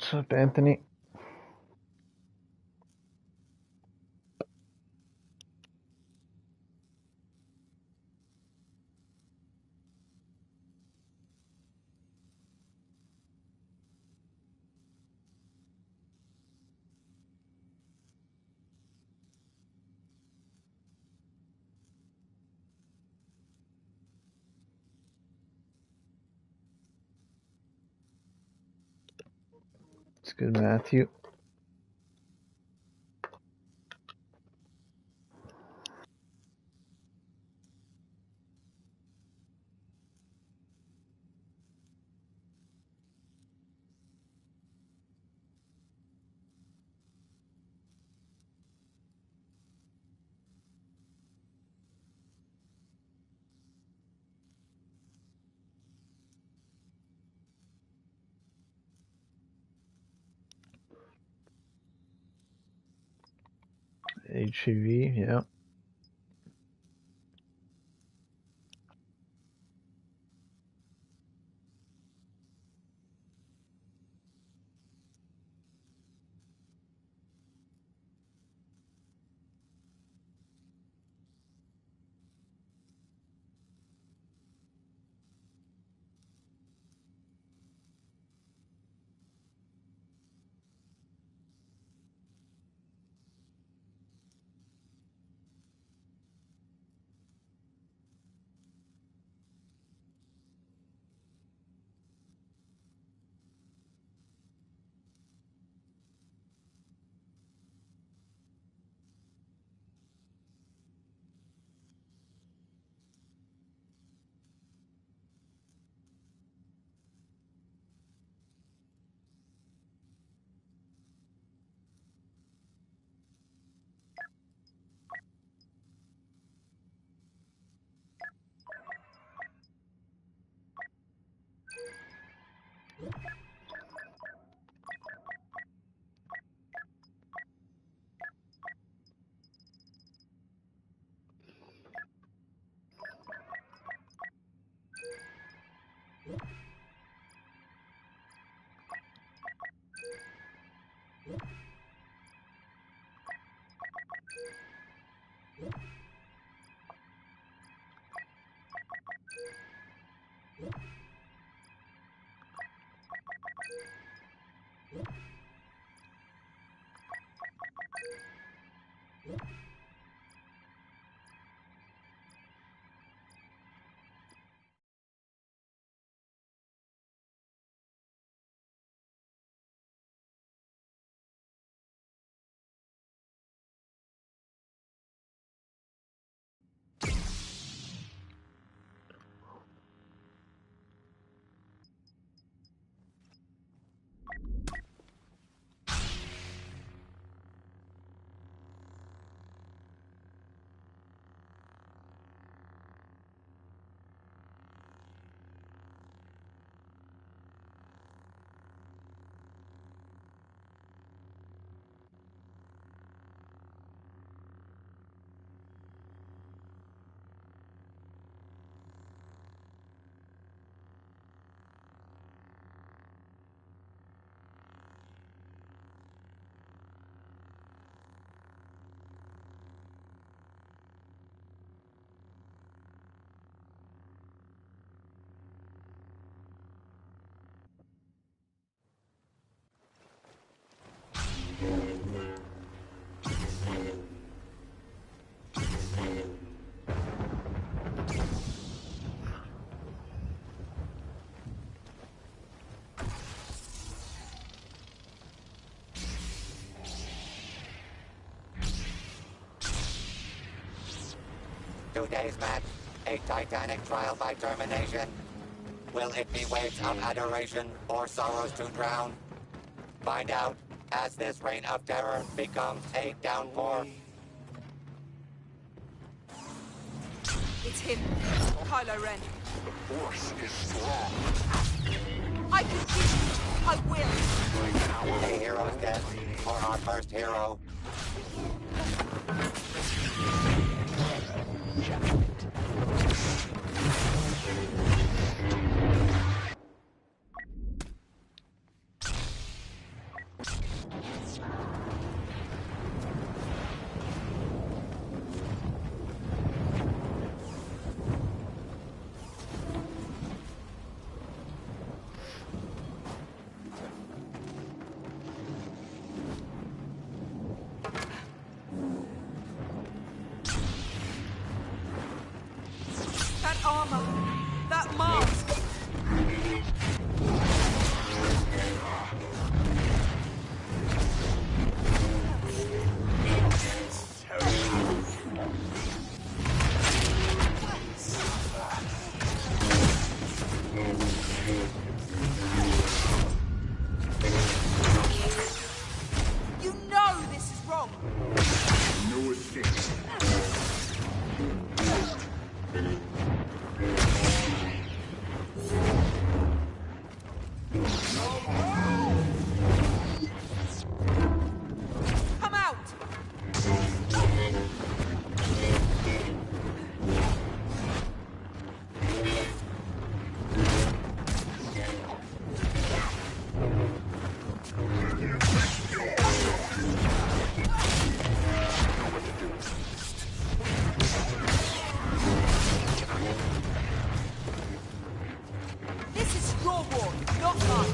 What's up, Anthony? It's good, Matthew. HEV, yeah. Today's match, a titanic trial by termination. Will it be waves of adoration or sorrows to drown? Find out as this reign of terror becomes a downpour. It's him, Kylo Ren. The Force is strong. I can do it. I will. A hero's death for our first hero. armor. That mask. You know this is wrong. No escape. Come out. This is your war, not mine.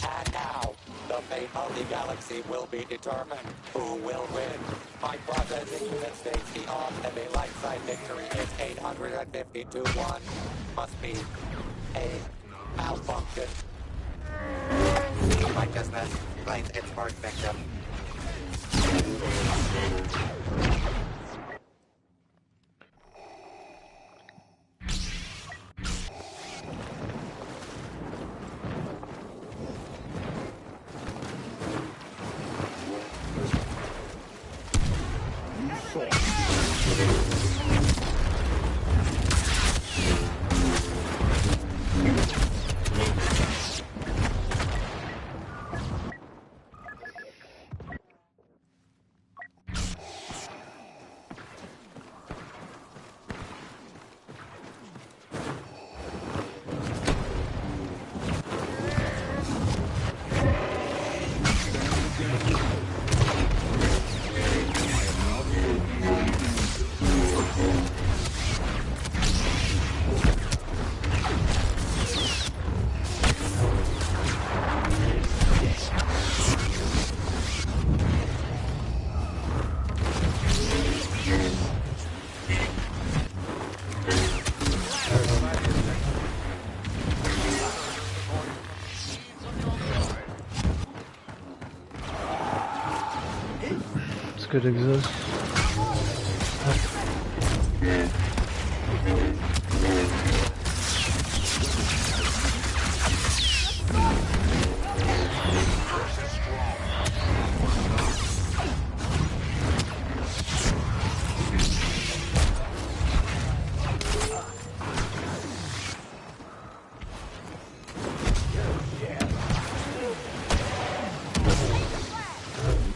And now, the fate of the galaxy will be determined. Who will win? My processing unit states the odds of a light-side victory is 850 to 1. Must be a malfunction. Righteousness claims its first victim. could exist.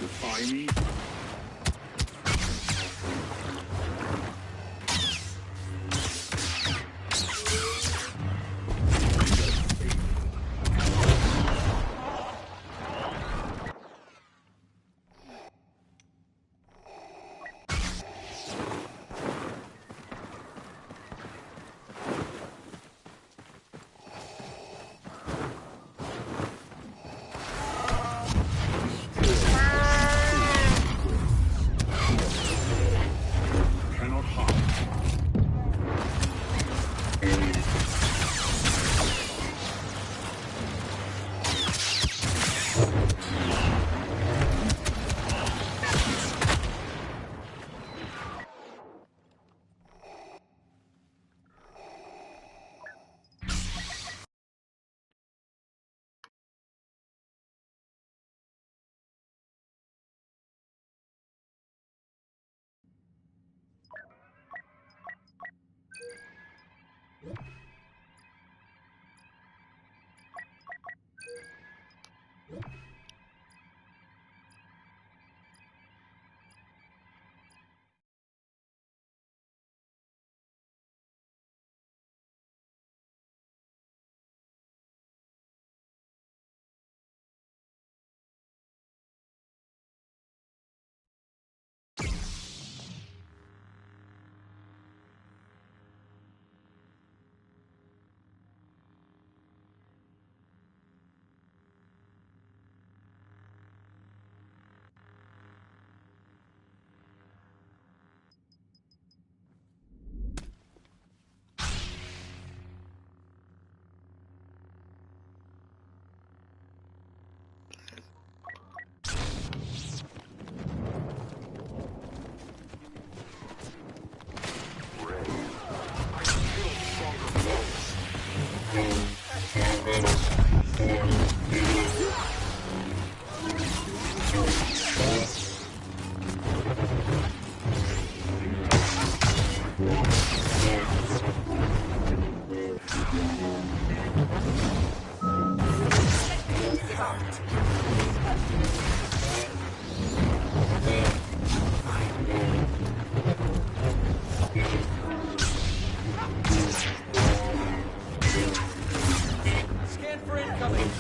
Defy me? Cannot hide. Scan for incoming.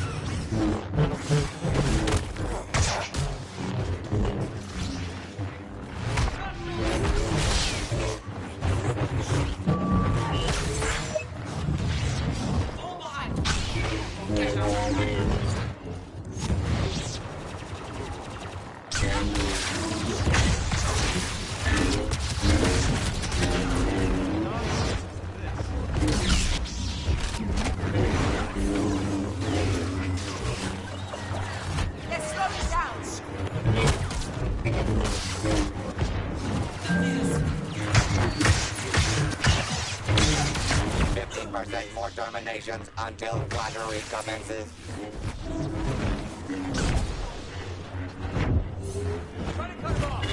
Let's slow it down. 15% more terminations until flattery commences. Try to cut it off.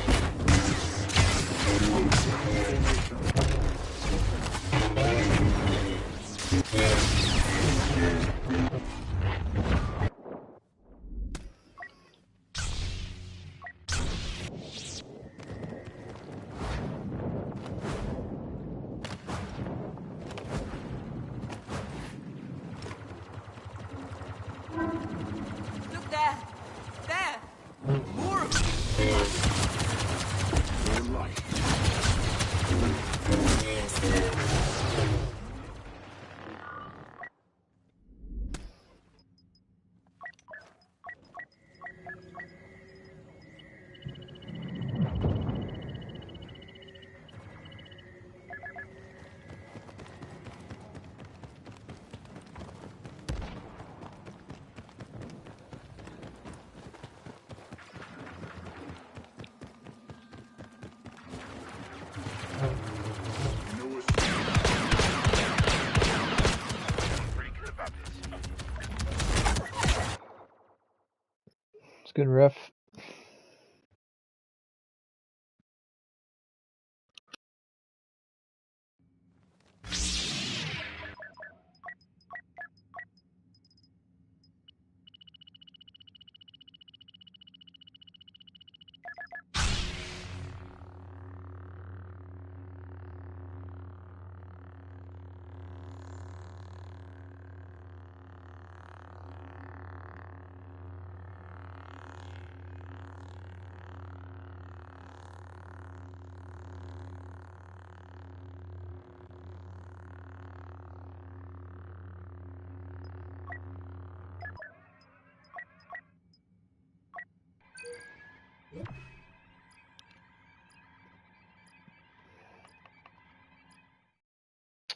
It's good, ref.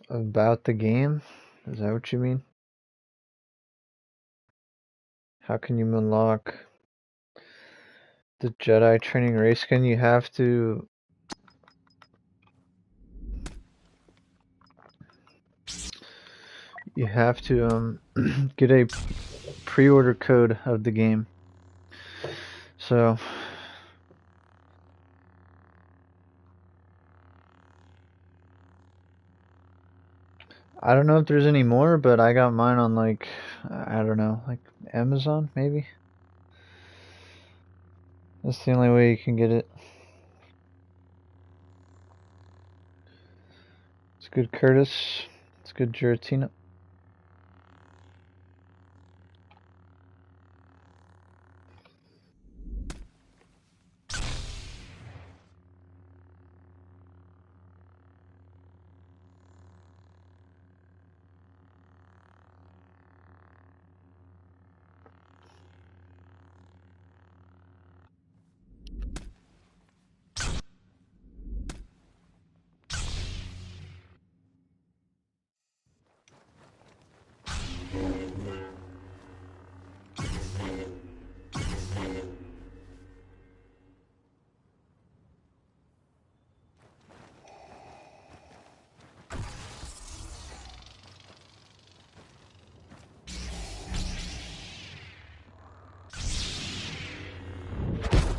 About the game? Is that what you mean? How can you unlock the Jedi training race skin? You have to get a pre-order code of the game. So I don't know if there's any more, but I got mine on like I don't know, like Amazon maybe. That's the only way you can get it. It's good, Curtis. It's good, Giratina.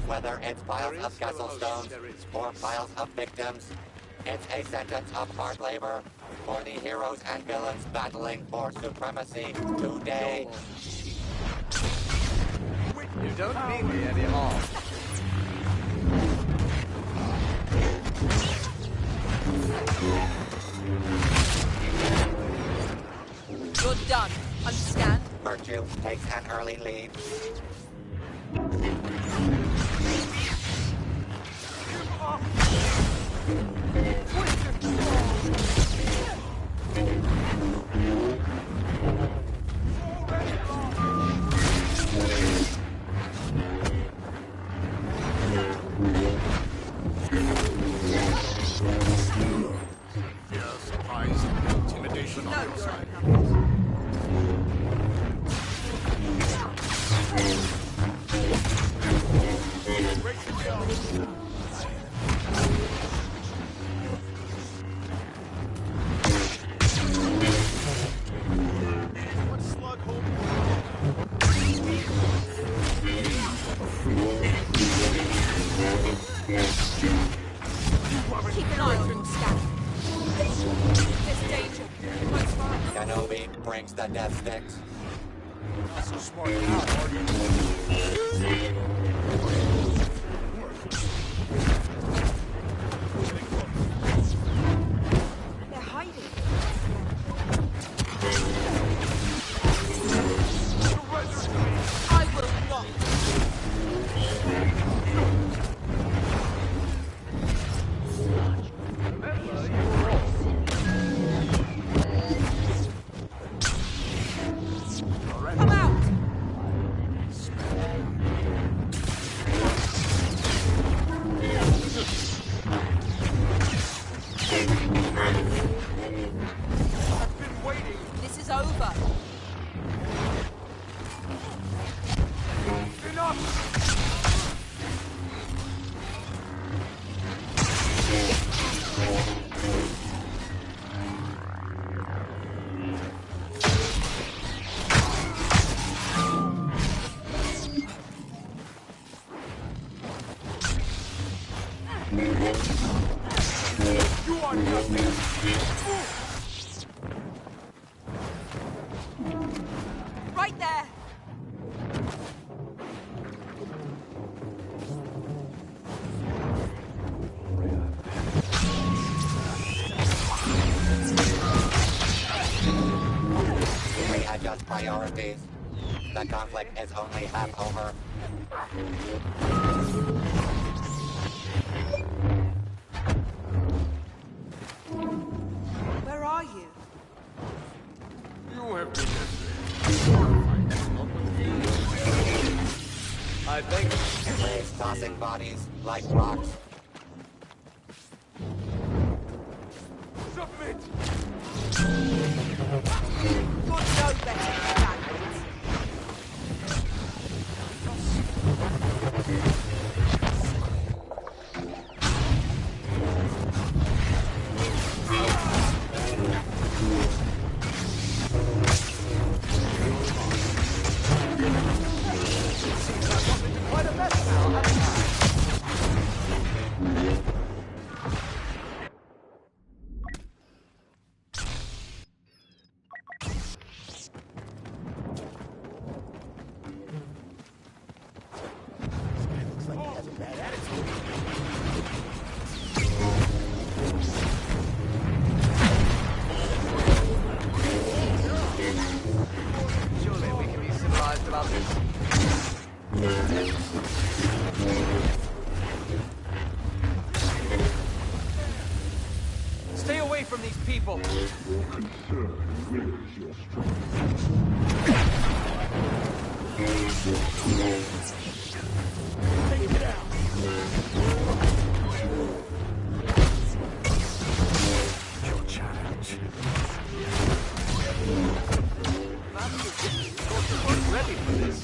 Whether it's piles of castle stones or piles of victims, it's a sentence of hard labor for the heroes and villains battling for supremacy today. You don't mean me any harm. You're done. Understand? Virtue takes an early lead. Intimidation on your side. Keep an eye on them, Scan. There's danger. Close by. Kenobi brings the death sticks. Not so smart now, are you? They're hiding. I will not. Come out! I've been waiting. This is over. Enough! You are nothing. Right there! Readjust priorities. The conflict is only half over. Where are you? You have been horrified. I thank you. Waves tossing bodies like rocks. Submit! You're no better than that. Quite a mess now, haven't I? Looks like he has a bad attitude. Surely we can be civilized about this. Stay away from these people. Your concern is your strength. Take it out. Your challenge. We're ready for this.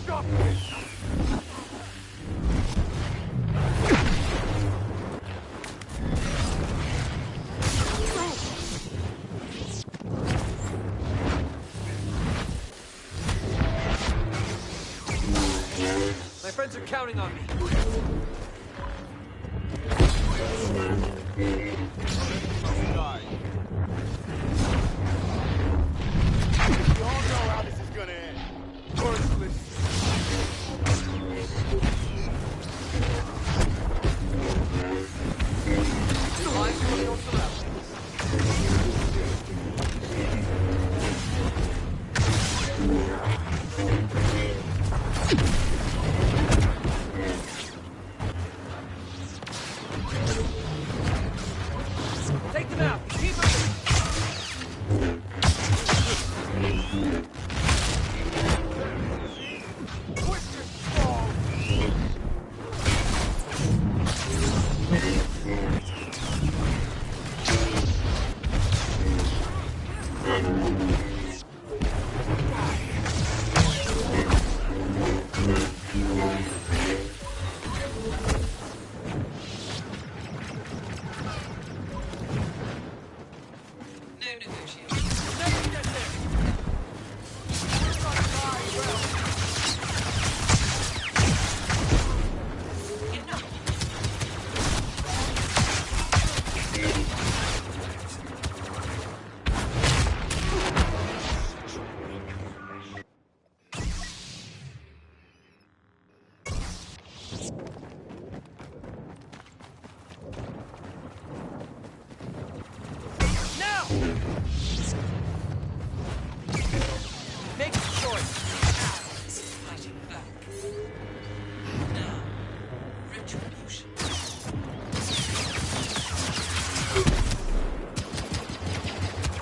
Stop it! My friends are counting on me. You all know how this is gonna end. Worthless. Mind you of your surroundings. Take them out. Keep them. Push this ball. No negotiation. Never get there. We're gonna die well. Now! Make a choice. Fighting back. Now, retribution.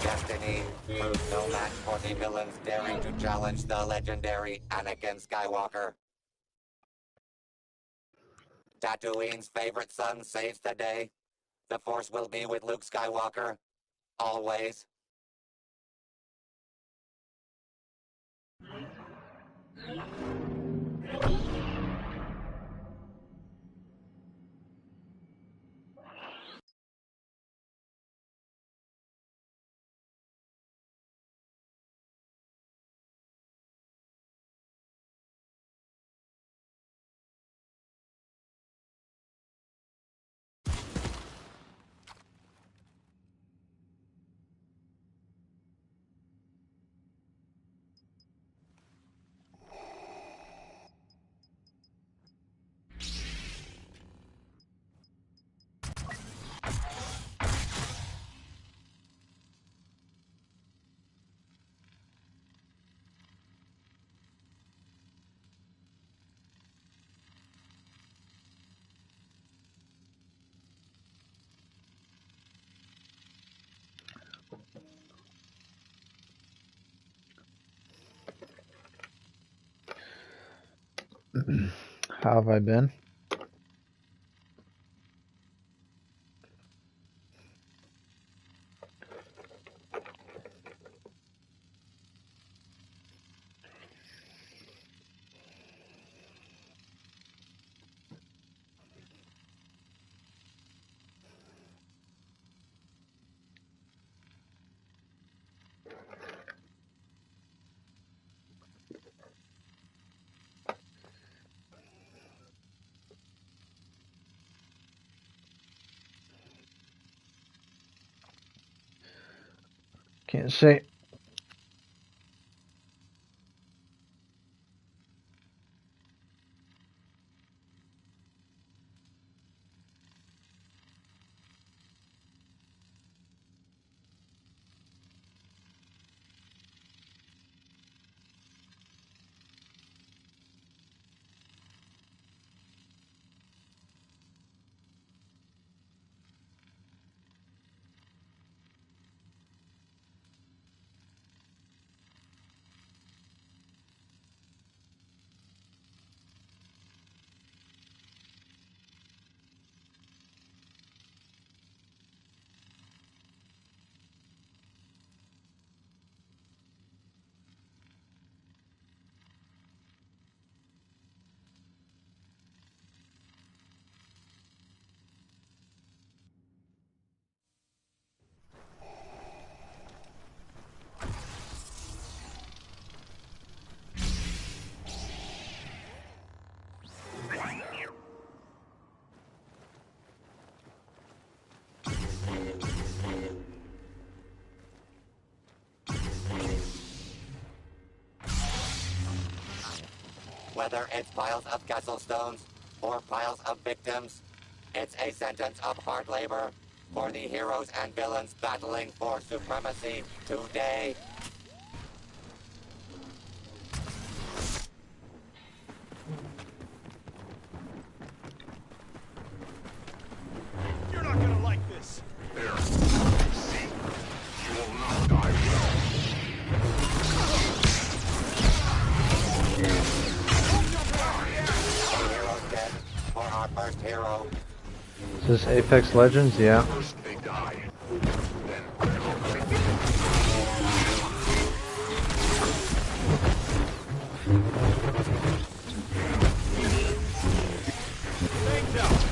Destiny proves no match for the villains daring to challenge the legendary Anakin Skywalker. Tatooine's favorite son saves the day. The Force will be with Luke Skywalker. Always. How have I been? Can't say. Whether it's piles of castle stones or piles of victims, it's a sentence of hard labor for the heroes and villains battling for supremacy today. You're not gonna like this. There. See? You will not die well. A hero's dead for our first hero. Is this Apex Legends? Yeah. First they die. Things out.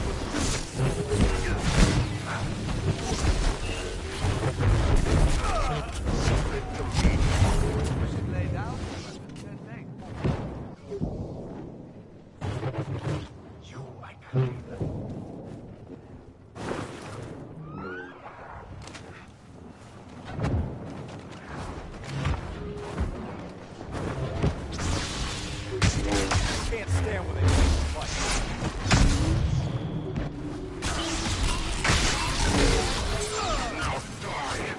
Can't stand when they fight. Now die.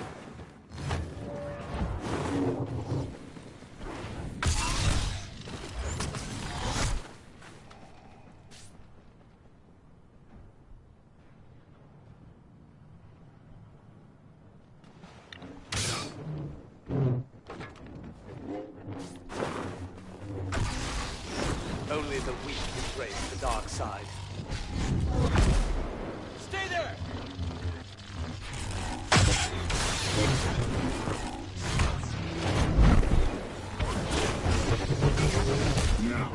Only the weak embrace the dark side. Stay there! Now.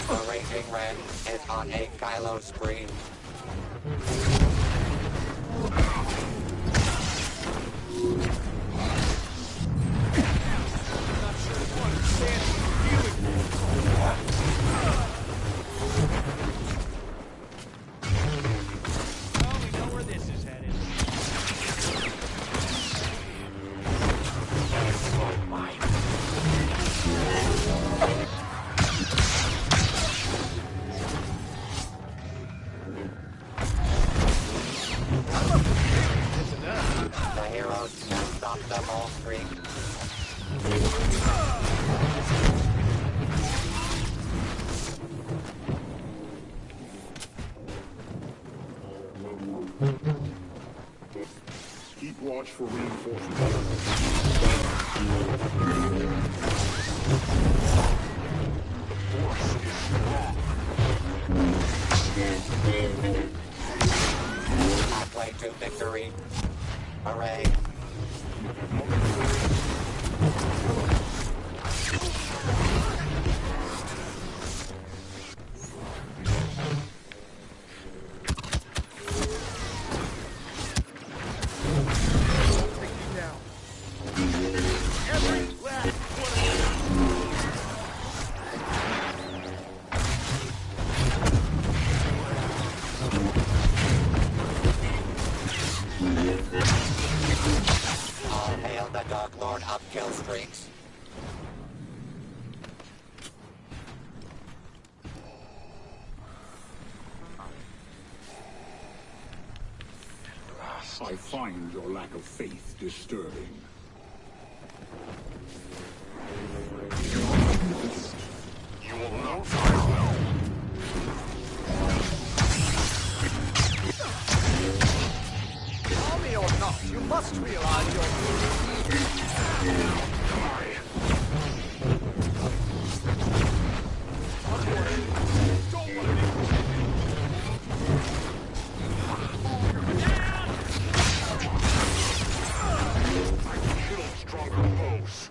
The Raging Ren is on a Kylo screen. Well, we know where this is headed. much for reinforcements. The force is strong. Halfway to victory. Hooray. All hail the Dark Lord of kill streaks. I find your lack of faith disturbing. You will not die well. Army or not, you must realize Kill stronger foes.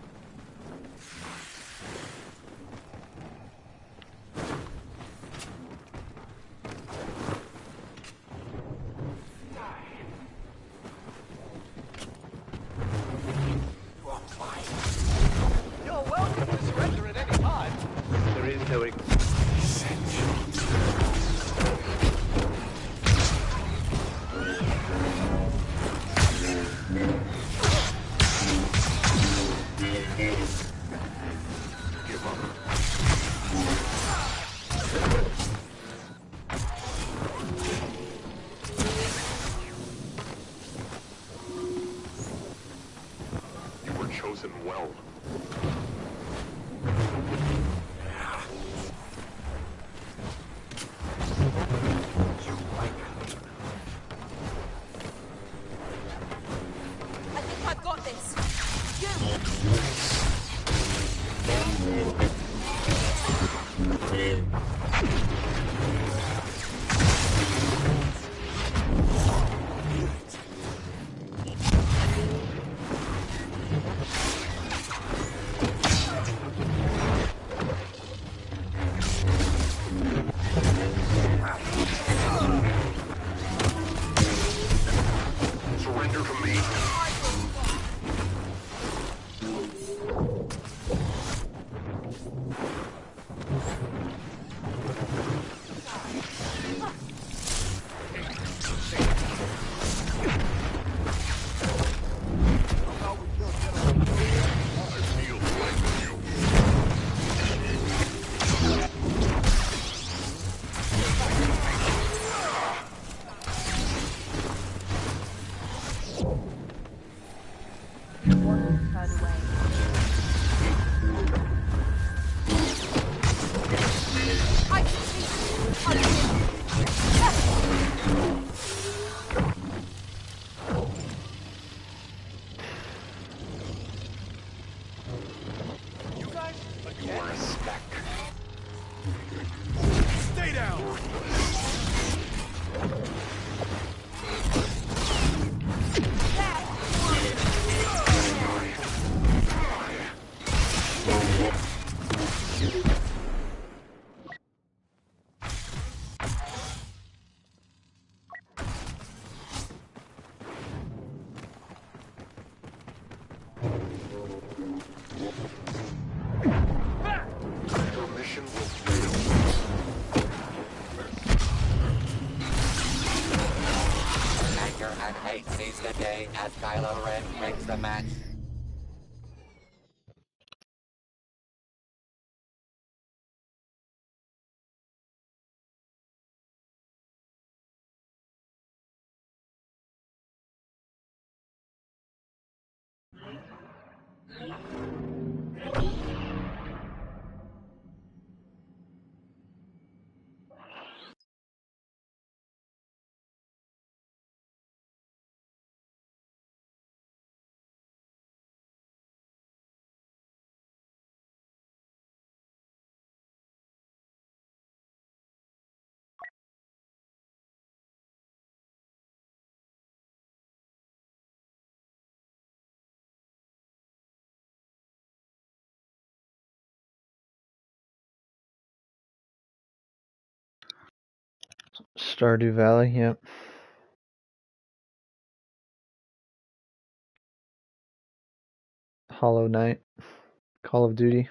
you're welcome to surrender at any time. There is no Give up. You were chosen well. I think I've got this. You! Surrender to me. I feel like you. You guys? You are a speck. Stay down! Your mission will fail. Anger and hate seize the day as Kylo Ren breaks the match. Stardew Valley, yep. Hollow Knight, Call of Duty.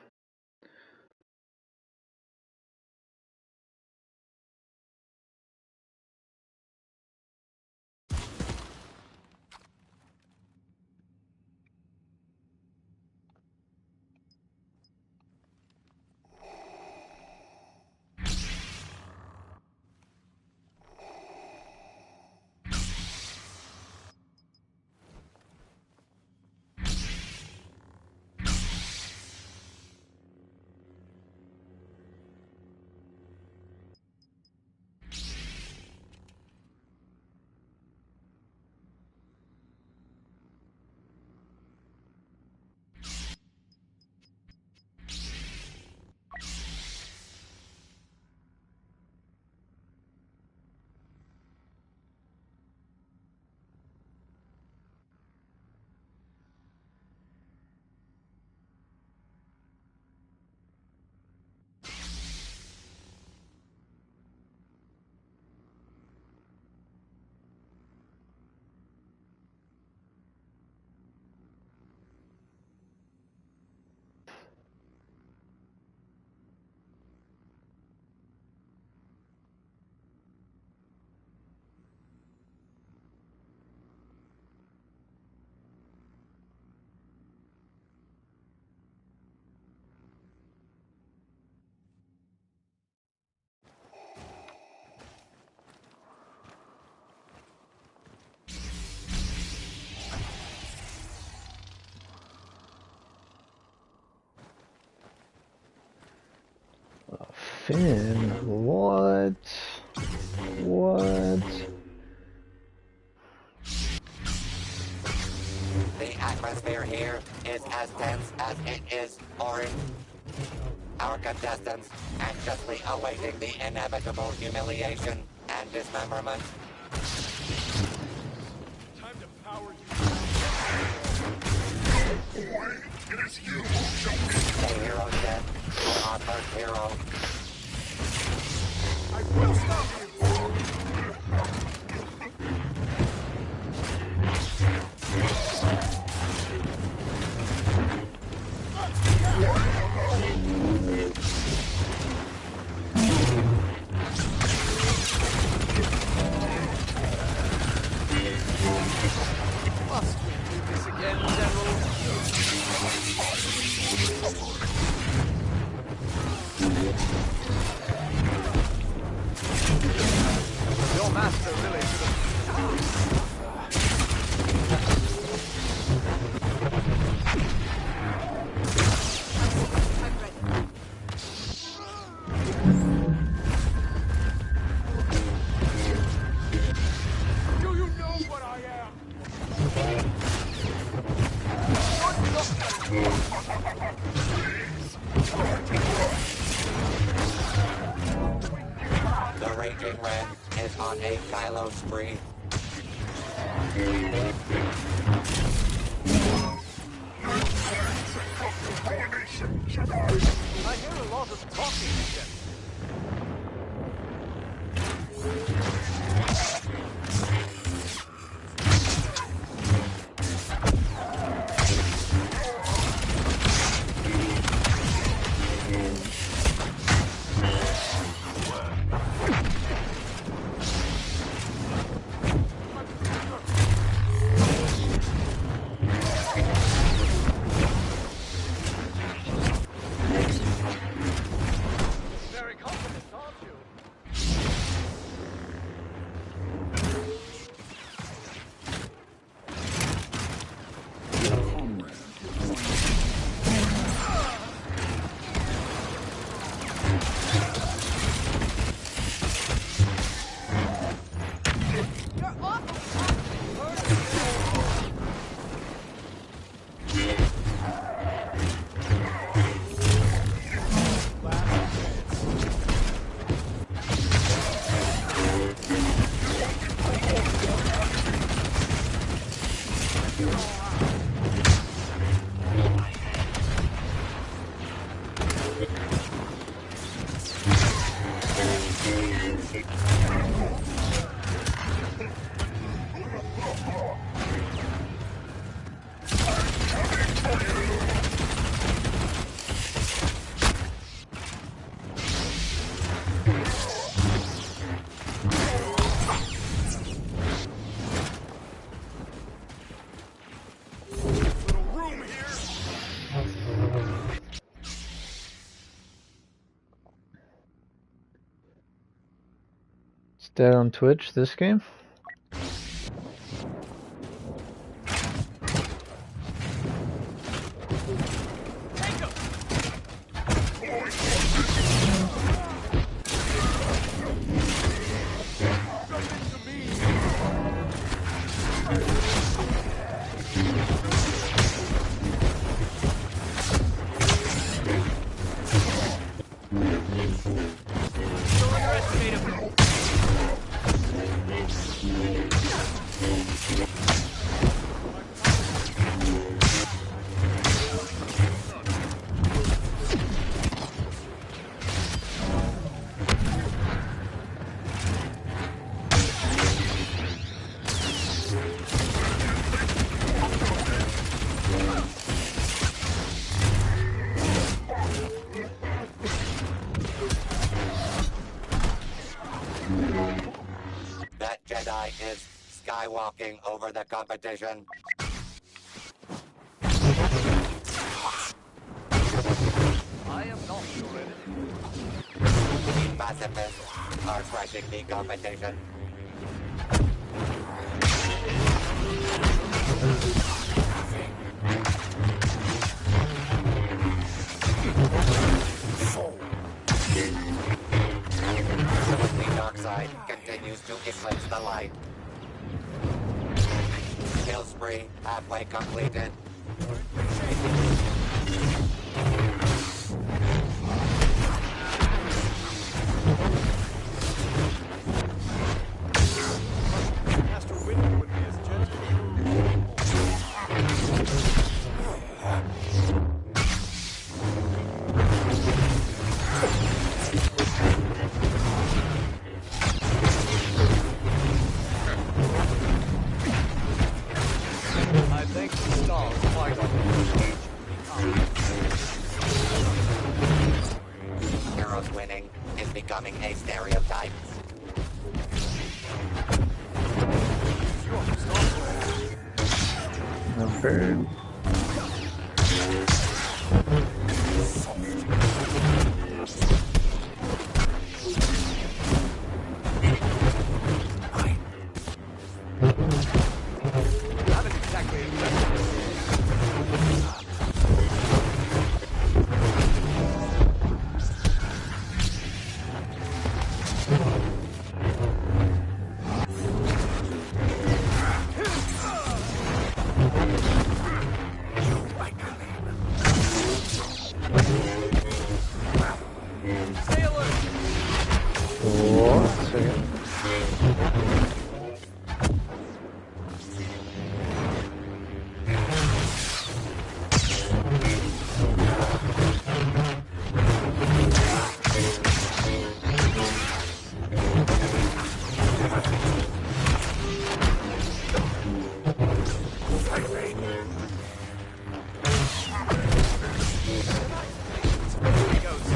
Finn, what? What? The atmosphere here is as tense as it is orange. Our contestants anxiously awaiting the inevitable humiliation and dismemberment. Time to power you. Boy, it is you who shall be. The hero's death for our first hero. I will stop Must we do this again, General? Your master really should I'm ready. Do you know what I am? The Raging Red is on a Kylo spree. I hear a lot of talking again. Very confident, aren't you? You're awful. Little room here. It's dead on Twitch, this game? Take him. Come into me. Don't underestimate him. That Jedi is skywalking over the competition. I am not your enemy. Pacifists are crushing the competition. The dark side continues to eclipse the light. Kill spree halfway completed. Master Windu would be as gentle. I thank the stars fight on Heroes winning is becoming a stereotype. No bird. haven't exactly Sailor! What? Second. He goes.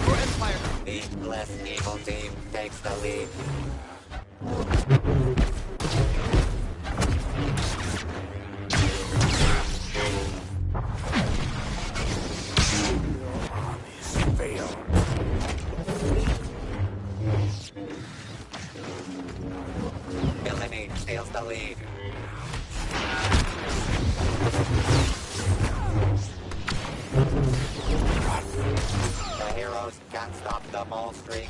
Your empire. The less evil team takes the lead. Villainy steals the lead. The heroes can't stop the mole streak.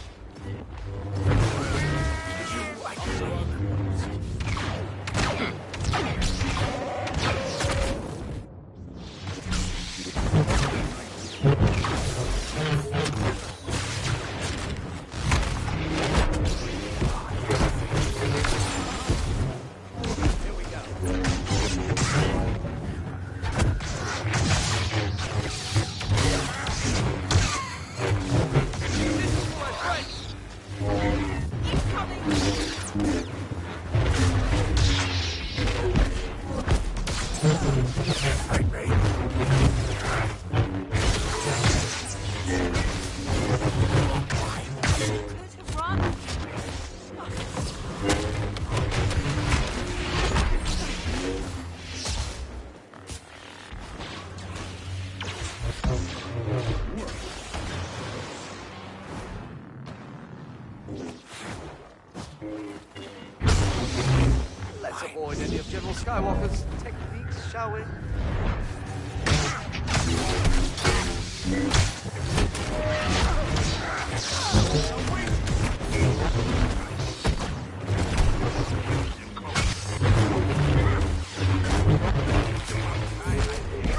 Let's avoid any of General Skywalker's techniques, shall we?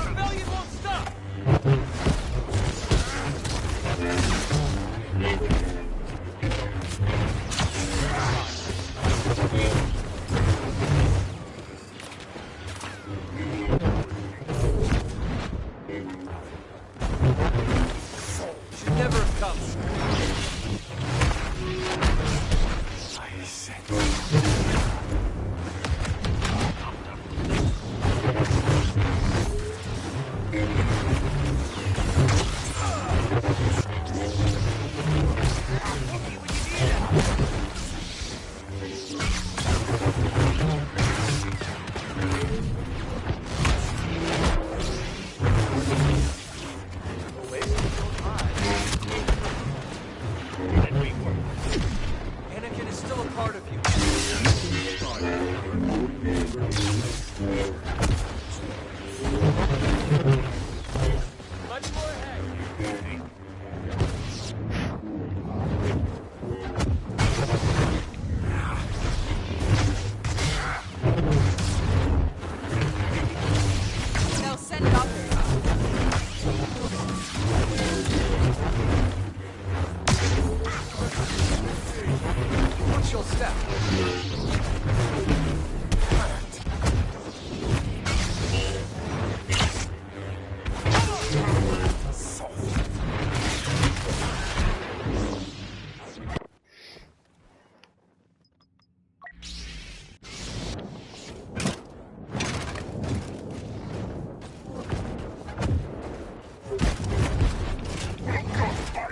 Rebellion won't stop! Should never have come. Anakin is still a part of you. Much more ahead. They'll send it up. What's your step?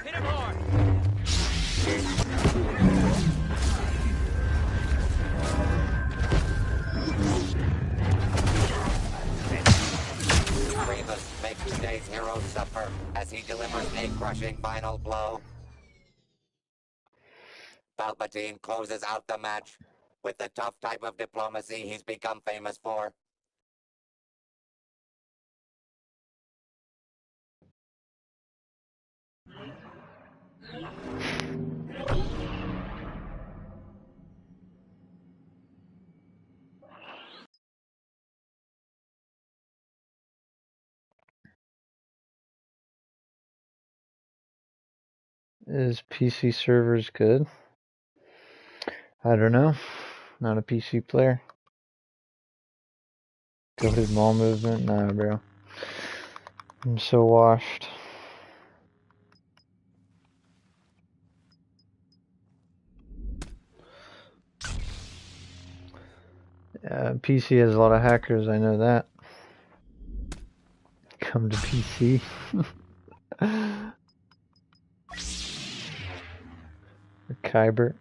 Hit him hard! Grievous makes today's hero suffer as he delivers a crushing final blow. Palpatine closes out the match with the tough type of diplomacy he's become famous for. Is PC servers good? I don't know. Not a PC player. Goated mall movement? Nah, bro. I'm so washed. PC has a lot of hackers, I know that. Come to PC. Kybert.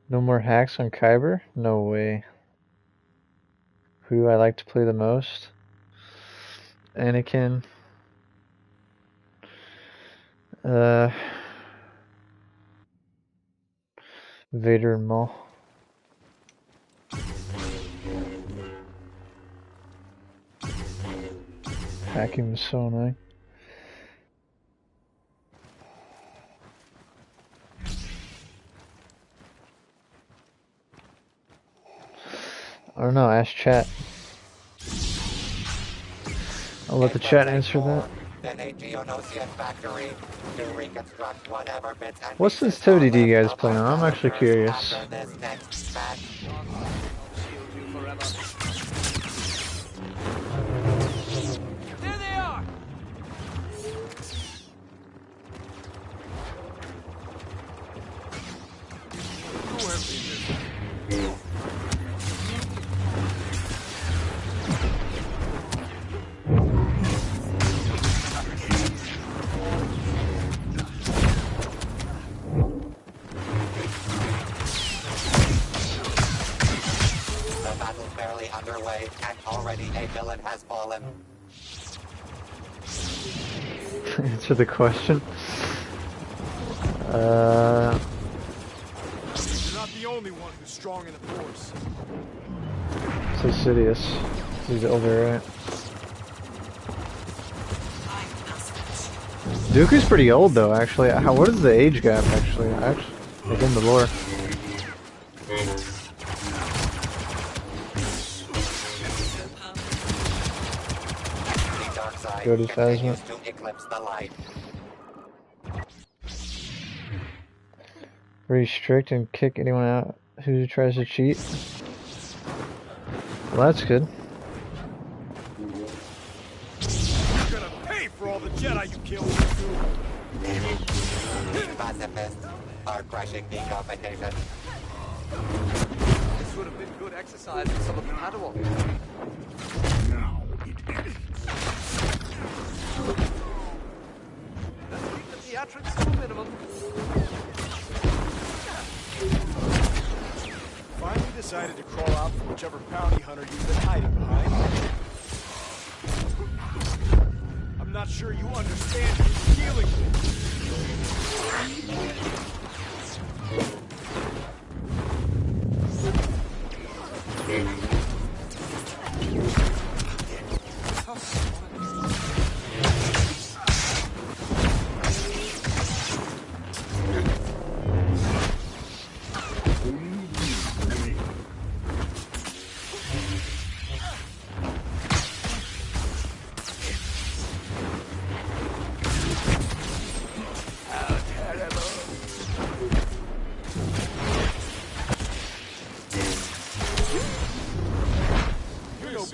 No more hacks on Kyber? No way. Who do I like to play the most? Anakin. Vader and Maul. Hacking was so annoying. I don't know, ask chat. I'll let the chat answer that. Then a Geonosian factory to reconstruct whatever bits and What pieces sensitivity are do you left guys of play our on? I'm actually Skylanders curious. after this next match. I'll shield you forever. escape and already a villain has fallen. Answer the question. You're not the only one who's strong in the Force. It's Sidious. He's older, right? Dooku's pretty old though, actually. What is the age gap, actually? Like in the lore. The dark side Go to continues Phasma. to eclipse the light. Very strict and kick anyone out who tries to cheat. Well, that's good. You're gonna pay for all the Jedi you killed. Pacifists are crushing the competition. This would have been good exercise for some of the Padawans. Now it ends. Let's keep the theatrics to a minimum. Finally decided to crawl out from whichever bounty hunter you've been hiding behind. I'm not sure you understand who you're dealing with.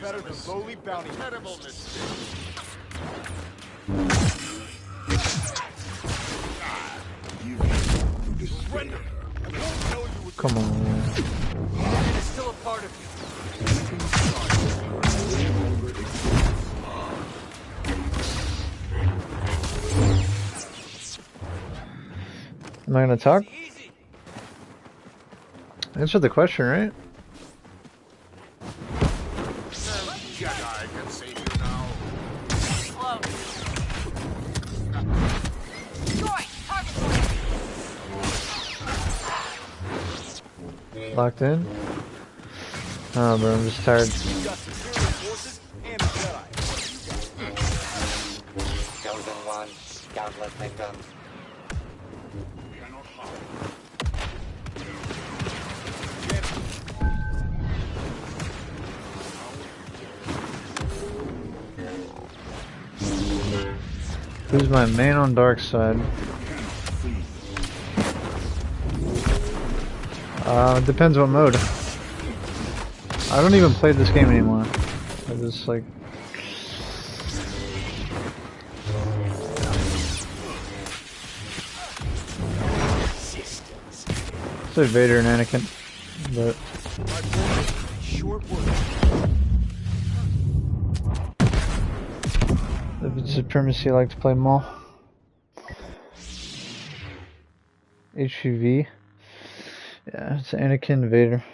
Better than lowly bounty. Terrible mistake. Surrender. I won't tell you what. Come on. It is still a part of Am I gonna talk? Answer the question, right? Jedi can save you now. Locked in? Oh, bro, I'm just tired. You got superior forces and a Jedi. Chosen one, countless victims. Cannot harm. Who's my main on dark side? Depends what mode. I don't even play this game anymore. I just like... Say Vader and Anakin, but... Short work. If it's Supremacy, I like to play Maul. HUV. Yeah, it's Anakin Vader.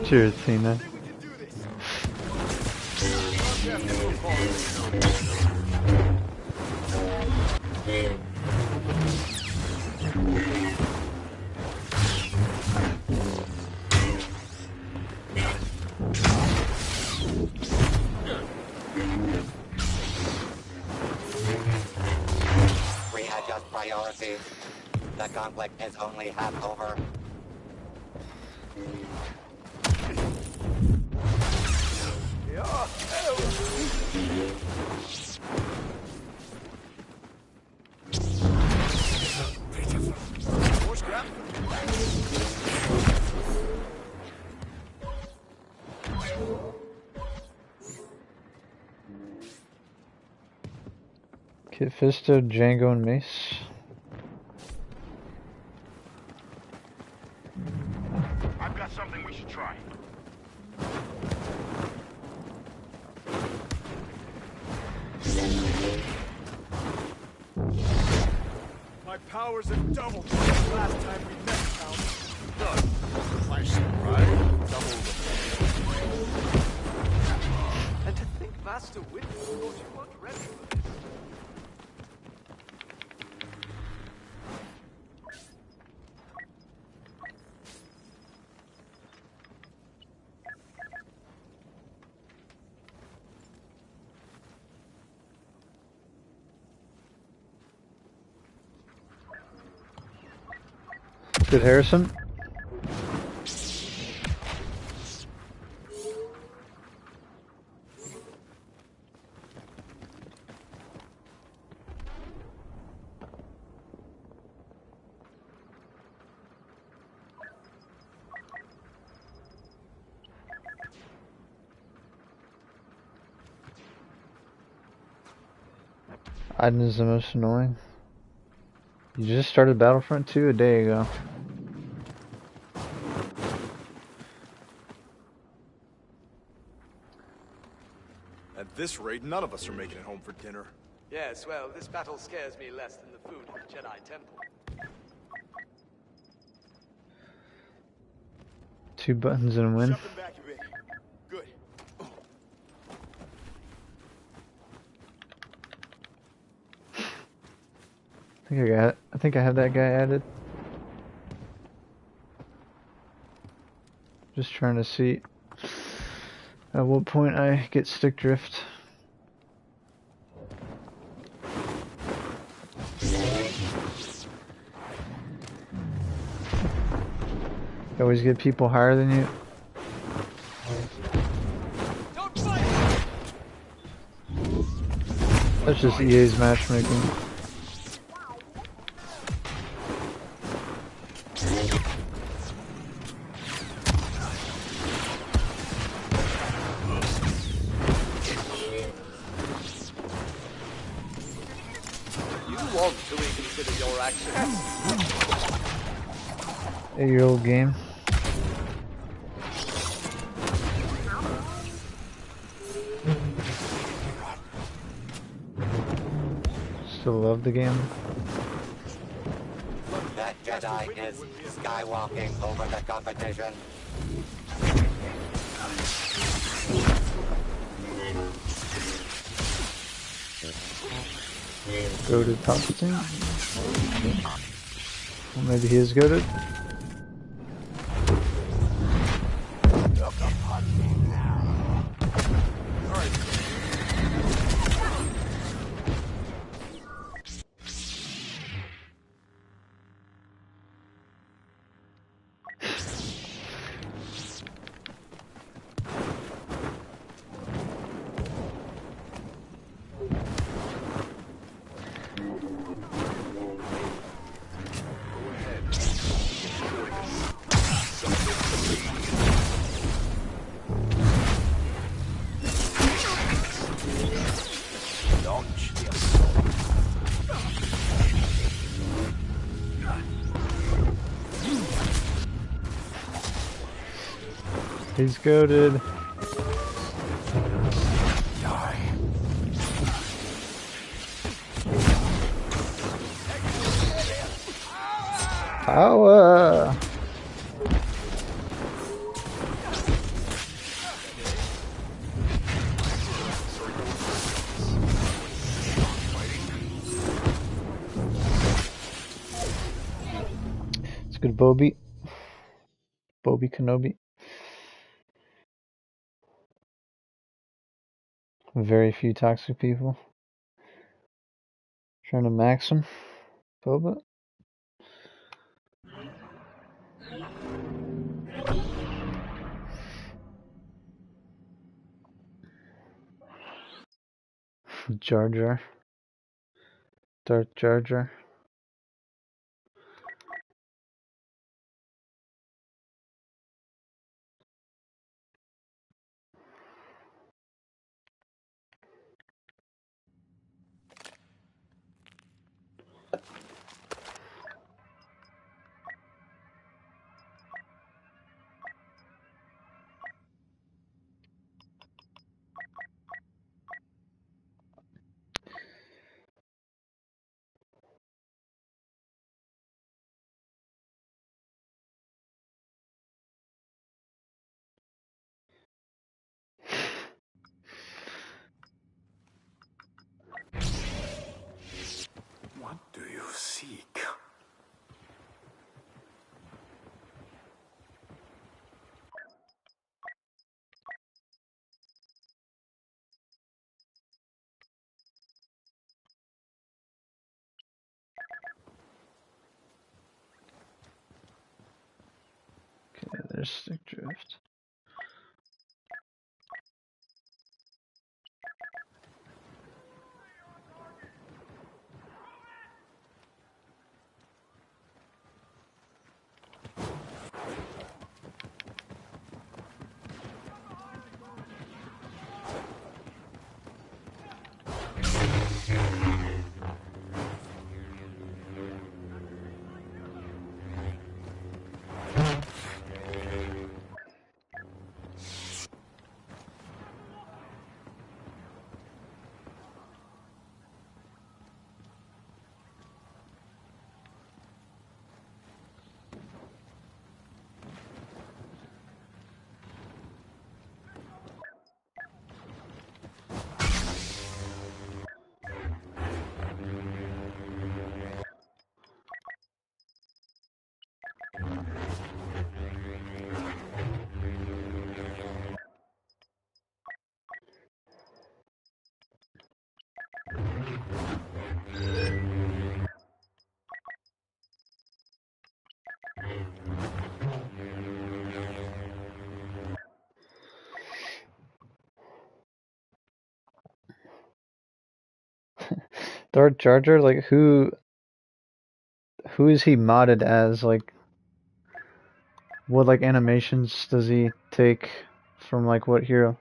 Cheers, Tina. Readjust priorities. The conflict is only half over. Kit Fisto, Django, and Mace. I've got something we should try. My powers have doubled since the last time we met, Count. Look, my surprise, double the... And to think Master Whitney thought you weren't ready for this. Good, Harrison. Aiden is the most annoying. You just started Battlefront 2 a day ago. At this rate, none of us are making it home for dinner. Yes, well, this battle scares me less than the food in the Jedi Temple. 2 buttons and a win. Jumping back a bit. Good. I think I have that guy added. Just trying to see at what point I get stick drift. You always get people higher than you. Don't fight! That's just EA's matchmaking. You want to reconsider your actions. 8-year-old game. Still love the game. That Jedi is skywalking over the competition. Goated Palpatine. Well, maybe he is goated. He's goated. Power. It's good, Bobby. Bobby Kenobi. Very few toxic people. Trying to max him. Boba. Jar Jar. Darth Jar Jar. there's stick drift. Dart Charger, like who is he modded as? Like what like animations does he take from like what hero?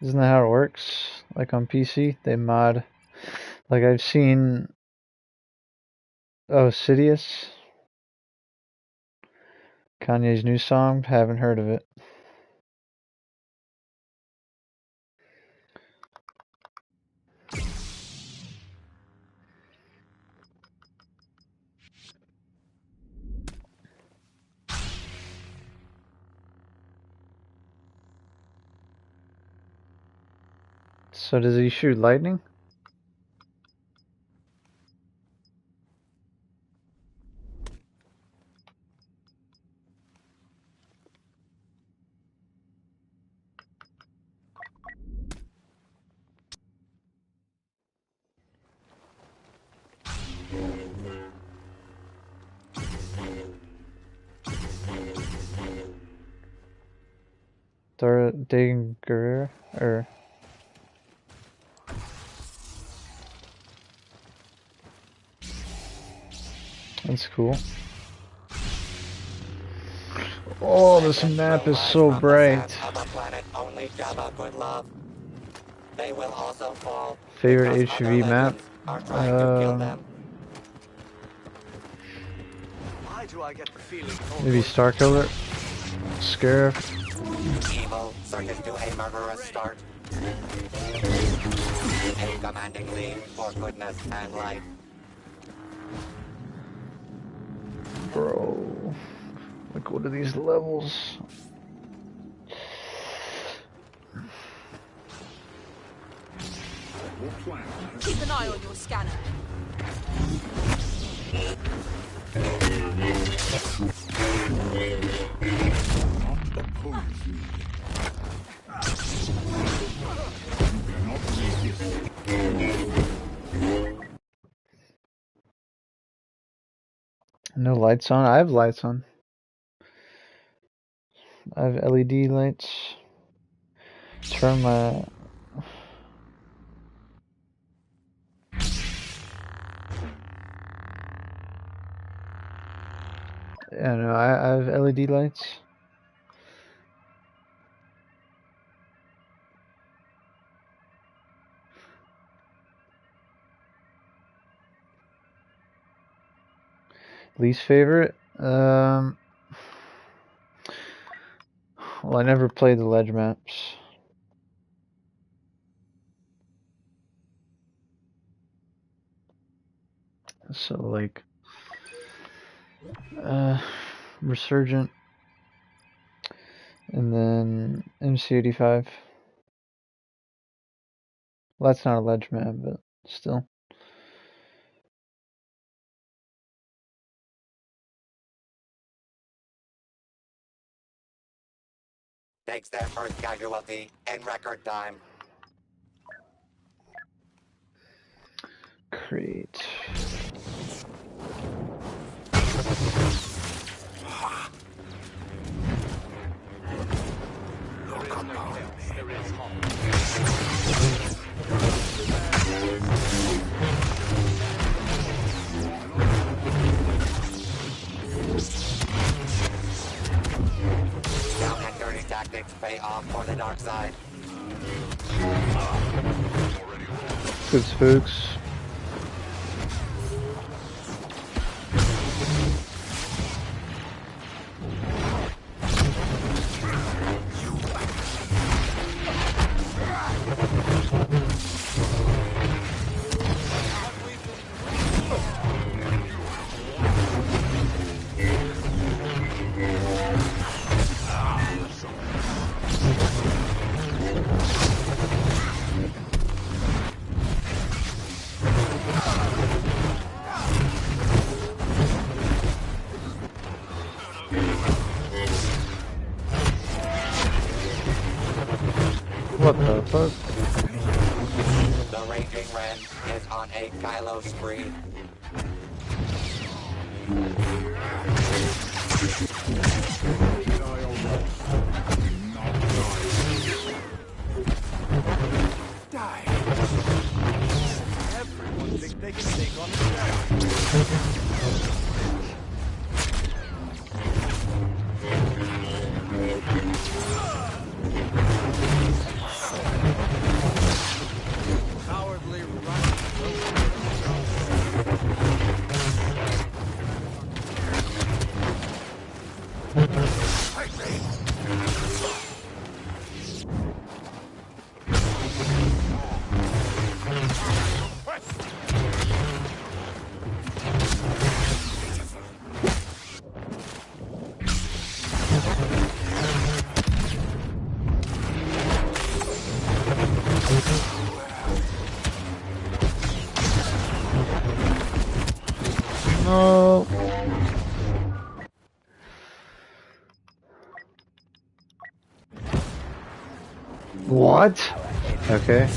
Isn't that how it works? Like on PC, they mod. Like I've seen. Oh, Sidious, Kanye's new song. Haven't heard of it. So does he shoot lightning? Danger or that's cool. Oh, this map is so bright. They will also fall. Favorite because HV other map? legends are trying to kill them. Why do I get the feeling Maybe Starkiller, Scarif. Evil surges to a murderous start. A commanding lead for goodness and light. Bro, like what are these levels? Keep an eye on your scanner. No lights on? I have lights on. I have LED lights. Turn my... Yeah, no, I have LED lights. Least favorite? Well, I never played the ledge maps. So, like, Resurgent, and then MC85. Well, that's not a ledge map, but still. Takes their first casualty in record time. Great. Down and dirty tactics pay off for the dark side. Good spooks. What the fuck? The Raging Ren is on a Kylo spree. Die. Everyone thinks they can take on the cowardly No. What? Okay.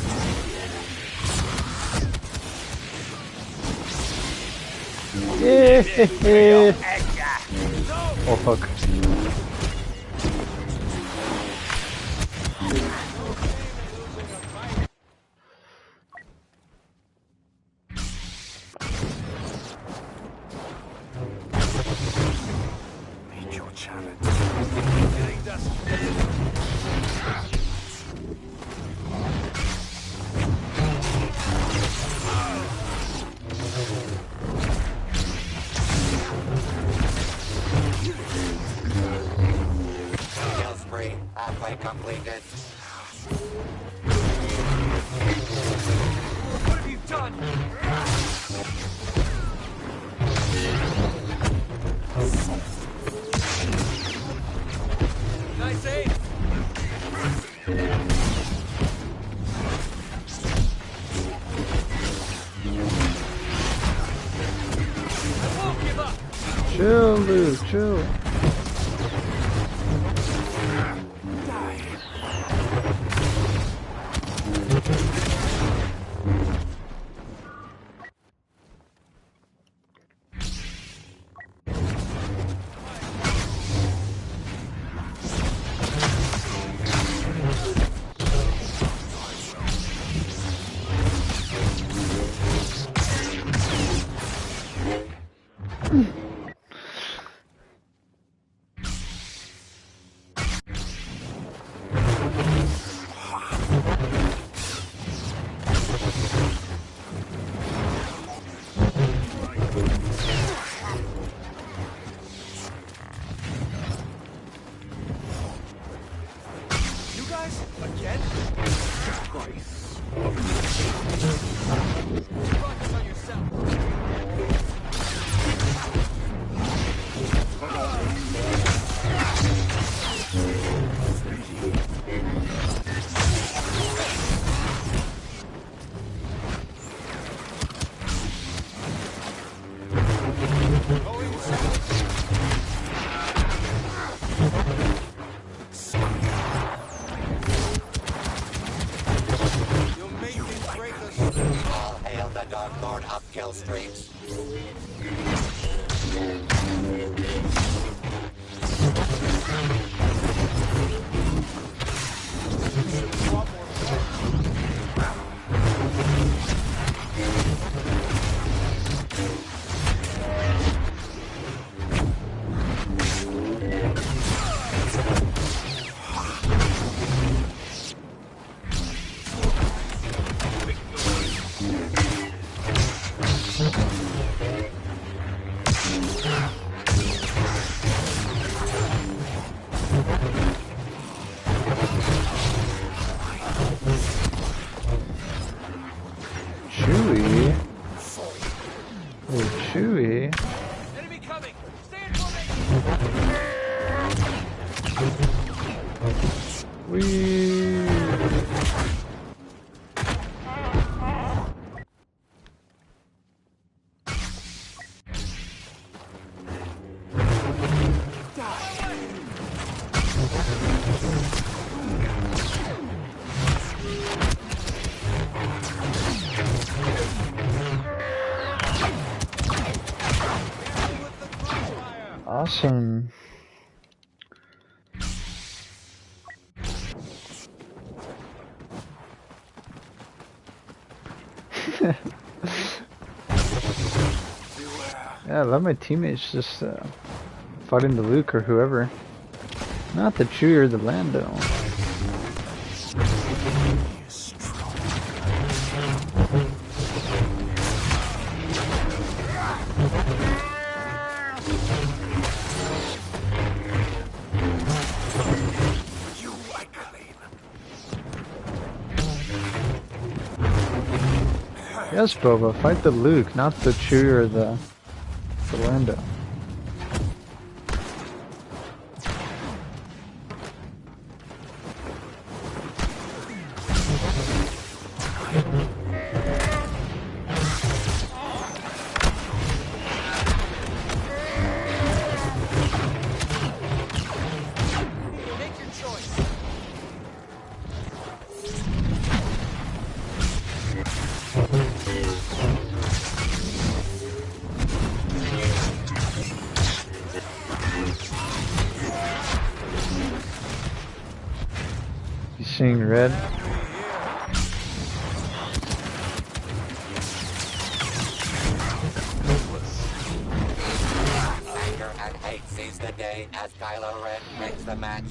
Oh fuck. Meet your challenge. Getting dusty. Kill spree halfway completed. What have you done? Nice aim. I won't give up. Chill, dude, chill. You guys? Again? Focus on yourself. kill streaks. Chewie. Oh, Chewie. Enemy coming! Stay in formation! Wee. Awesome. Yeah, let my teammates just fighting the Luke or whoever. Not the Chewie or the Lando. You I claim. Yes, Boba, fight the Luke, not the Chewie or the Lando. Make your choice! You seeing red? Anger and hate seize the day as Kylo Ren wins the match.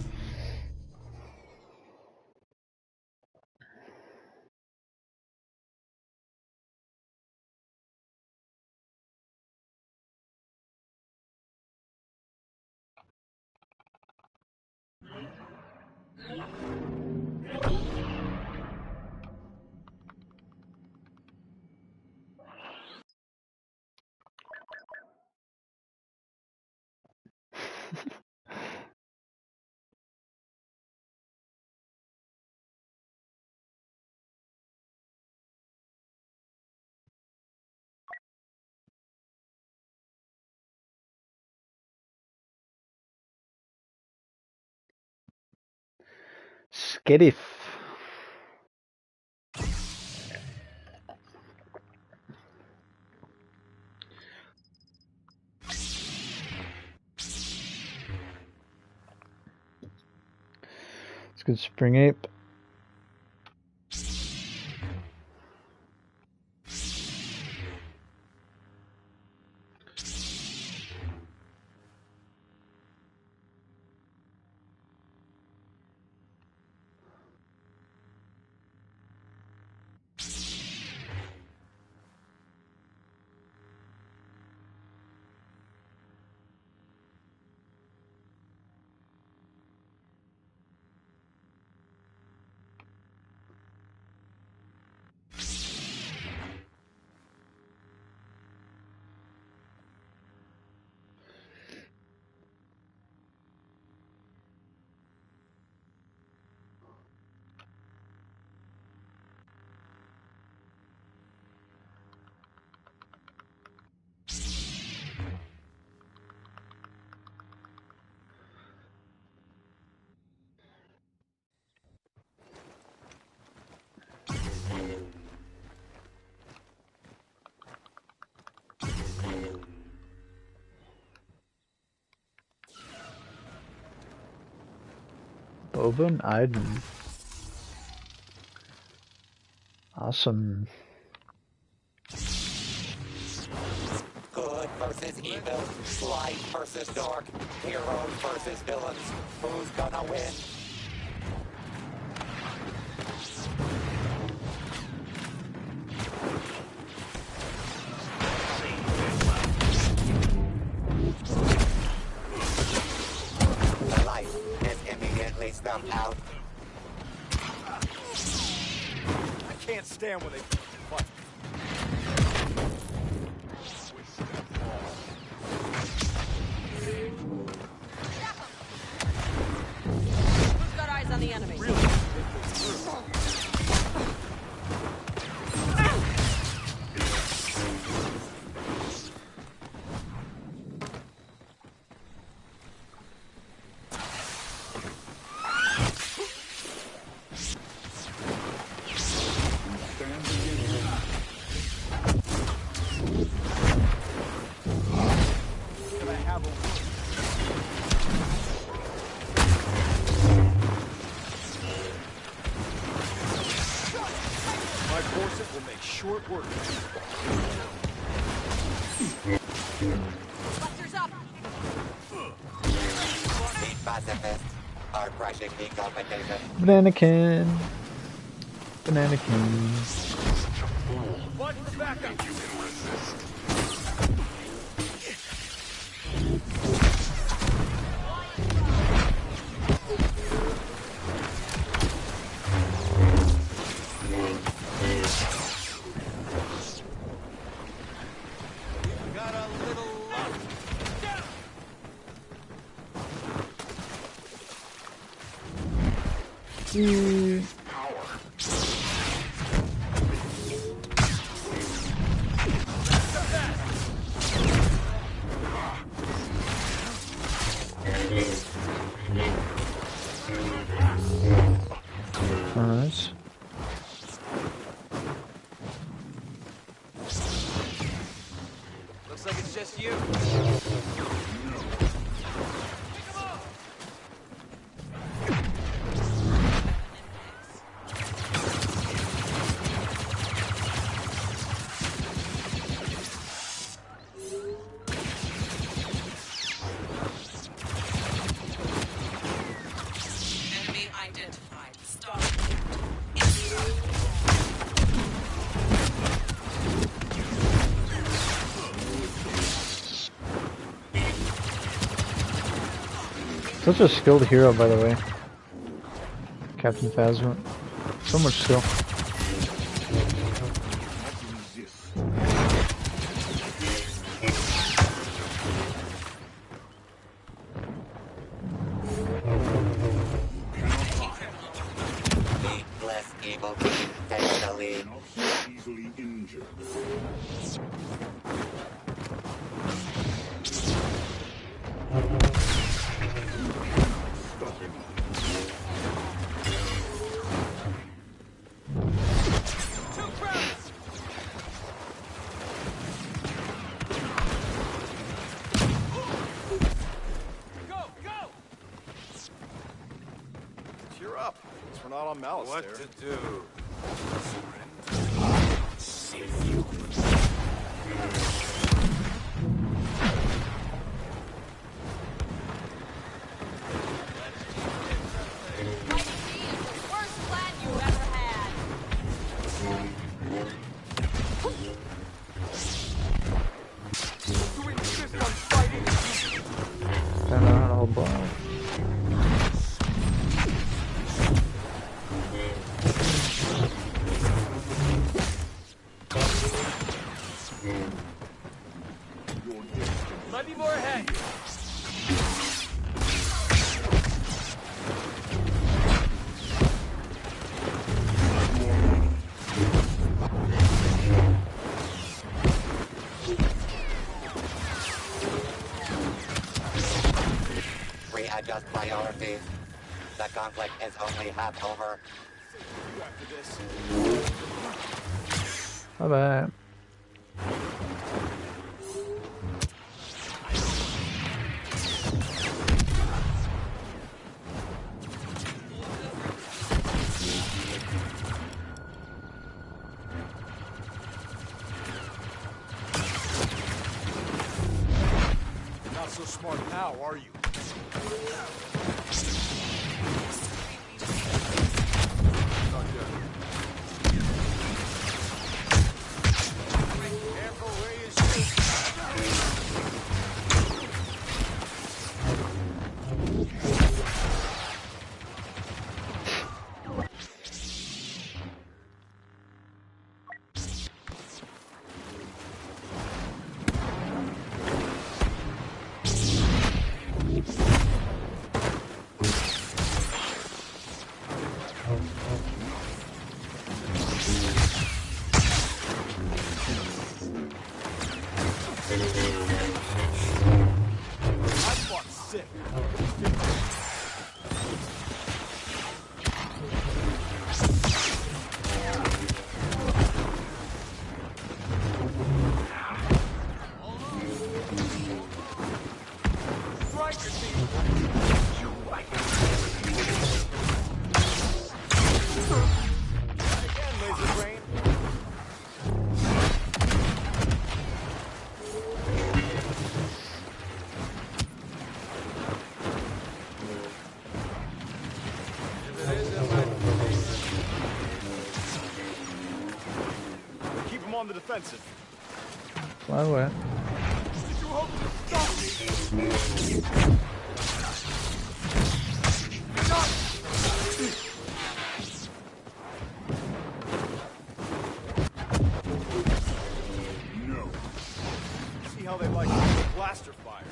Skittiff. It's good, Spring Ape. Oben Iden. Awesome. Good versus evil, light versus dark, heroes versus villains. Who's gonna win? The light is immediately snuffed out. I can't stand when they fight. Who's got eyes on the enemy? Really? My forces will make short work. Busters up! The pacifists are crushing the competition. Banana can. Banana can. Buttons back up. You can resist. Got a little luck. Nice. Looks like it's just you. Enemy identified. Start. Such a skilled hero, by the way. Captain Phasma. So much skill. The less evil team takes the lead. Not so easily injured. Stop him. Two crowns. Go, go. Cheer up. We're not on Malice What there. to do? Save you. Mighty team, worst plan you ever had. You insist on fighting? Don't know how to hold ball. Your destiny. Might be more ahead. Readjust priorities. The conflict is only half over. You after this. Bye bye. now, are you? Not yet. Careful where you shoot. I fought sick. Striker team. Again, laser brain. Keep him on the defensive. Fly away. Did you hope to stop me? No. See how they like blaster fire.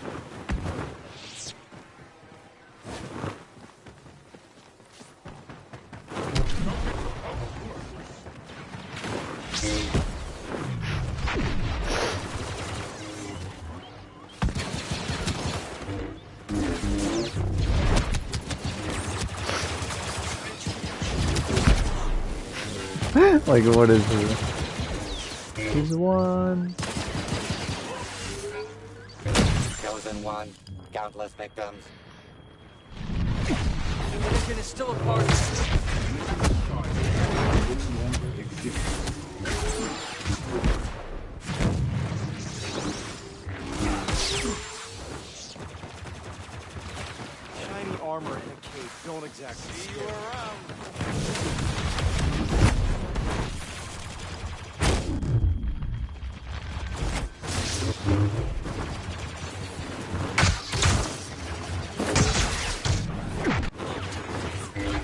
Like, what is this? He's one. Chosen one. Countless victims. Mission is still a part of Shiny armor and a cape don't exactly see you around.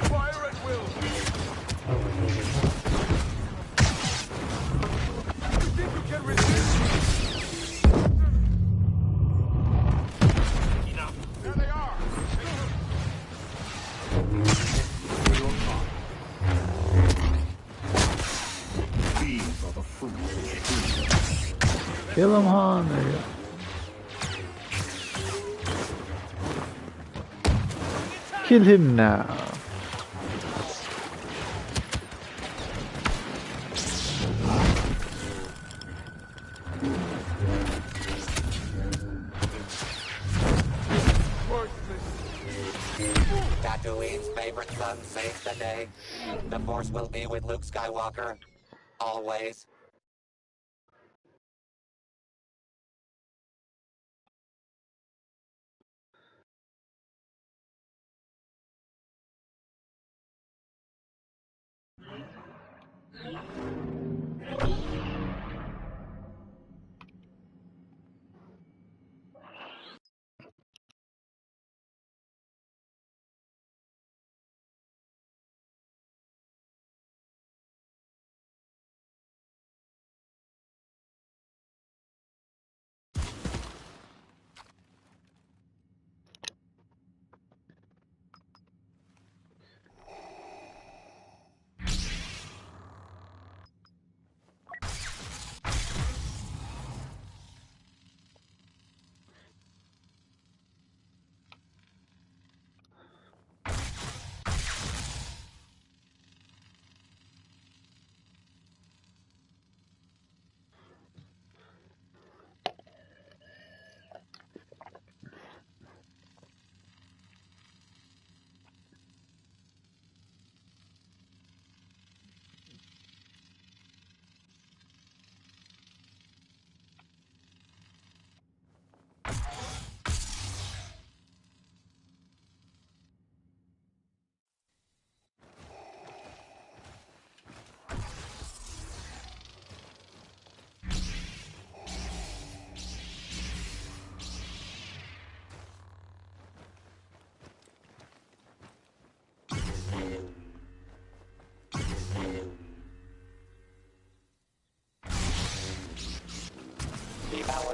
Fire at will. You think you can resist? Enough. There they are. These are the fruits. Kill him, Han. There you go. Kill him now. Tatooine's favorite son saves the day. The Force will be with Luke Skywalker. Always.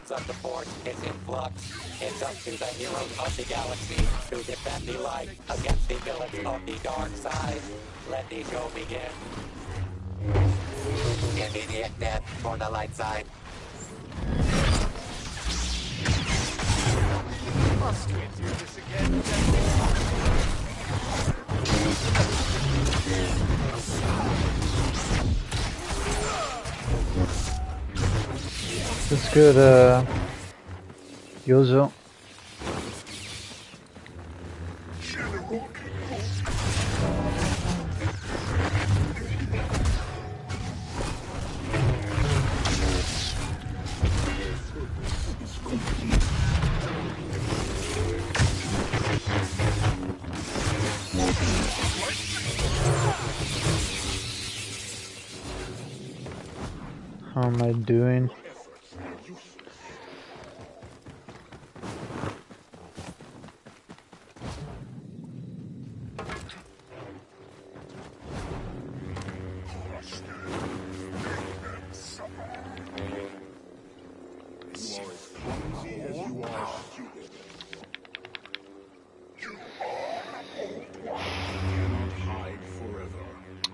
balance of the force is in flux. It's up to the heroes of the galaxy to defend the light against the villains of the dark side. Let the show begin. Immediate death for the light side. Must we do this again, General? That's good, Yozo. How am I doing?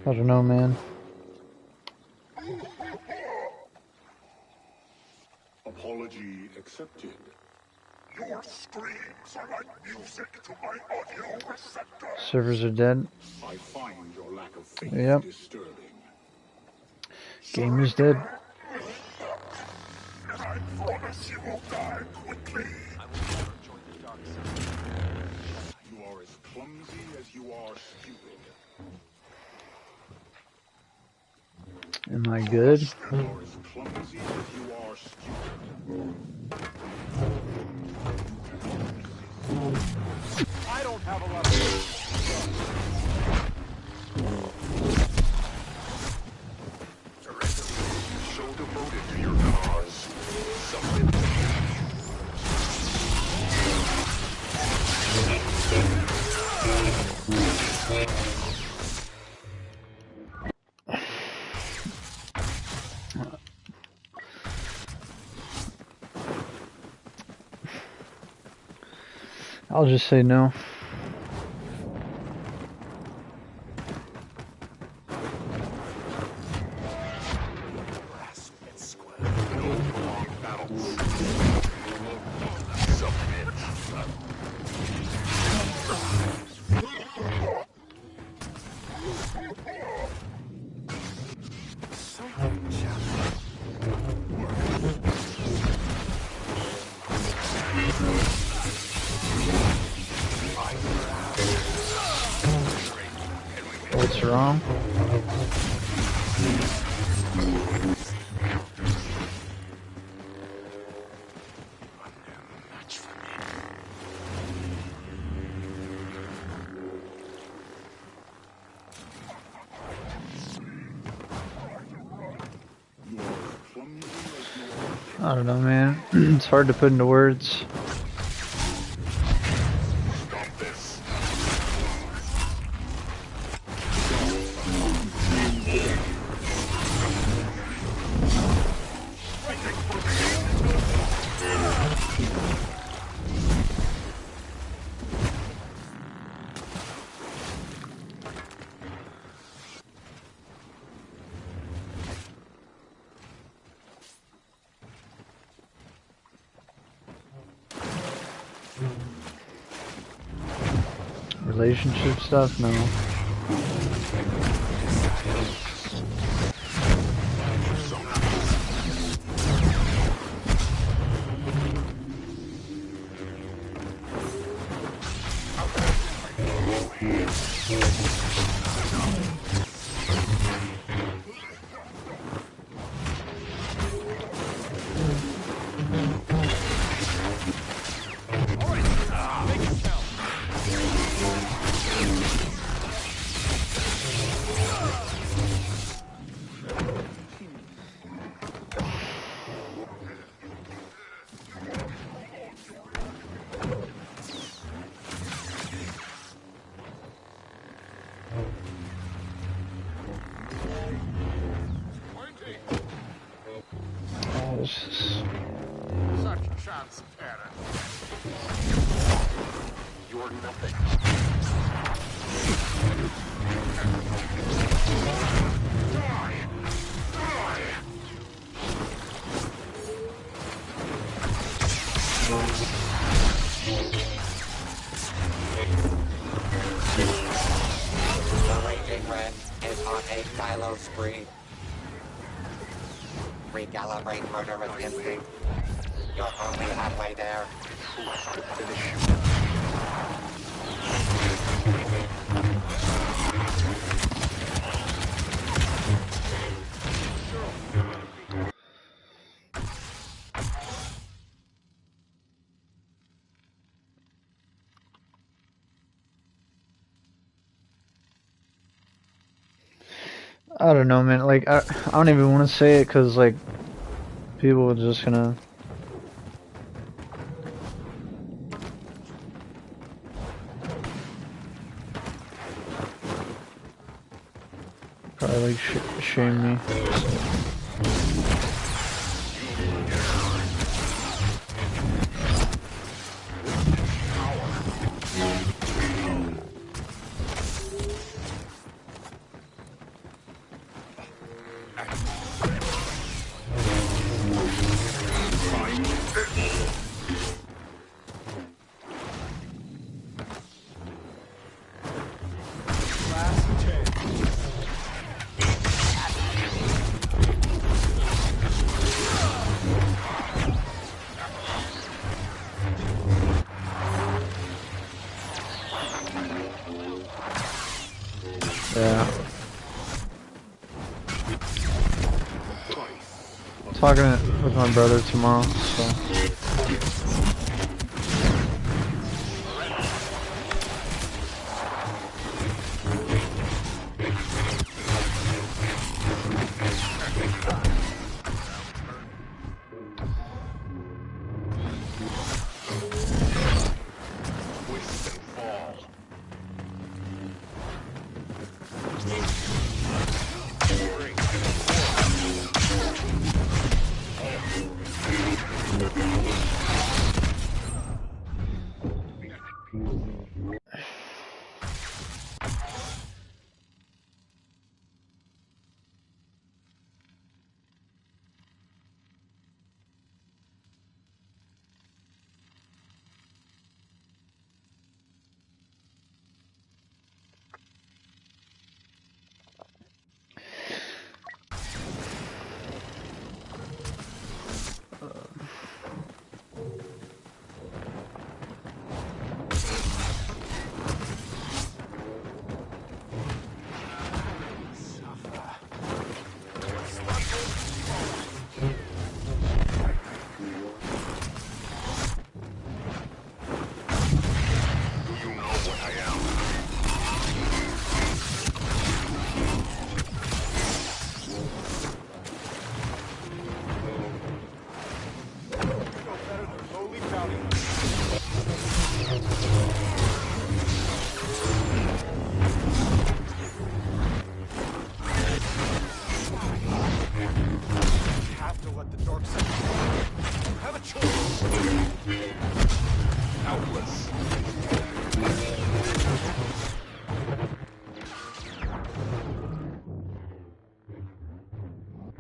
I don't know, man. Apology accepted. Your screams are like music to my audio receptor. Servers are dead. I find your lack of faith Yep. disturbing. Game is dead. And I promise you will die quickly. I will never join the dark side. You are as clumsy as you are stupid. Am I good? You are as clumsy as you are stupid. I don't have a lot of... So devoted to your cause. Something. I'll just say no. What's wrong? I don't know, man. It's hard to put into words. Relationship stuff? No. for nothing. The Raging Ren is on a Kylo spree. Recalibrate murderous instinct. You're only halfway there. I don't know, man. Like, I don't even want to say it because, like, people are just gonna. Probably, like, shame me. Yeah. Talking with my brother tomorrow, so.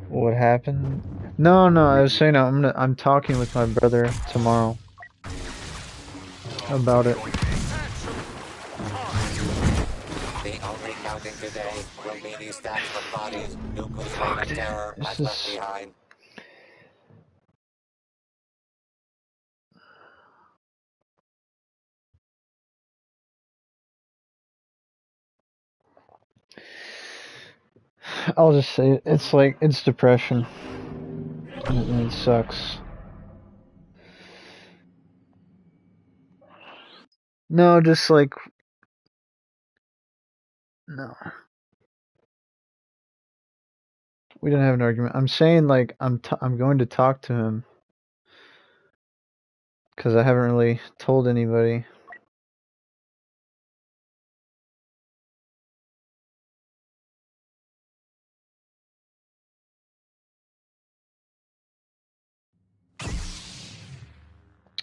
What happened? No, I was saying I'm talking with my brother tomorrow about it. The only counting today will be the stacks of bodies Dooku's reign of terror has left behind. I'll just say it. It's like, it's depression. And it sucks. No, just like, no. We didn't have an argument. I'm saying, like, I'm going to talk to him. Because I haven't really told anybody.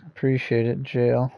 Appreciate it, JL.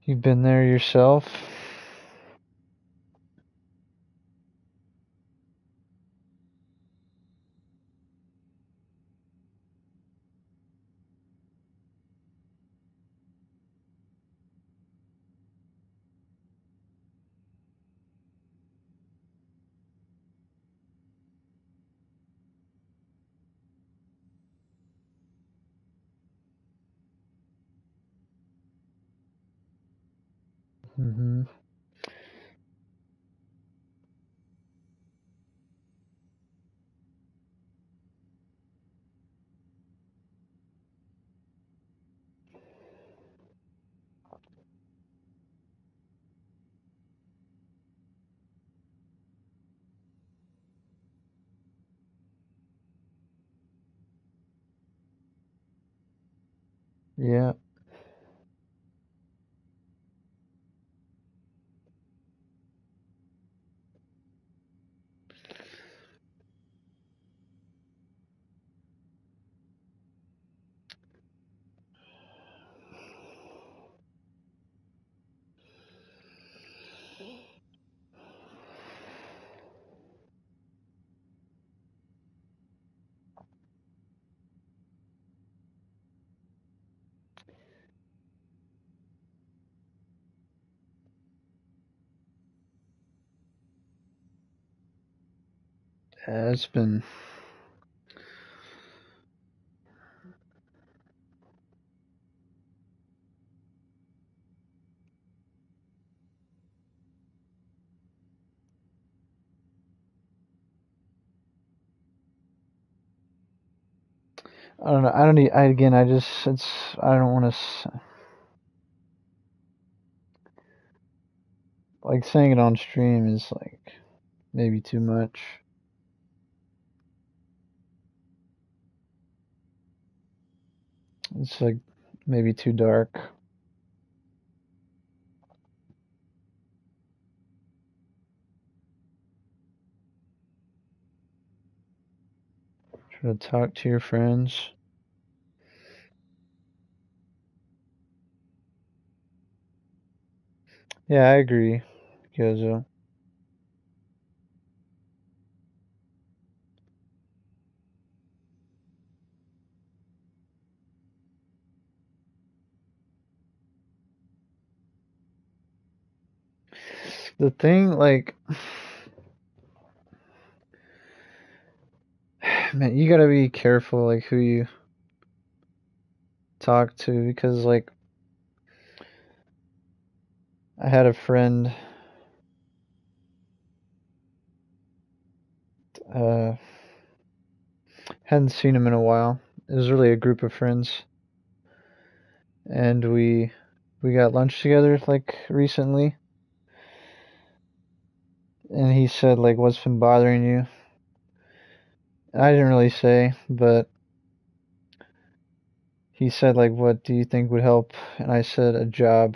You've been there yourself? Mm-hmm. Yeah. It's been I don't know. I don't need. I again. I just. It's. I don't want to. Like saying it on stream is like maybe too much. It's like maybe too dark. Try to talk to your friends. Yeah, I agree, Gyozo. The thing, like, man, you gotta be careful, like, who you talk to, because, like, I had a friend, uh, hadn't seen him in a while. It was really a group of friends, and we got lunch together, like, recently, and he said, like, what's been bothering you? I didn't really say, but he said, like, what do you think would help? And I said, a job.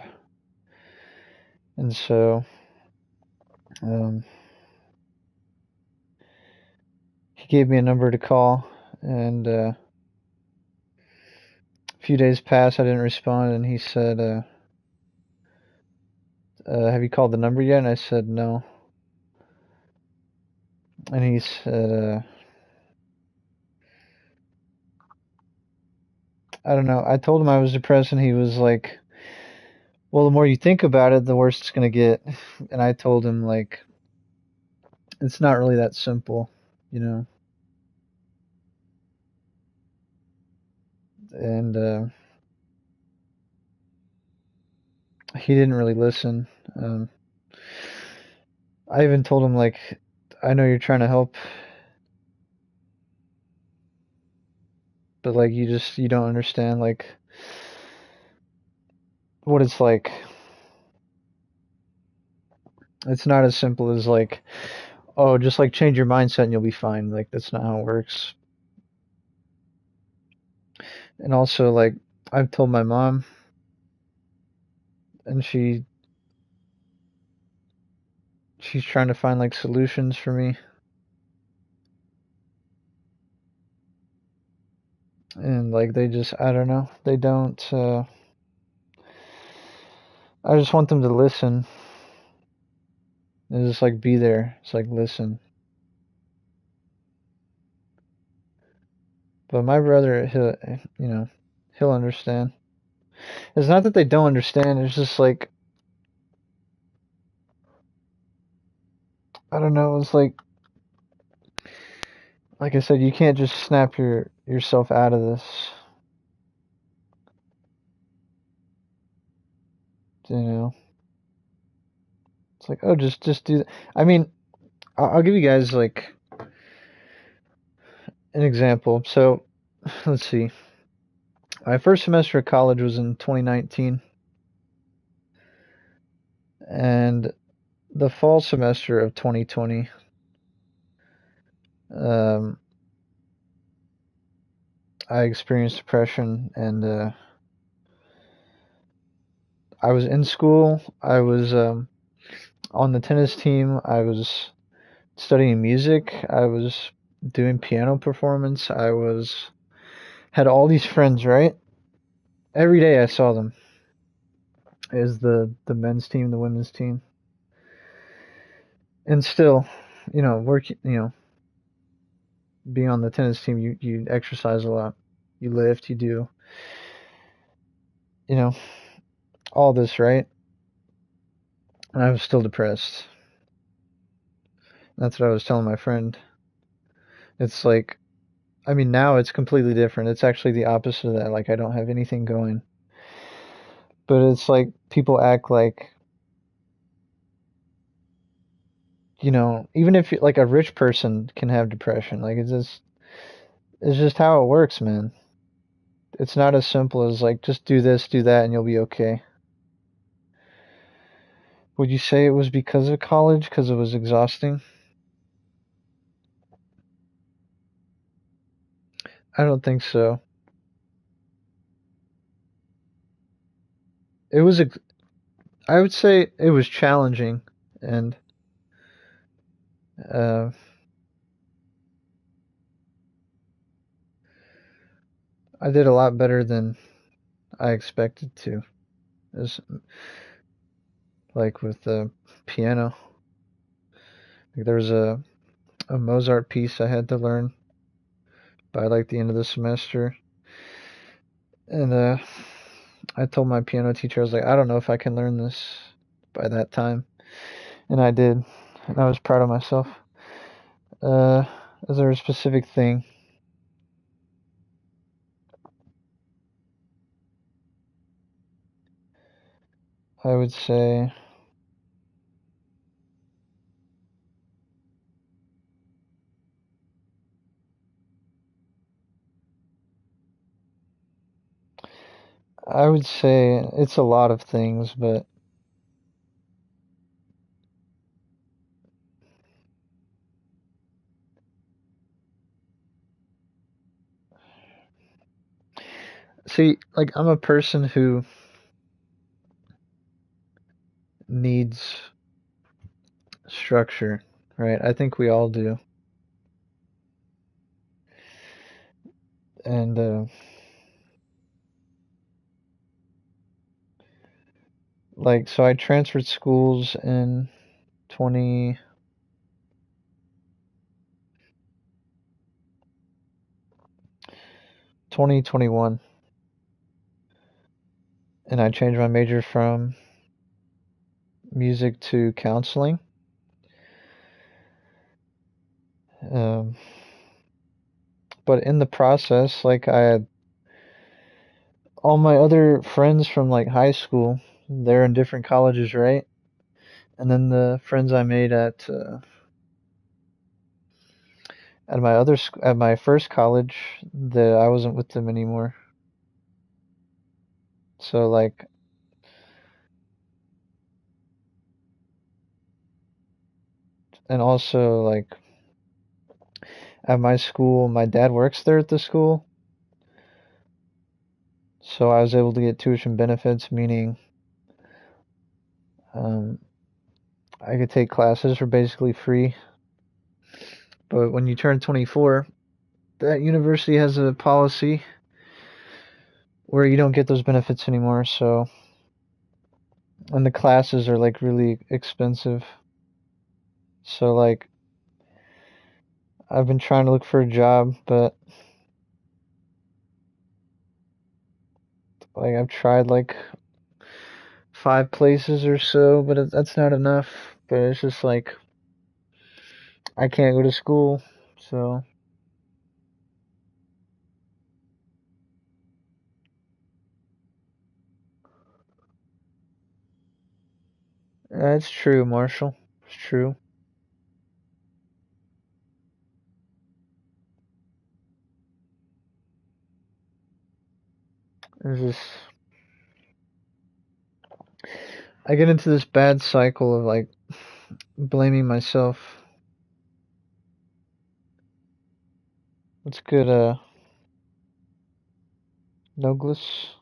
And so, um, he gave me a number to call, and a few days passed. I didn't respond, and he said, have you called the number yet? And I said, no. And he said, I don't know. I told him I was depressed, and he was like, well, the more you think about it, the worse it's going to get. And I told him, like, it's not really that simple, you know? And he didn't really listen. I even told him, like, I know you're trying to help, but, like, you don't understand, like, what it's like. It's not as simple as, like, oh, just, like, change your mindset and you'll be fine. Like, that's not how it works. And also, like, I've told my mom, and she's trying to find, like, solutions for me. And, like, they just, I don't know, they don't, I just want them to listen and just like be there. It's like listen. But my brother, he'll understand. It's not that they don't understand. It's just like I don't know. It's like I said, you can't just snap yourself out of this. You know, it's like oh, just do that. I mean, I'll give you guys like an example. So let's see. My first semester of college was in 2019, and the fall semester of 2020. Um, I experienced depression, and I was in school. I was on the tennis team. I was studying music. I was doing piano performance. I was had all these friends, right? Every day I saw them. Is the men's team, the women's team, and still, work. Being on the tennis team, you exercise a lot. You lift. You do, you know, all this, right? And I was still depressed. That's what I was telling my friend. It's like, I mean, now it's completely different. It's actually the opposite of that. Like, I don't have anything going. But it's like people act like, even if like a rich person can have depression, like it's just how it works, man. It's not as simple as like just do this, do that, and you'll be okay. Would you say it was because of college, because it was exhausting? I don't think so. It was, I would say it was challenging, and uh, I did a lot better than I expected to. It was like with the piano. Like there was a Mozart piece I had to learn by like the end of the semester, and I told my piano teacher I was like, I don't know if I can learn this by that time, and I did, and I was proud of myself. Uh, is there a specific thing? I would say I would say it's a lot of things, but see, like I'm a person who needs structure, right? I think we all do. And like so I transferred schools in 20 2021, and I changed my major from music to counseling. Um, but in the process, like I had all my other friends from like high school, they're in different colleges, right? And then the friends I made at my first college, that I wasn't with them anymore. So like, and also like at my school, my dad works there at the school, so I was able to get tuition benefits, meaning um, I could take classes for basically free. But when you turn 24, that university has a policy where you don't get those benefits anymore. So and the classes are like really expensive. So like I've been trying to look for a job, but like I've tried like 5 places or so, but that's not enough. But it's just like I can't go to school, so that's true, Marshall. It's true. It's just I get into this bad cycle of like blaming myself. What's good, Douglas?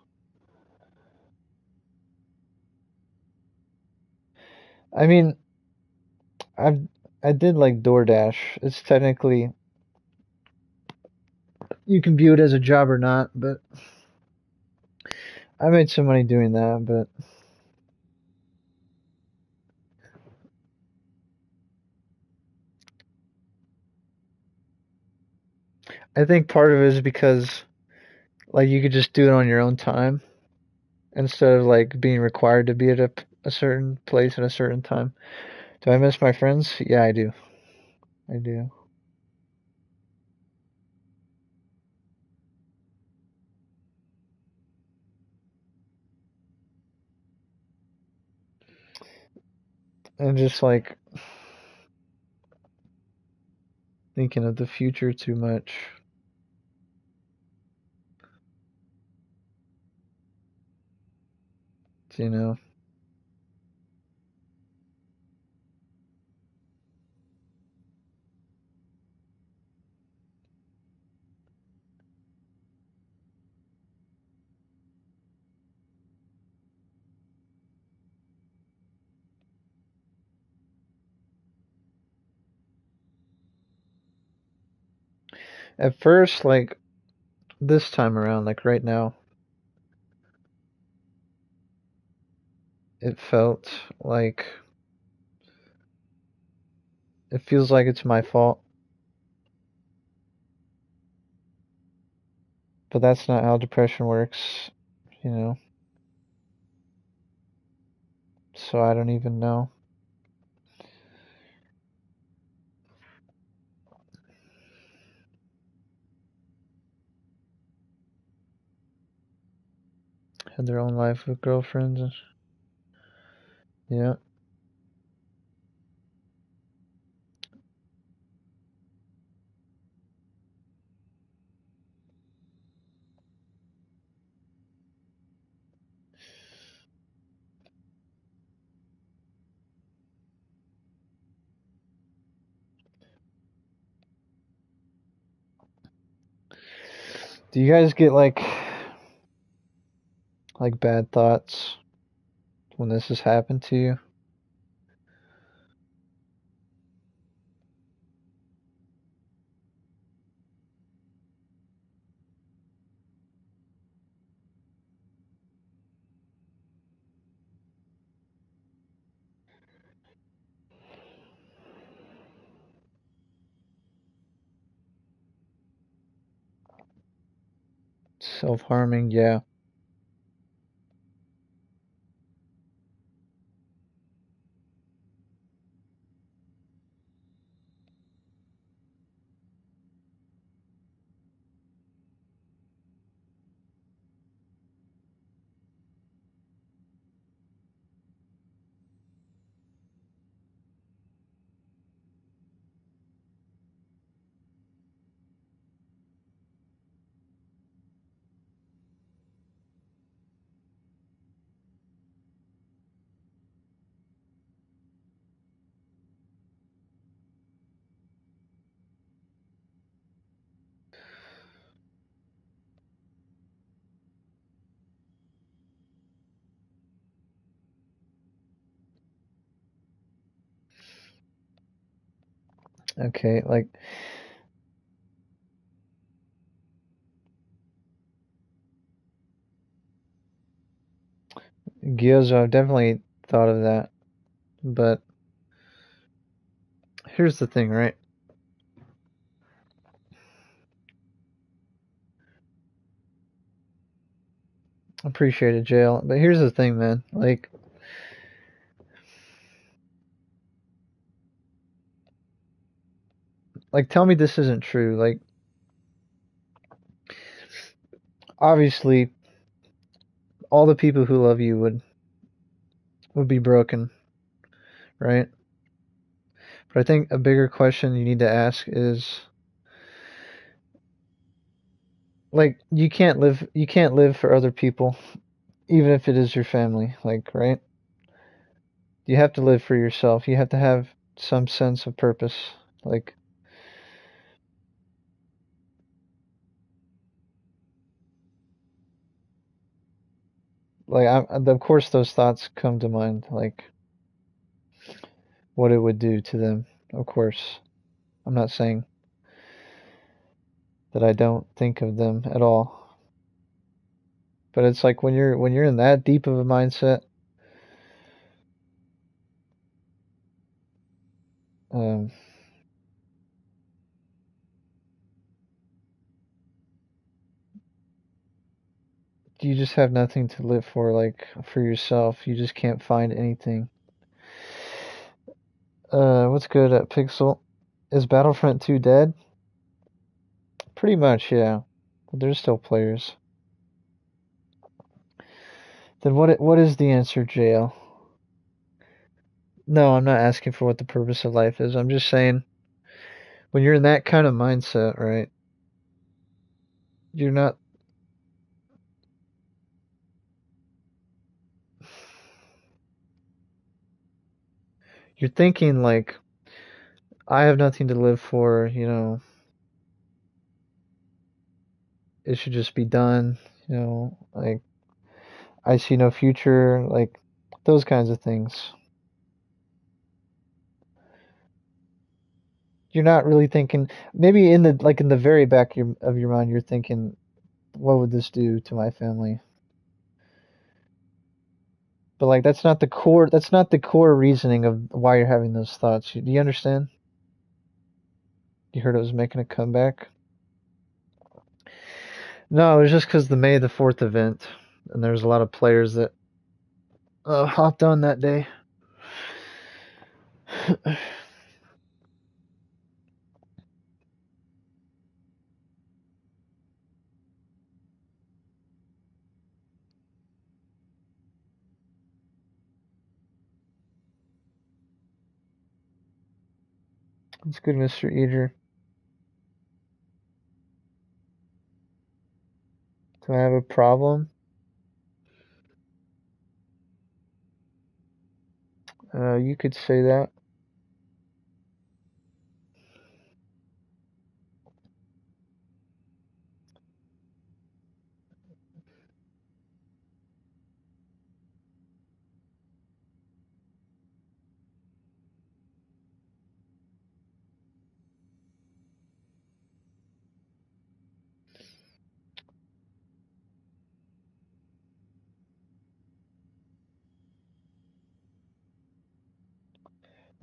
I mean, I've I did like DoorDash. It's technically you can view it as a job or not, but I made some money doing that. But I think part of it is because like you could just do it on your own time instead of like being required to be at a certain place at a certain time. Do I miss my friends? Yeah, I do. I do. And just like thinking of the future too much, you know. At first, like this time around, like right now, it felt like it feels like it's my fault, but that's not how depression works, you know. So I don't even know. Had their own life with girlfriends and yeah. Do you guys get like bad thoughts when this has happened to you? Self-harming, yeah. Okay, like Gyoza, I've definitely thought of that. But here's the thing, right? Appreciate it, Jail. But here's the thing, man. Like, tell me this isn't true. Like, obviously, all the people who love you would be broken, right? But I think a bigger question you need to ask is, like, you can't live for other people, even if it is your family, like, right? You have to live for yourself. You have to have some sense of purpose. Of course those thoughts come to mind, like what it would do to them. Of course, I'm not saying that I don't think of them at all, but it's like when you're in that deep of a mindset, um, you just have nothing to live for, like for yourself. You just can't find anything. What's good at Pixel? Is Battlefront 2 dead? Pretty much, yeah. But there's still players. Then what is the answer, JL? No, I'm not asking for what the purpose of life is. I'm just saying when you're in that kind of mindset, right? You're not you're thinking like I have nothing to live for, it should just be done, like I see no future, like those kinds of things. You're not really thinking maybe in the very back of your mind you're thinking what would this do to my family? But like that's not the core reasoning of why you're having those thoughts. Do you understand? You heard it was making a comeback? No, it was just because the May the 4th event, and there was a lot of players that hopped on that day. It's good, Mr. Eater. Do I have a problem? You could say that.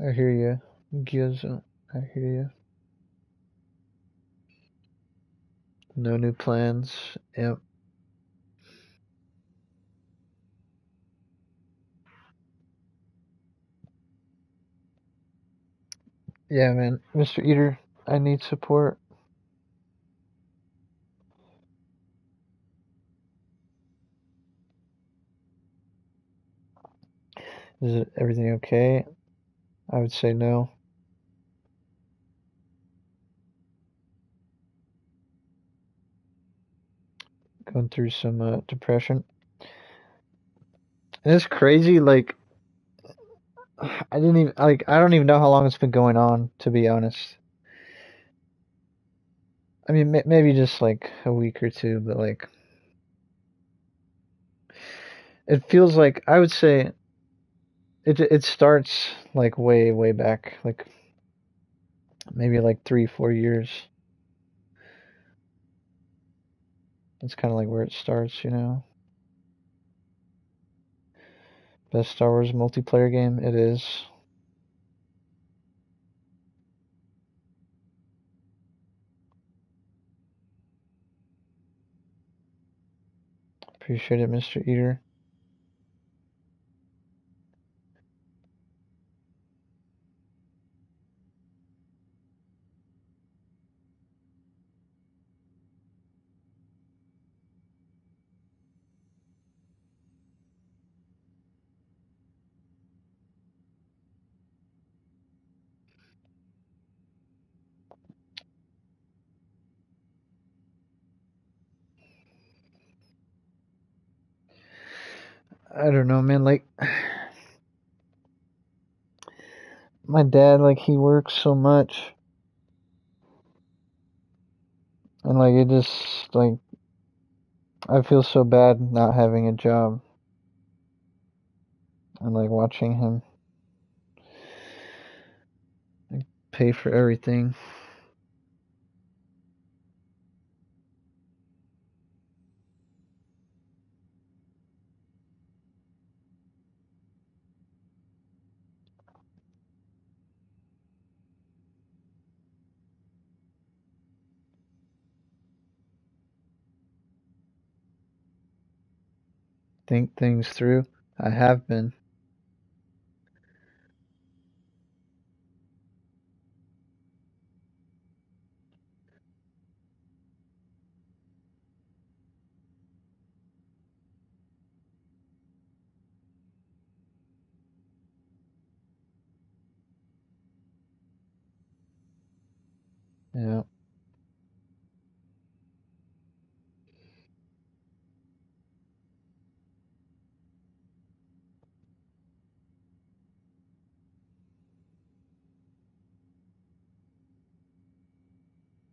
I hear you. Gizzo. I hear you. No new plans. Yep. Yeah, man. Mr. Eater, I need support. Is it everything okay? I would say no. Going through some depression. And it's crazy, like I don't even know how long it's been going on, to be honest. I mean, maybe just like a week or two, but like it feels like I would say it starts like way back, like maybe like 3 4 years. That's kind of like where it starts. Best Star Wars multiplayer game? It is. Appreciate it, Mr. Eater. I don't know, man. Like, my dad, like, he works so much. And, like, it just, like, I feel so bad not having a job. And, like, watching him pay for everything. Think things through. I have been. Yeah.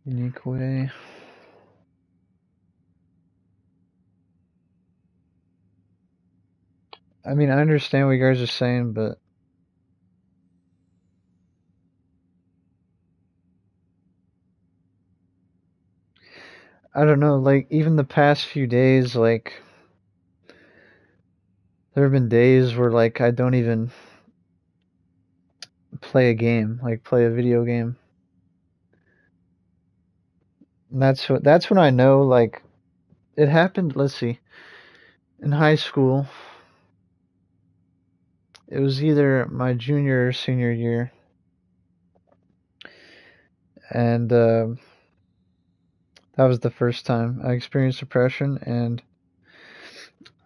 Unique way. I mean, I understand what you guys are saying, but I don't know. Like, even the past few days, like, there have been days where, like, I don't even play a game, like, play a video game. And that's when I know, like, it happened. Let's see. In high school, it was either my junior or senior year, and that was the first time I experienced depression, and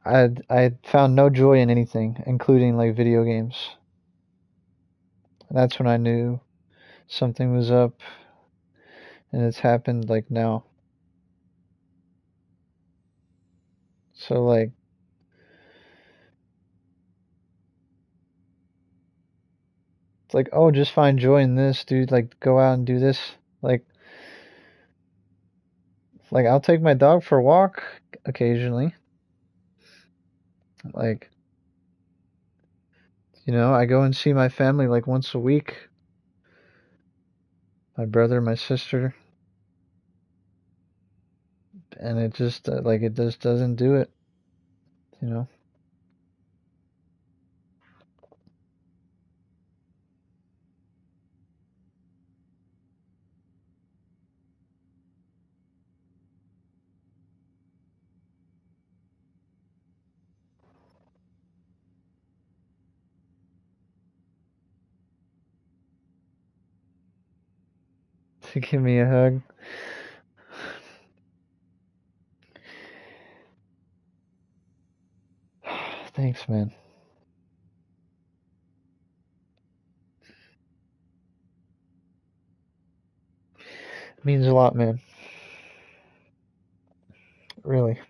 I found no joy in anything, including like video games. And that's when I knew something was up, and it's happened like now. So like, it's like, oh, just find joy in this, dude. Like, go out and do this. Like, I'll take my dog for a walk occasionally. Like, I go and see my family like once a week. My brother, my sister, and it just like it just doesn't do it, you know. To give me a hug. Thanks, man. It means a lot, man. Really.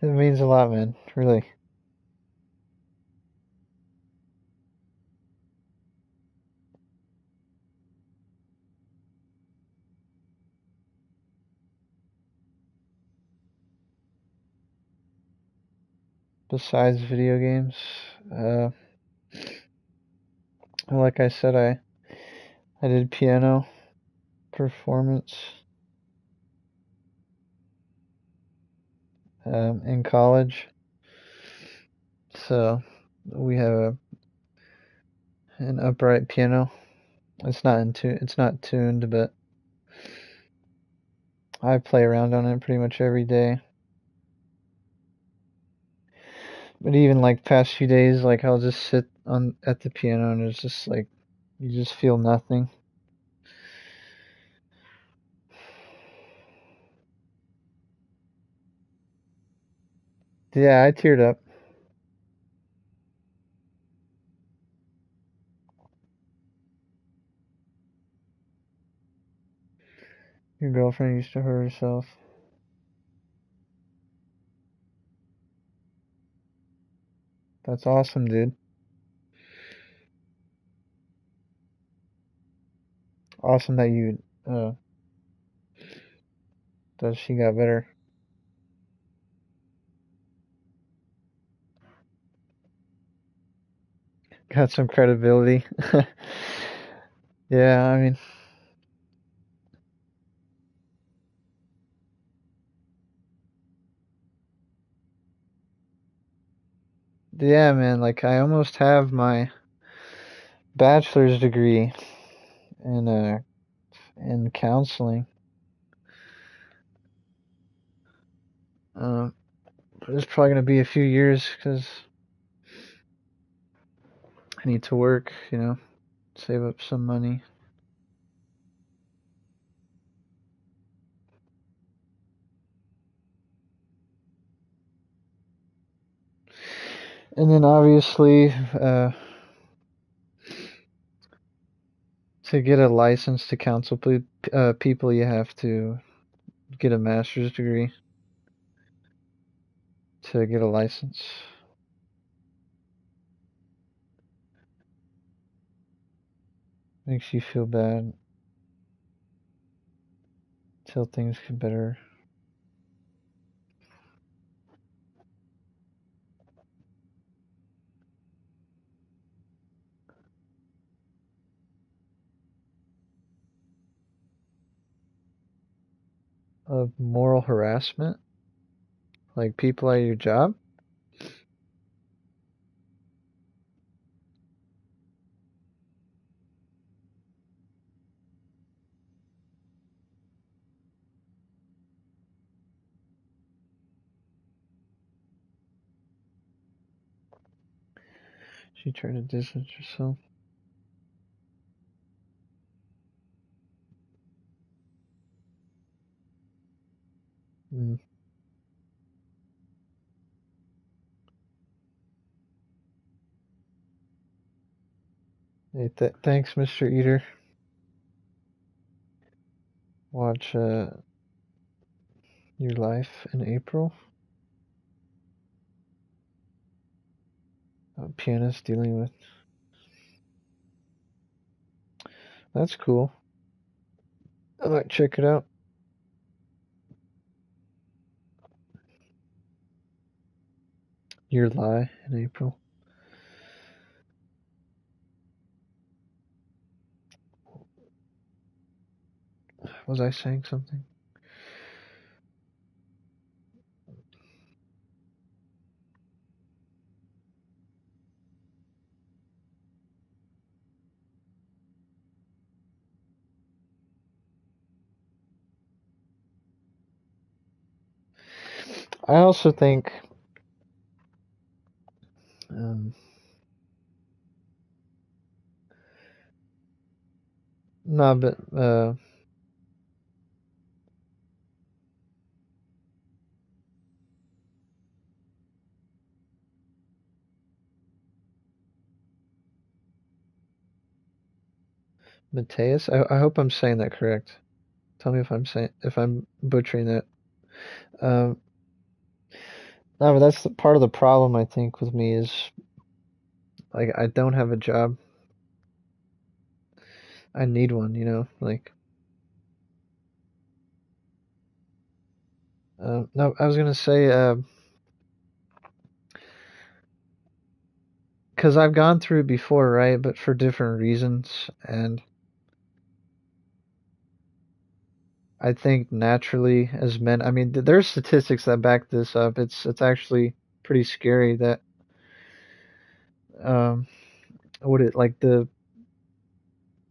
It means a lot, man. Really. besides video games. Uh, like I said, I did piano performance in college. So we have an upright piano. It's not tuned, but I play around on it pretty much every day. But even like past few days, like I'll just sit on at the piano and it's just like you just feel nothing. Yeah, I teared up. Your girlfriend used to hurt herself. That's awesome, dude. Awesome that you that she got better. Got some credibility. Yeah, I mean, yeah, man, like I almost have my bachelor's degree in counseling. Um, but it's probably gonna be a few years because I need to work, save up some money. And then obviously, to get a license to counsel people, you have to get a master's degree to get a license. Makes you feel bad till things get better. Of moral harassment, like people at your job. She tried to distance herself. Mm. Hey, thanks, Mr. Eater. Watch Your Life in April. Pianist dealing with. That's cool. I might check it out. Your Lie in April. Was I saying something? I also think um, no, but Mateus. I hope I'm saying that correct. Tell me if I'm butchering that. Um, no, but that's part of the problem I think with me is like I don't have a job. I need one, like no, I was gonna say because I've gone through it before, right? But for different reasons, and I think naturally as men, I mean, there's statistics that back this up. It's actually pretty scary that um, what it like the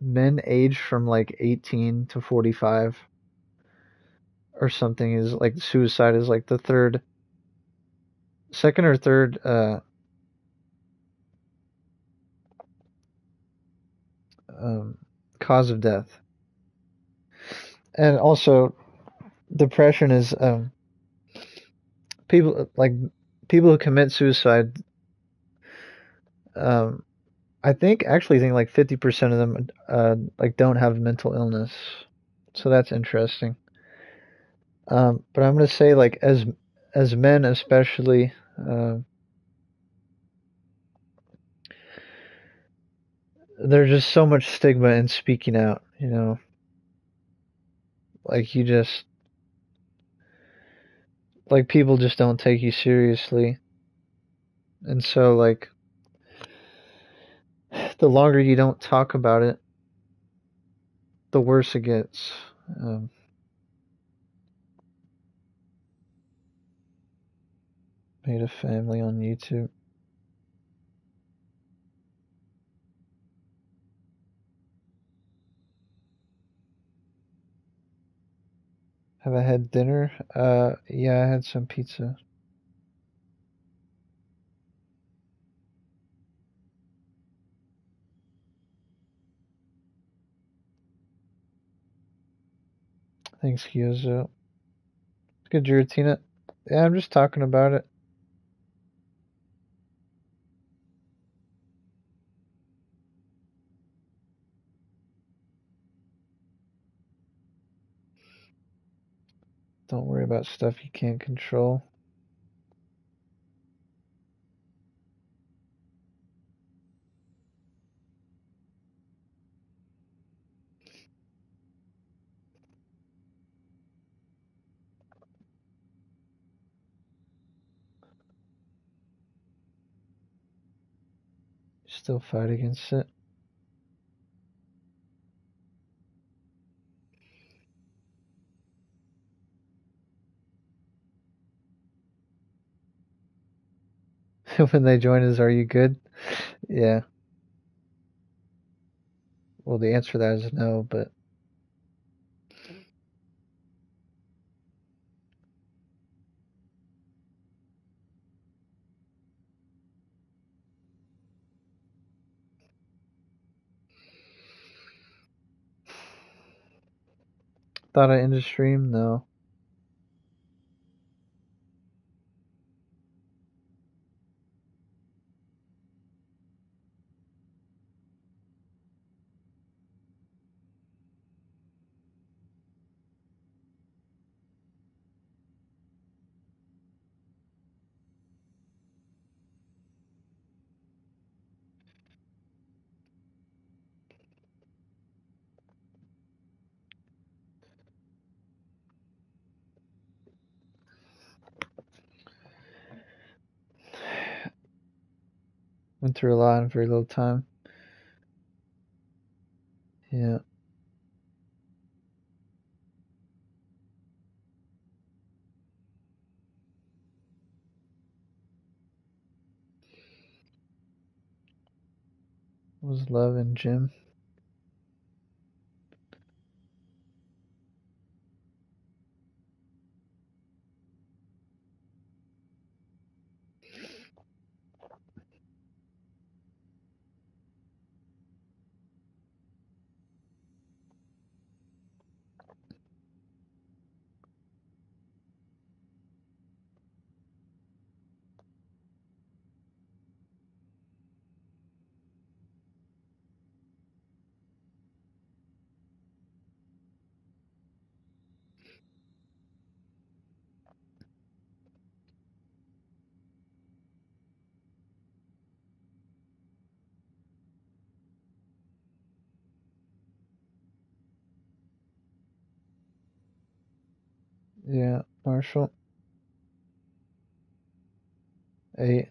men age from like 18 to 45 or something is like suicide is like the second or third um, cause of death, and also depression is people like people who commit suicide. Um, I think like 50% of them like don't have mental illness, so that's interesting. But I'm gonna say like as men especially, there's just so much stigma in speaking out. You know, like you just like people just don't take you seriously, and so like the longer you don't talk about it, the worse it gets. Um, Made a family on YouTube. Have I had dinner? Yeah, I had some pizza. Thanks, Gyozo. It's good, Giratina. Yeah, I'm just talking about it. Don't worry about stuff you can't control. Still fight against it. When they join us, are you good? Yeah. Well, the answer to that is no, but thought I ended stream? No. Went through a lot in very little time. Yeah. Was love and Jim. Yeah. Marshall. A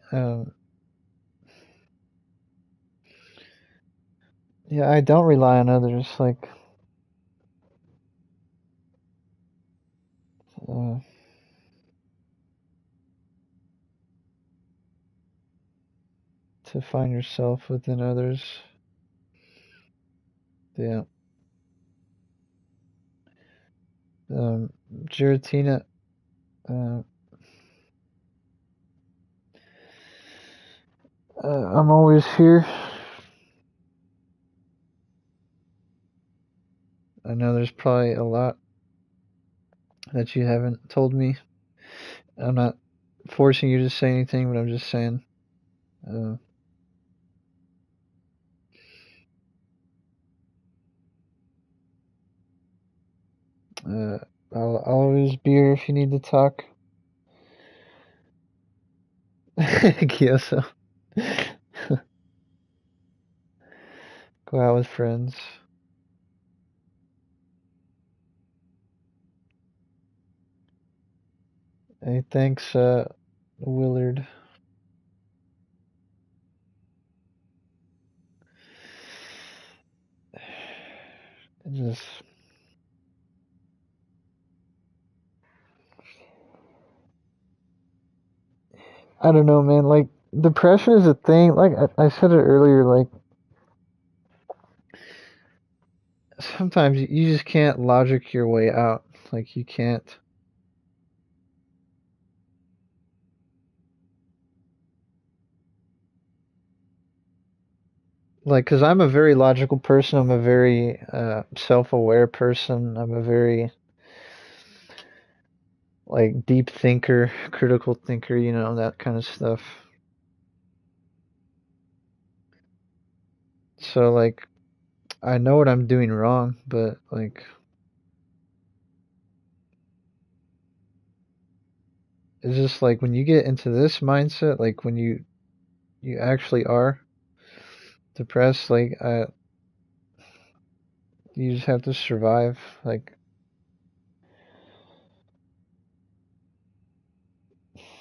Yeah, I don't rely on others. Like, uh, to find yourself within others. Yeah. Um, Giratina, uh, I'm always here. I know there's probably a lot that you haven't told me. I'm not forcing you to say anything, but I'm just saying. Uh, uh, I'll always be here if you need to talk. Kyoso. Go out with friends. Hey, thanks, Willard. Just, I don't know, man. Like, depression is a thing. Like, I said it earlier, like, sometimes you just can't logic your way out. Like, you can't. Like, because I'm a very logical person. I'm a very self-aware person. I'm a very, like, deep thinker, critical thinker, that kind of stuff. So, like, I know what I'm doing wrong, but, like, it's just like when you get into this mindset, like, when you actually are depressed, like, you just have to survive. Like,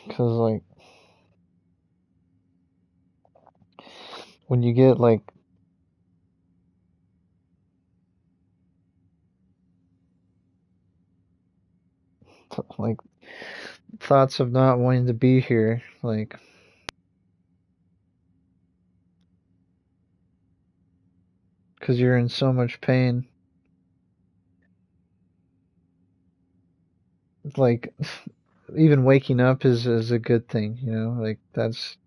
because, like, when you get, like, thoughts of not wanting to be here, like, because you're in so much pain, like, even waking up is a good thing, like, that's,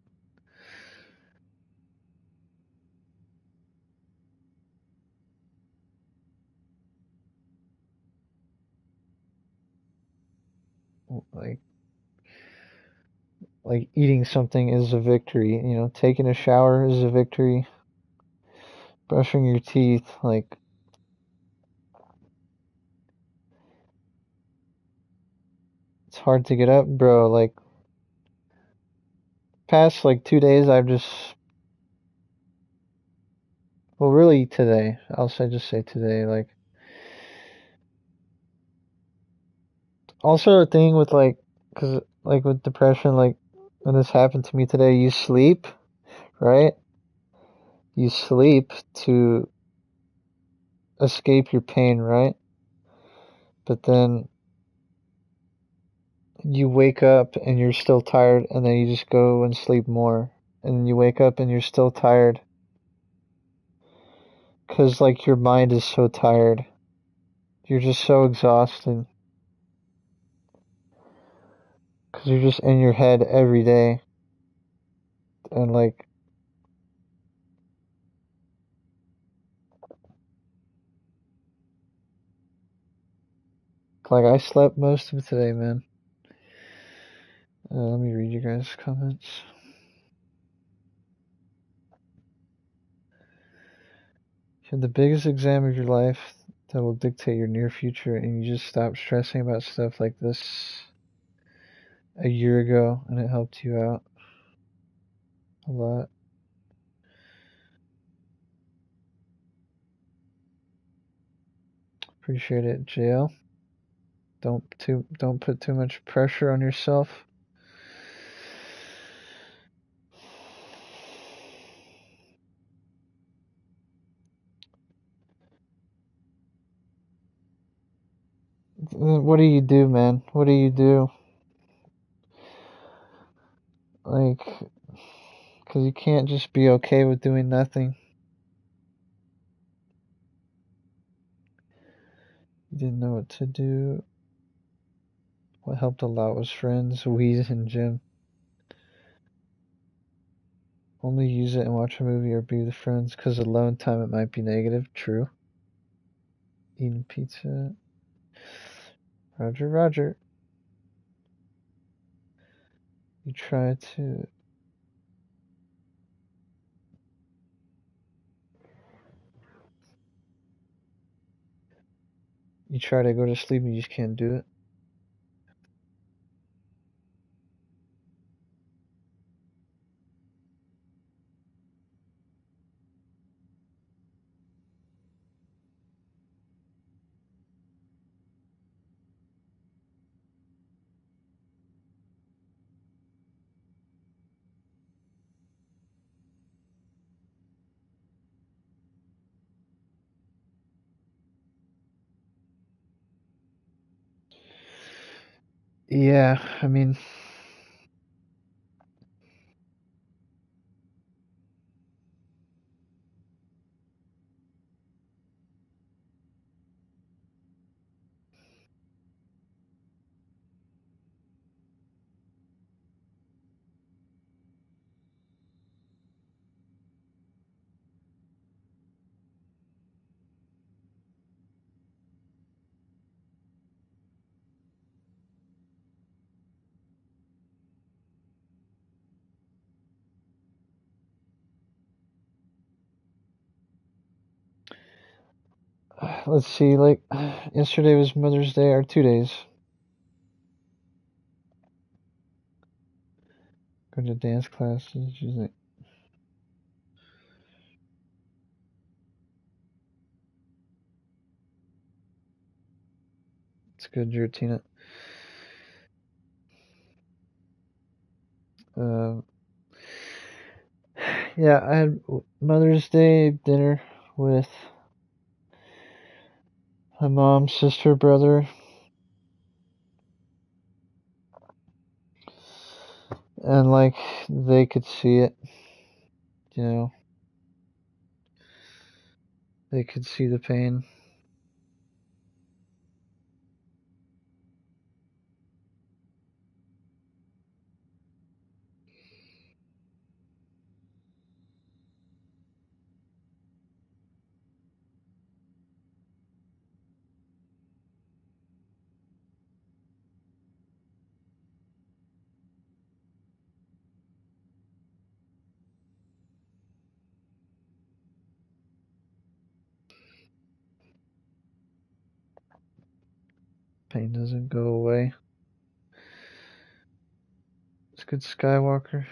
like, eating something is a victory, taking a shower is a victory, brushing your teeth, like, it's hard to get up, bro. Like, past, like, 2 days, I've just, well, really today, just say today, like, also a thing with, like, because, like, with depression, like, when this happened to me today, you sleep, right? You sleep to escape your pain, right? But then you wake up and you're still tired, and then you just go and sleep more, and then you wake up and you're still tired, because, like, your mind is so tired. You're just so exhausted, because you're just in your head every day, and, like I slept most of today, man. Let me read you guys' comments. You have the biggest exam of your life that will dictate your near future, and you just stopped stressing about stuff like this a year ago, and it helped you out a lot. Appreciate it, JL. Don't put too much pressure on yourself. what do you do, man? What do you do? Like, because you can't just be okay with doing nothing. You didn't know what to do. What helped a lot was friends, weed, and gym. Only use it and watch a movie or be with friends, because alone time it might be negative. True. Eating pizza. Roger, Roger. You try to... You try to go to sleep and you just can't do it. Yeah, I mean... Let's see, like, yesterday was Mother's Day, or 2 days. Go to dance classes, usually. It's good, Giratina. Yeah, I had Mother's Day dinner with my mom, sister, brother, and like they could see it, you know, they could see the pain. Pain doesn't go away. It's good, Skywalker.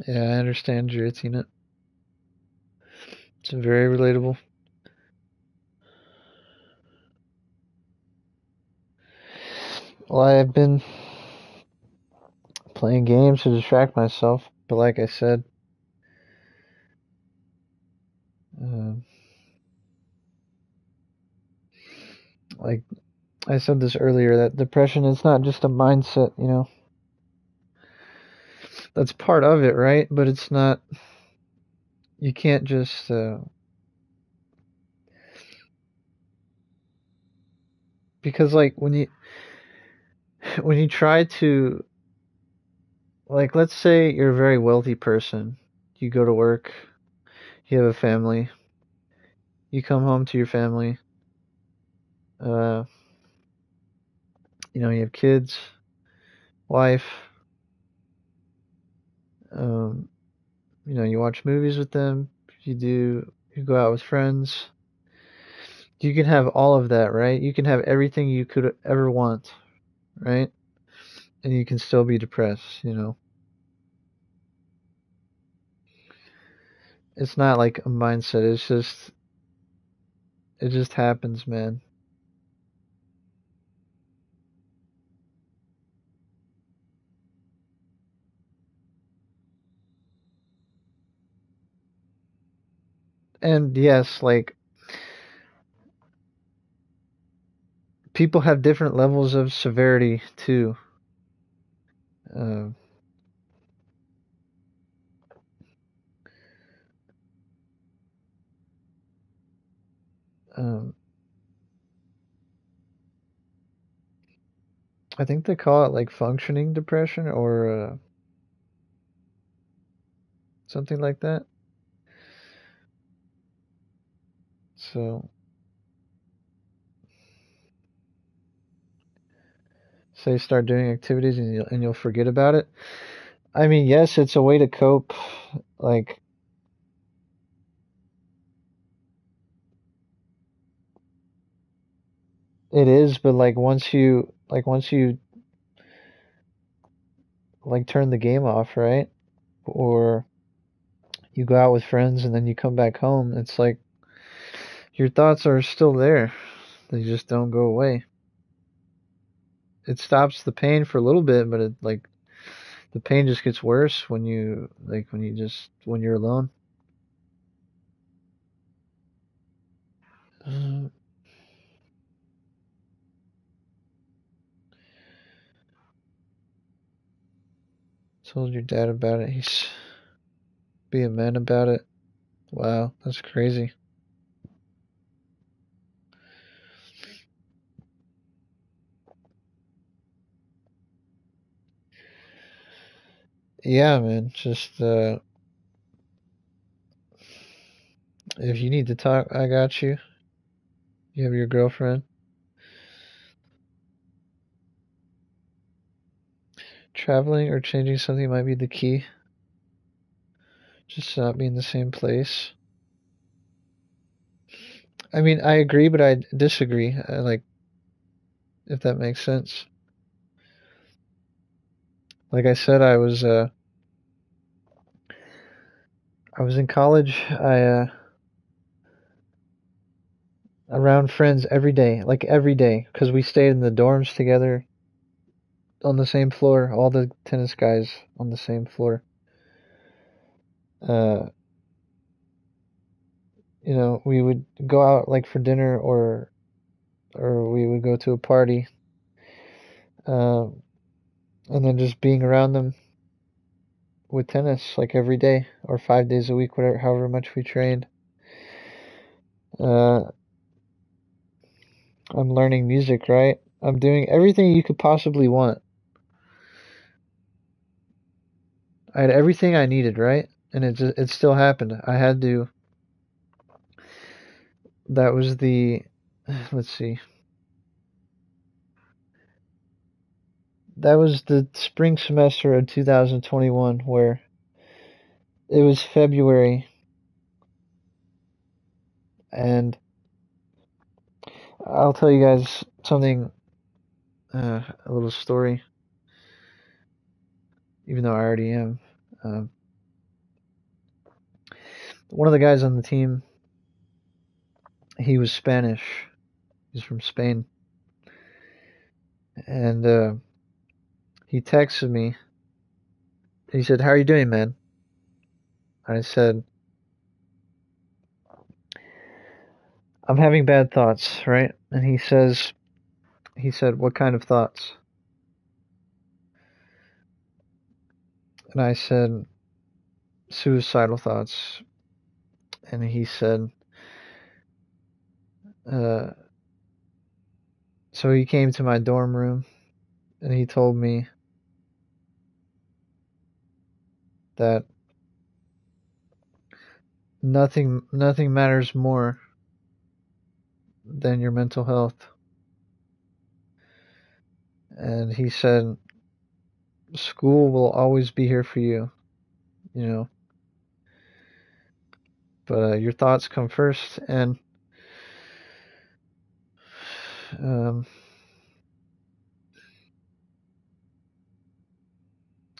Yeah, I understand, Giratina. It's very relatable. Well, I've been playing games to distract myself, but like I said, uh, like I said this earlier, that depression is not just a mindset, you know. that's part of it, right? But it's not. You can't just. Because like when you try to, like, let's say you're a very wealthy person, you go to work, you have a family, you come home to your family, uh, you have kids, wife, um, you watch movies with them, you go out with friends. You can have all of that, right? You can have everything you could ever want, right? And you can still be depressed. It's not like a mindset, it just happens, man. And yes, like, people have different levels of severity too. Uh, um, I think they call it like functioning depression or something like that. So, say start doing activities and you'll forget about it. I mean, yes, it's a way to cope. Like, it is, but like once you like turn the game off, right? Or you go out with friends and then you come back home, it's like your thoughts are still there. They just don't go away. It stops the pain for a little bit, but the pain just gets worse when you're alone. Uh, Told your dad about it. He's be a man about it. Wow, that's crazy. Yeah, man. Just if you need to talk, I got you. You have your girlfriend. Traveling or changing something might be the key. Just not be in the same place. I mean, I agree, but I disagree. Like, if that makes sense. Like I said, I was in college. I around friends every day, because we stayed in the dorms together on the same floor. All the tennis guys on the same floor. Uh, we would go out like for dinner or we would go to a party. Uh, and then just being around them with tennis like every day or 5 days a week, whatever, however much we trained. Uh, I'm learning music, right? I'm doing everything you could possibly want. I had everything I needed, right? And it still happened. I had to. That was the. Let's see. That was the spring semester of 2021, where it was February, and I'll tell you guys something, a little story, even though I already am. Um, one of the guys on the team, he was Spanish. He's from Spain, and he texted me. He said, "How are you doing, man?" I said, "I'm having bad thoughts, right?" And he said, "What kind of thoughts?" And I said, suicidal thoughts. And he said, uh, so he came to my dorm room and he told me that nothing matters more than your mental health. And he said, school will always be here for you, you know, but your thoughts come first. And um,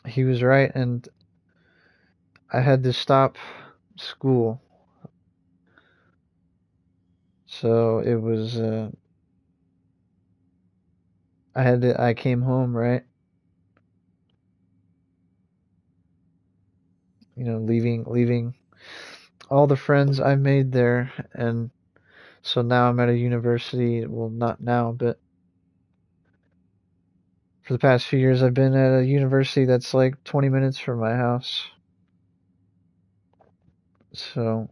he was right. And I had to stop school. So it was, I came home, right? You know, leaving all the friends I made there. And so now I'm at a university. Well, not now, but for the past few years, I've been at a university that's like 20 minutes from my house. So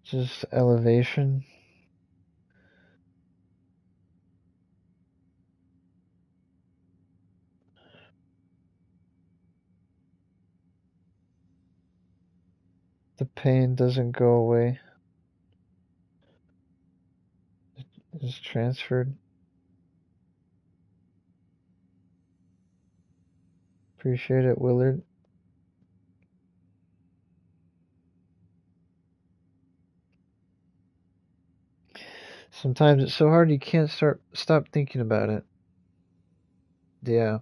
just elevation. The pain doesn't go away. It's transferred. Appreciate it, Willard. Sometimes it's so hard you can't stop thinking about it. Yeah.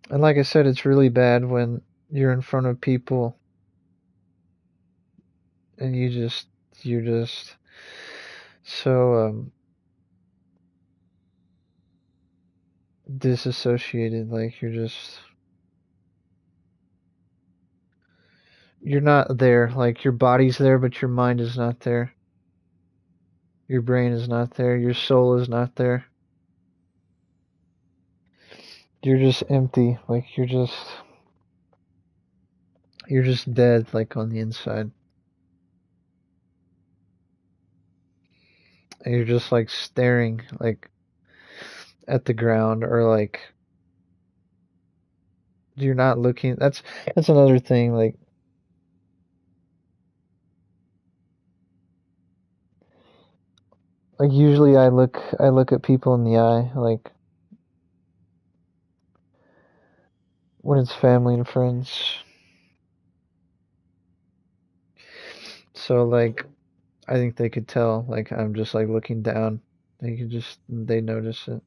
And like I said, it's really bad when you're in front of people and you're just so disassociated, like you're not there, like your body's there but your mind is not there. Your brain is not there, your soul is not there. You're just empty, like you're just dead, like on the inside. And you're just like staring like at the ground, or like you're not looking. That's another thing, like usually I look at people in the eye, like when it's family and friends. So like I think they could tell, like I'm just like looking down. They notice it.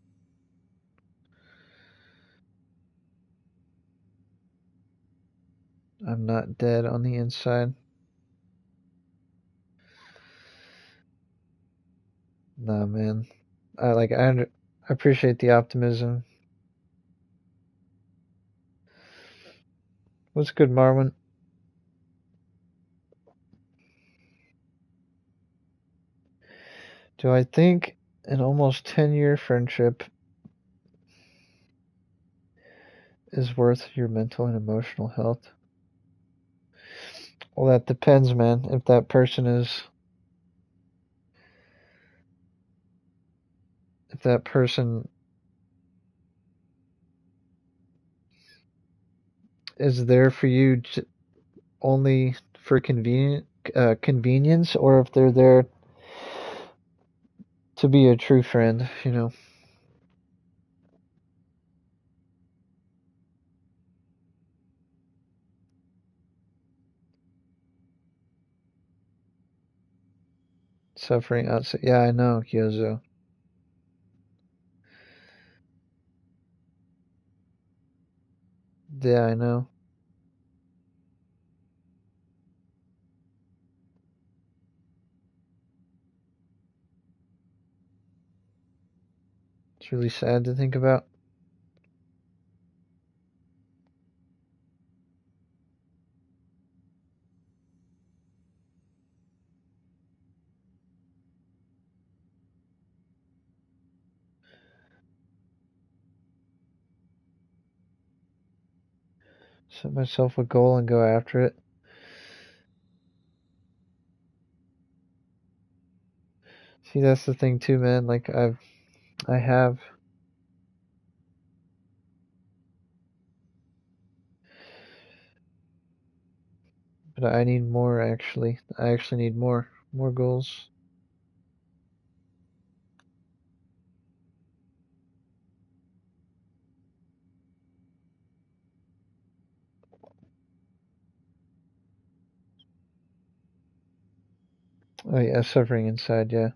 I'm not dead on the inside. Nah, man. I appreciate the optimism. What's good, Marwin? Do I think an almost 10-year friendship is worth your mental and emotional health? Well, that depends, man. If that person is there for you only for convenience, or if they're there to be a true friend, you know. Suffering outside. Yeah, I know, Kyozo. Yeah, I know. It's really sad to think about. Set myself a goal and go after it. See, that's the thing too, man. Like I have, but I need more actually. I actually need more goals. Oh yeah, suffering inside, yeah.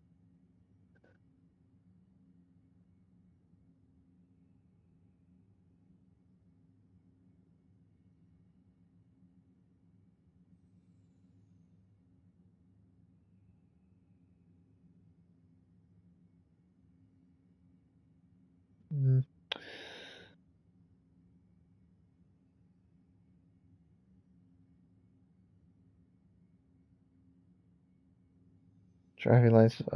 Mm. Driving license.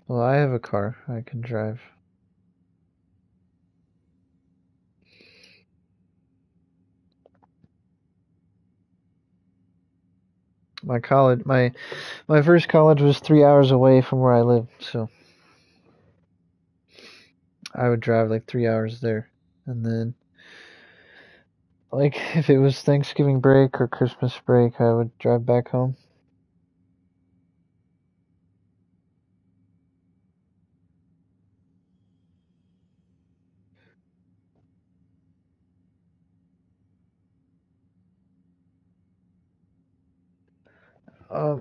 Well, I have a car. I can drive. My first college was 3 hours away from where I live, so I would drive like 3 hours there, and then like if it was Thanksgiving break or Christmas break, I would drive back home.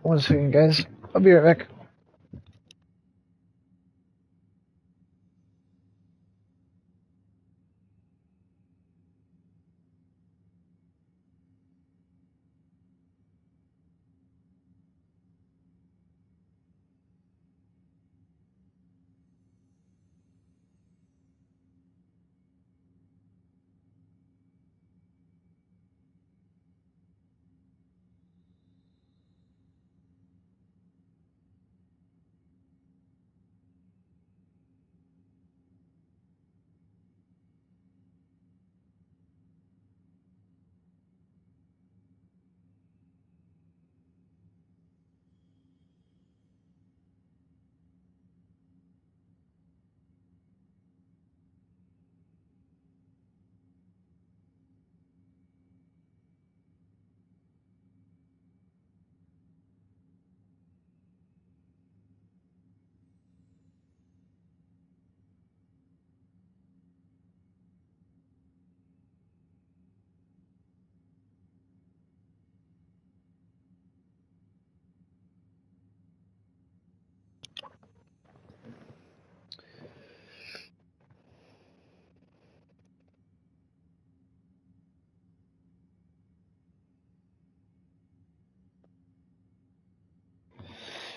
One second, guys. I'll be right back.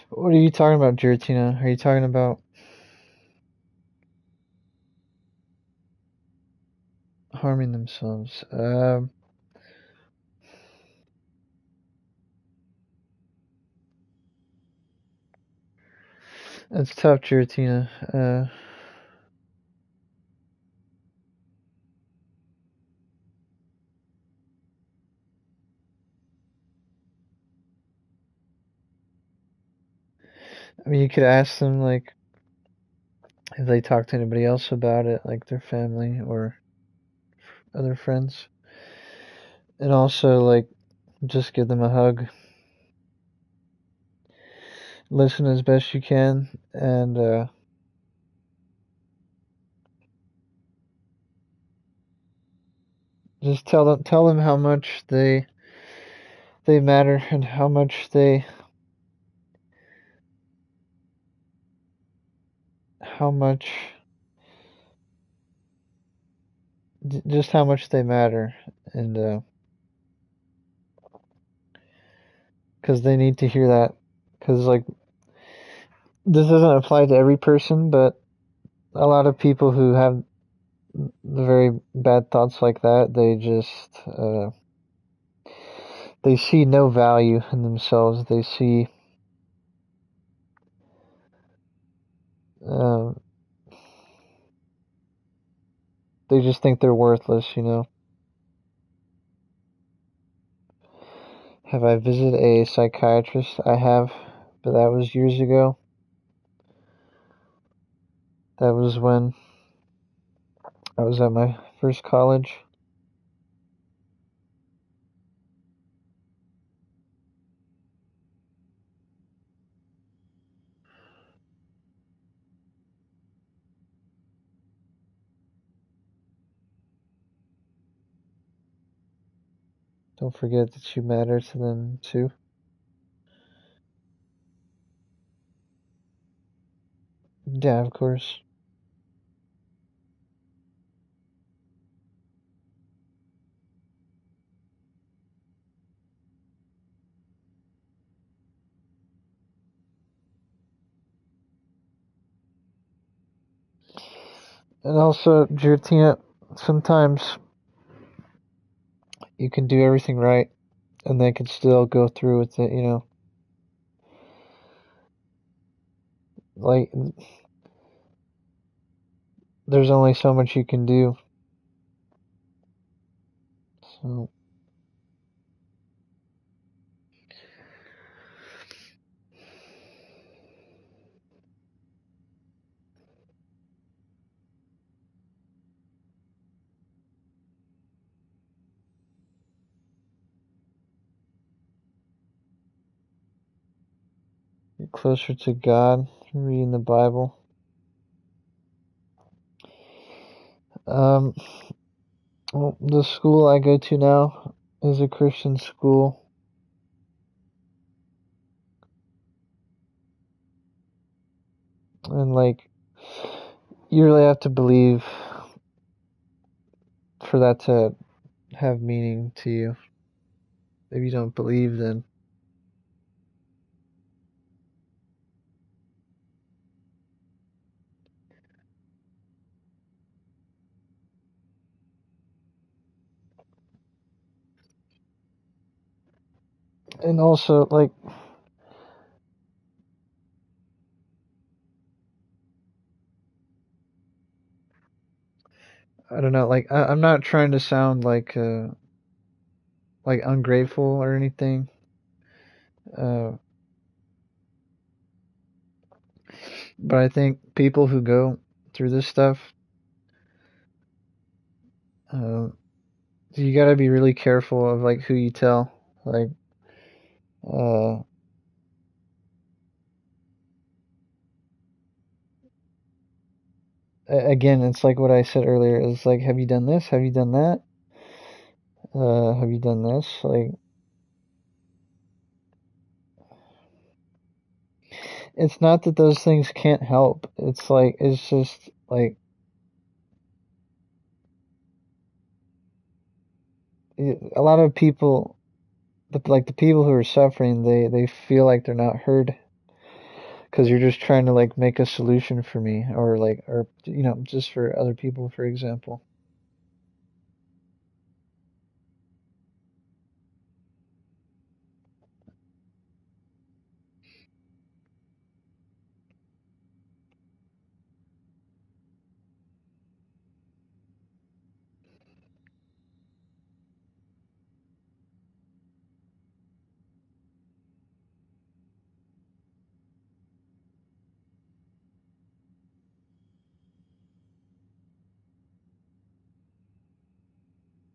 What are you talking about, Giratina? Are you talking about harming themselves? It's tough, Giratina. I mean, you could ask them like if they talk to anybody else about it, like their family or other friends, and also like just give them a hug, listen as best you can, and just tell them how much they matter and how much just how much they matter, and because they need to hear that, because like this doesn't apply to every person, but a lot of people who have the very bad thoughts like that, they see no value in themselves. They see um, They just think they're worthless, you know. Have I visited a psychiatrist? I have, but that was years ago. That was when I was at my first college. Don't forget that you matter to them too. Yeah, of course. And also, Jutina, sometimes you can do everything right, and they can still go through with it, you know. Like, there's only so much you can do. So, get closer to God, reading the Bible. Um, well, the school I go to now is a Christian school. And, like, you really have to believe for that to have meaning to you. If you don't believe, then and also, like, I don't know, like, I'm not trying to sound like ungrateful or anything. Uh, but I think people who go through this stuff, uh, you gotta be really careful of like who you tell. Like, uh, again, it's like what I said earlier. It's like, have you done this? Have you done that? Have you done this? Like, it's not that those things can't help. It's like, it's just like, a lot of people, like the people who are suffering, they feel like they're not heard because you're just trying to like make a solution for me, or like, or you know, just for other people, for example.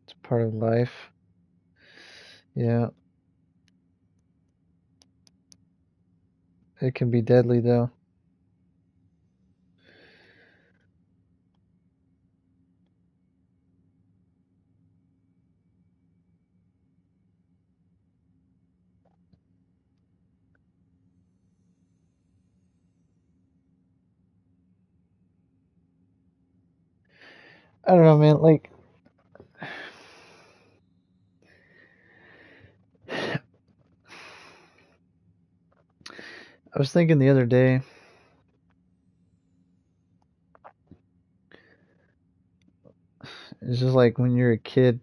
It's part of life. Yeah, it can be deadly though. I don't know, man. Like, I was thinking the other day, it's just like when you're a kid,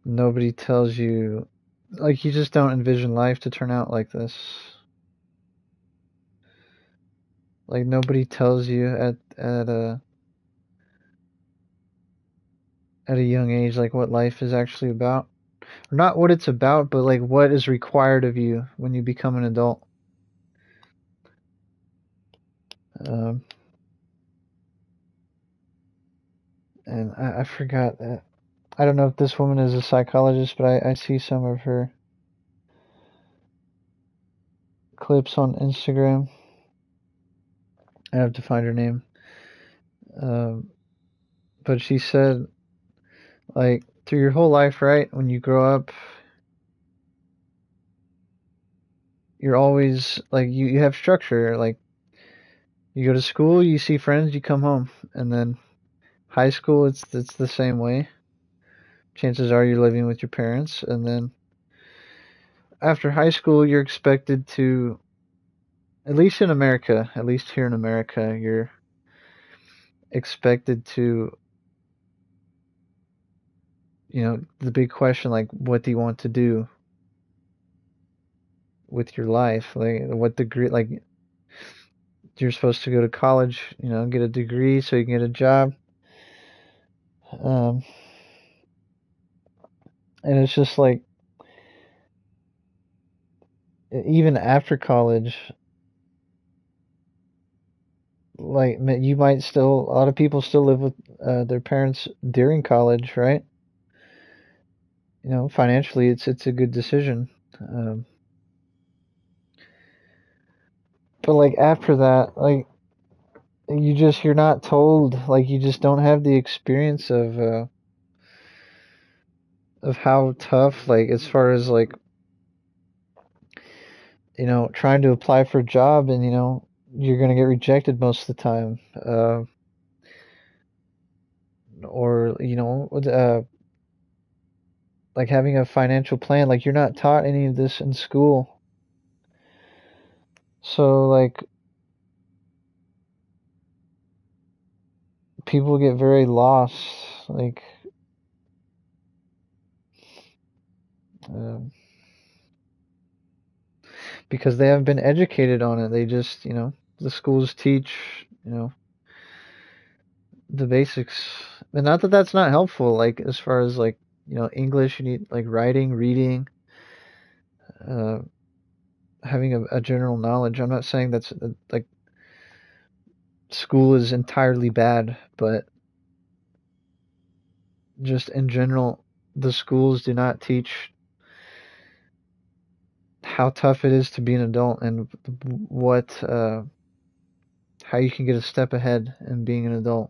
nobody tells you, like, you just don't envision life to turn out like this. Like, nobody tells you at at a young age, like what life is actually about. Or not what it's about, but like what is required of you when you become an adult. Um, and I forgot that. I don't know if this woman is a psychologist, but I see some of her clips on Instagram. I have to find her name. Um, but she said, like, through your whole life, right? When you grow up, you're always like you have structure. Like you go to school, you see friends, you come home, and then high school, it's the same way. Chances are you're living with your parents, and then after high school, you're expected to, at least in America, at least here in America, you're expected to, the big question, like, what do you want to do with your life? Like, what degree, like, you're supposed to go to college, get a degree so you can get a job. Um, and it's just like, even after college, like, you might still, a lot of people still live with their parents during college, right? Financially, it's a good decision. Um, but like after that, like you're not told, like you just don't have the experience of how tough, like as far as like trying to apply for a job, and you're gonna get rejected most of the time, or like having a financial plan, like you're not taught any of this in school. So like people get very lost, like um, because they haven't been educated on it. They just, the schools teach, the basics. And not that that's not helpful, like as far as like, English, you need like writing, reading, uh, having a general knowledge. I'm not saying that's like school is entirely bad, but just in general, the schools do not teach how tough it is to be an adult, and what how you can get a step ahead in being an adult.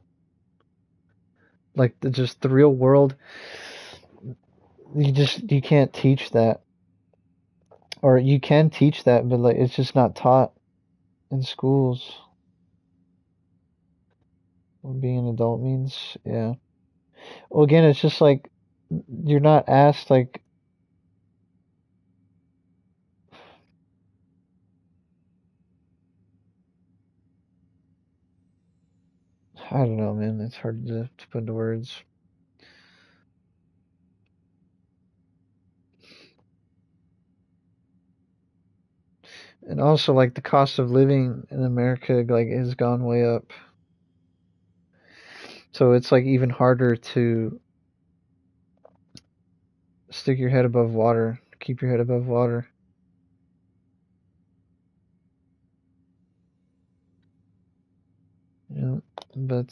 Like just the real world, you can't teach that, or you can teach that, but like it's just not taught in schools. What being an adult means, yeah. Well, again, it's just like you're not asked, like, I don't know, man. It's hard to put into words. And also, like, the cost of living in America, like, has gone way up. So it's like even harder to stick your head above water, keep your head above water. You know, but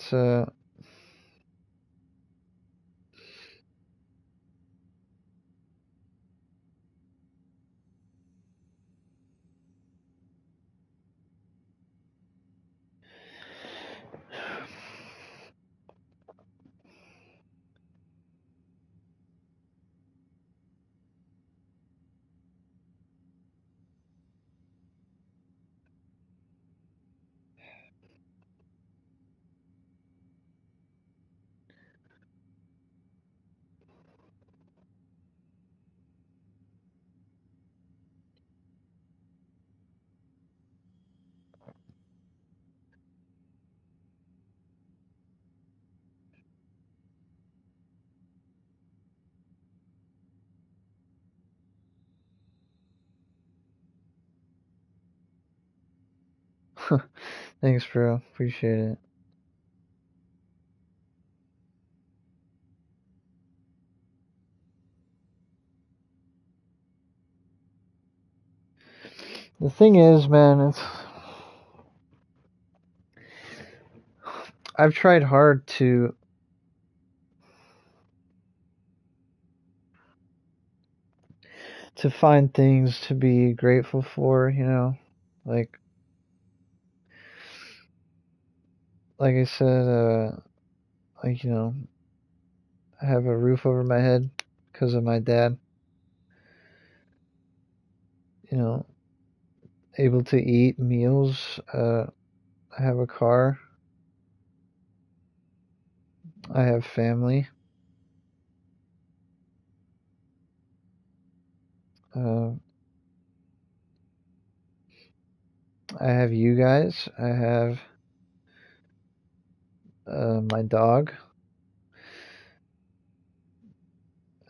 thanks, bro. Appreciate it. The thing is, man, I've tried hard to find things to be grateful for, like like I said, like I have a roof over my head because of my dad. You know, able to eat meals. I have a car. I have family. Uh, I have you guys. I have my dog.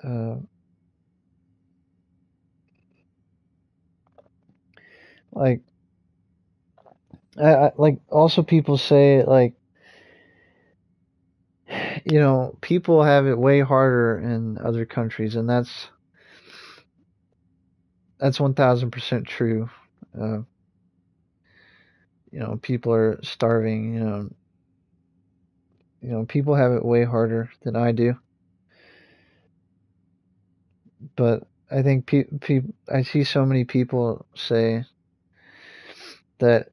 Uh, like like also people say like people have it way harder in other countries, and that's 1000% true. Uh, people are starving. People have it way harder than I do. But I think I see so many people say that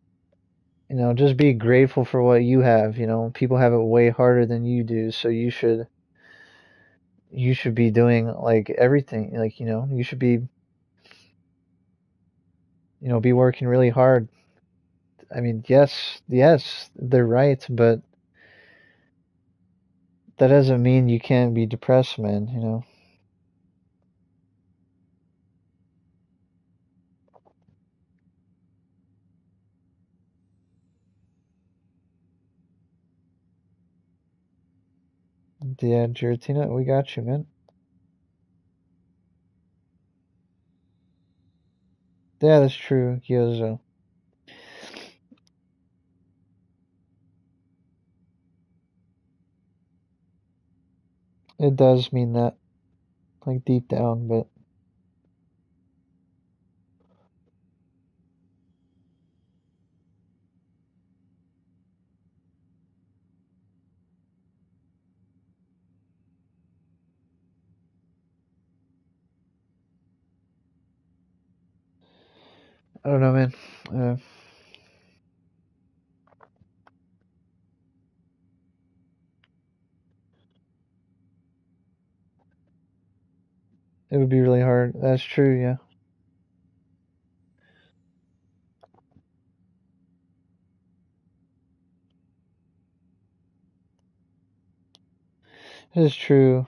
just be grateful for what you have. People have it way harder than you do, so you should be doing like everything. Like you should be working really hard. I mean, yes, they're right, but that doesn't mean you can't be depressed, man. Yeah, Giratina, we got you, man. Yeah, that's true, Gyozo. It does mean that, like deep down, but I don't know, man. It would be really hard. That's true, yeah. It is true.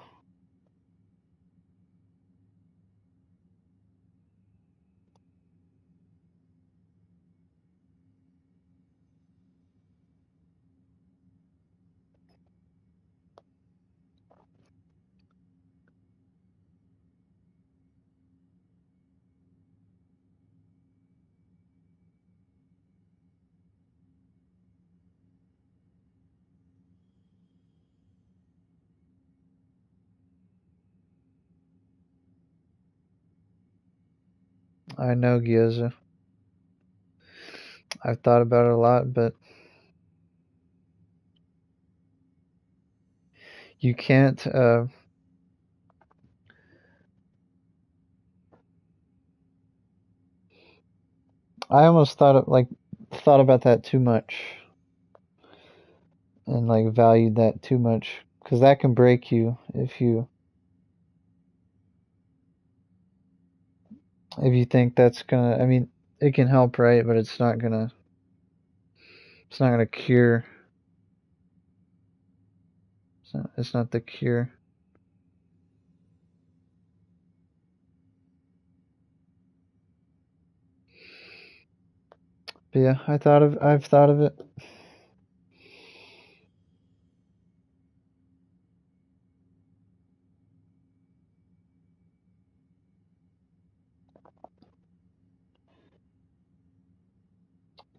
I know, Gyoza. I've thought about it a lot, but you can't. I almost thought about that too much, and like valued that too much, because that can break you if you think that's gonna. I mean, it can help, right? But it's not gonna cure. It's not the cure. But yeah, I've thought of it.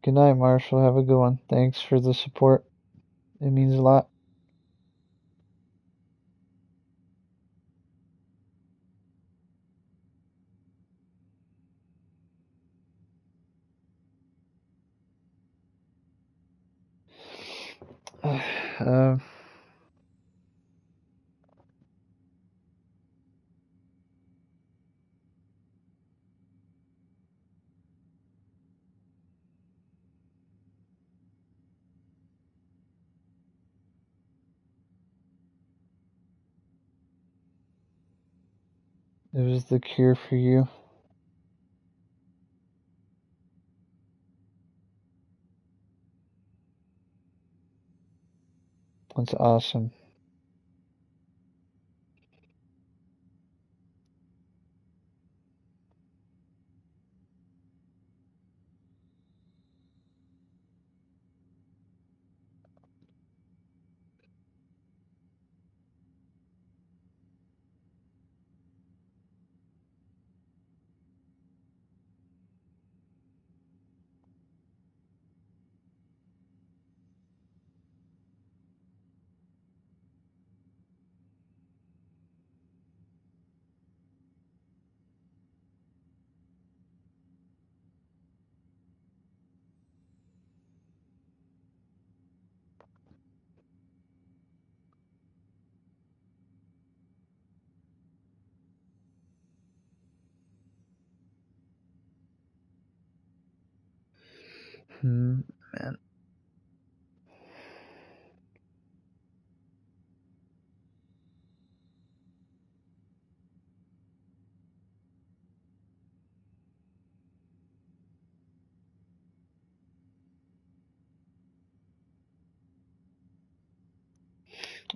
Good night, Marshall. Have a good one. Thanks for the support. It means a lot. Uh, it was the cure for you. That's awesome. Man.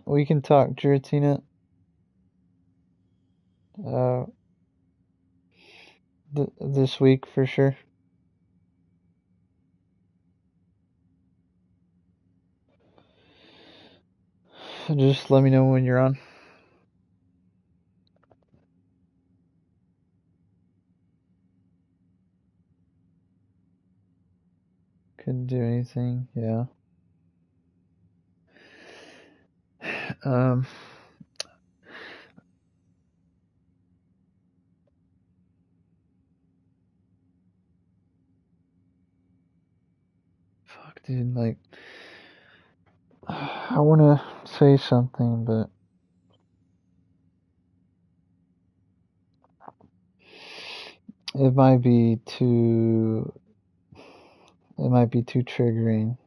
We can talk, Giratina. Uh, this week for sure. Just let me know when you're on. Couldn't do anything. Yeah. Um. Fuck, dude. Like, I want to say something, but it might be too. It might be too triggering.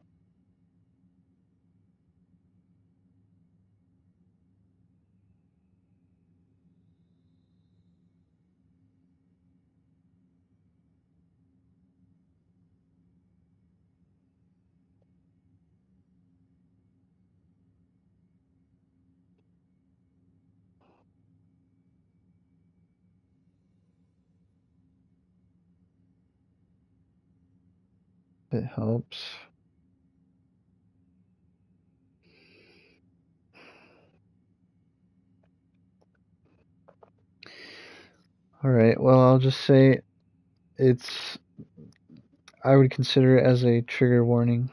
It helps. All right. Well, I'll just say it's. I would consider it as a trigger warning.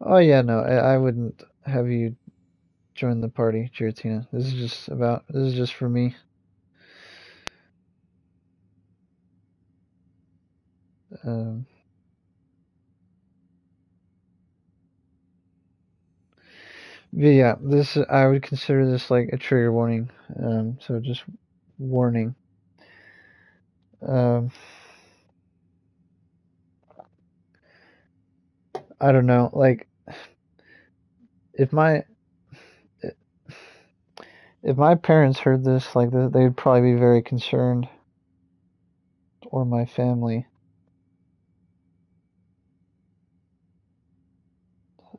Oh yeah, no, I wouldn't have you join the party, Giratina. This is just for me. Um, but yeah, this I would consider this like a trigger warning. So just warning. Um, I don't know, like if my if my parents heard this, like they'd probably be very concerned, or my family.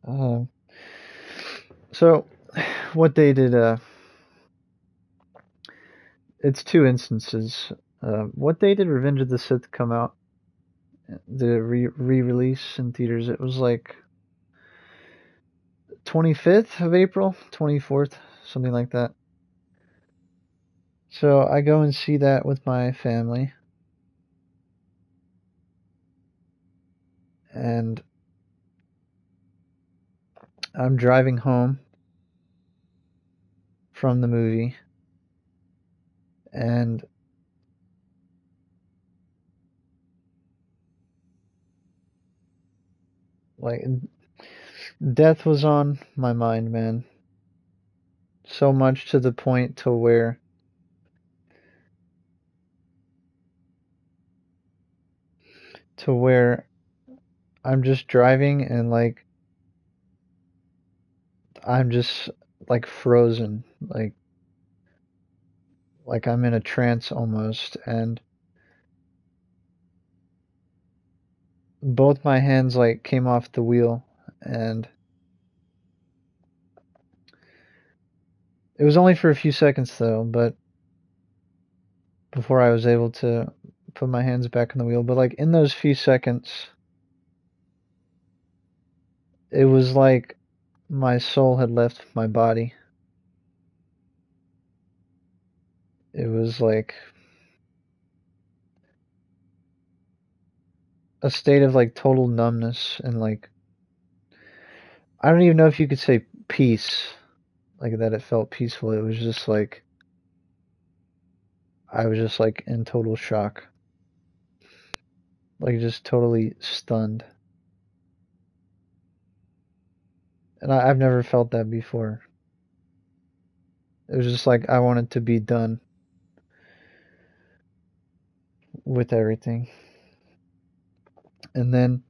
Um, so what they did, it's two instances. What day did Revenge of the Sith come out? The re-release in theaters. It was like 25th of April, 24th, something like that. So I go and see that with my family, and I'm driving home from the movie, and Like death was on my mind, man. So much to the point to where I'm just driving and like I'm just like frozen, like I'm in a trance almost, and both my hands like came off the wheel, and it was only for a few seconds though, but before I was able to put my hands back on the wheel, but like in those few seconds, it was like my soul had left my body. It was like a state of like total numbness and like I don't even know if you could say peace, like that it felt peaceful. It was just like I was just like in total shock, like just totally stunned. And I've never felt that before. It was just like I wanted to be done with everything. And then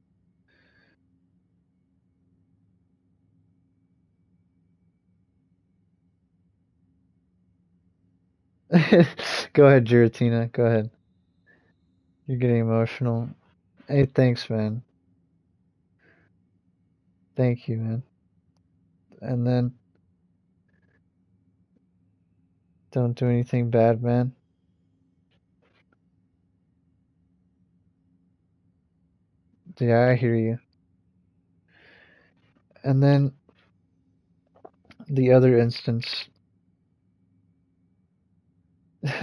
go ahead, Giratina. Go ahead. You're getting emotional. Hey, thanks, man. Thank you, man. And then don't do anything bad, man. Yeah, I hear you. And then the other instance,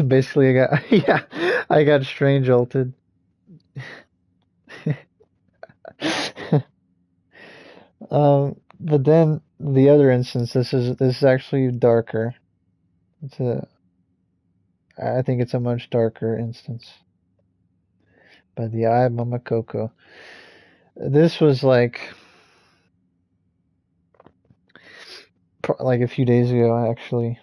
basically, I got yeah, I got strange ulted. But then the other instance, this is actually darker. It's a I think it's a much darker instance. By the eye of Mama Coco. This was like a few days ago actually,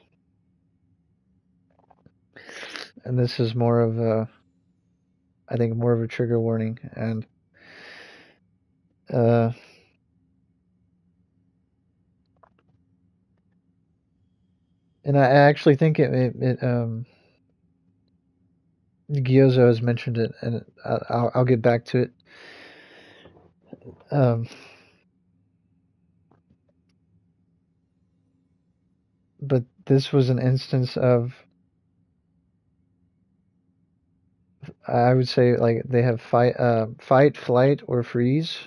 and this is more of a I think more of a trigger warning, uh and I actually think it Gyozo has mentioned it, and I'll get back to it. Um, but this was an instance of I would say like they have fight, flight, or freeze.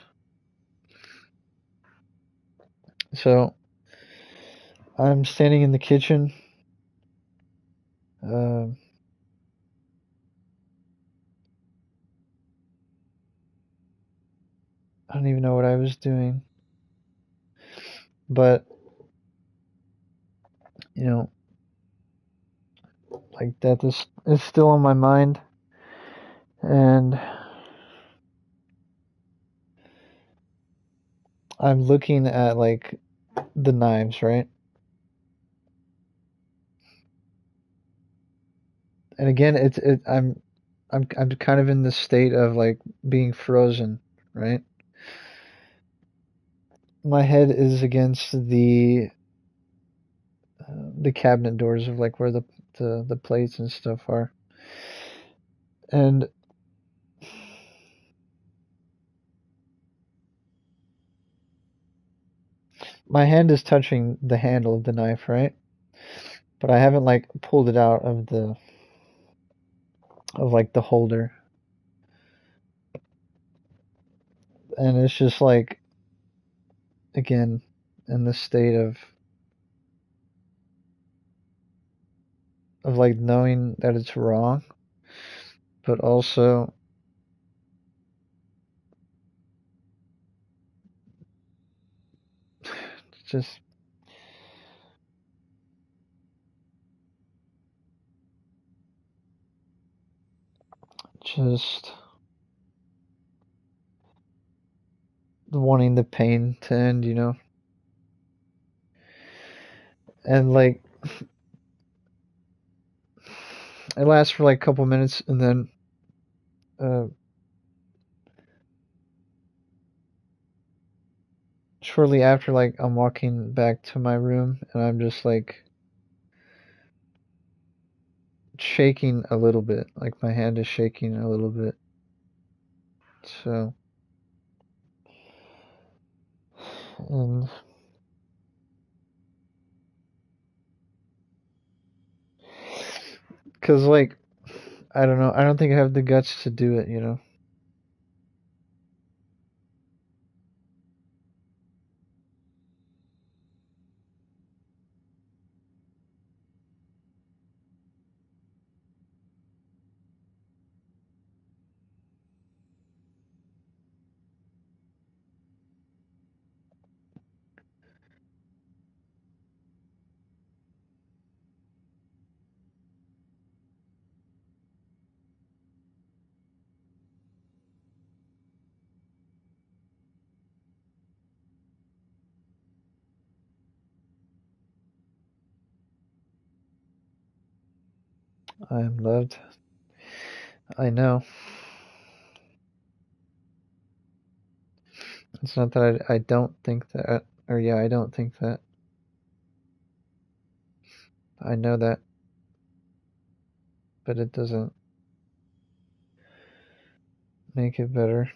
So I'm standing in the kitchen. Uh, I don't even know what I was doing, but you know, like that is still on my mind, and I'm looking at like the knives, right? And again, I'm kind of in the state of like being frozen, right? My head is against the cabinet doors of like where the plates and stuff are, and my hand is touching the handle of the knife, right? But I haven't like pulled it out of like the holder, and it's just like again in the state of like knowing that it's wrong, but also just just wanting the pain to end, you know. And like it lasts for like a couple minutes, and then shortly after, like I'm walking back to my room, and I'm just like shaking a little bit, like my hand is shaking a little bit. So, and because like I don't know, I don't think I have the guts to do it, you know. I am loved. I know. It's not that I don't think that, or yeah, I don't think that. I know that, but it doesn't make it better.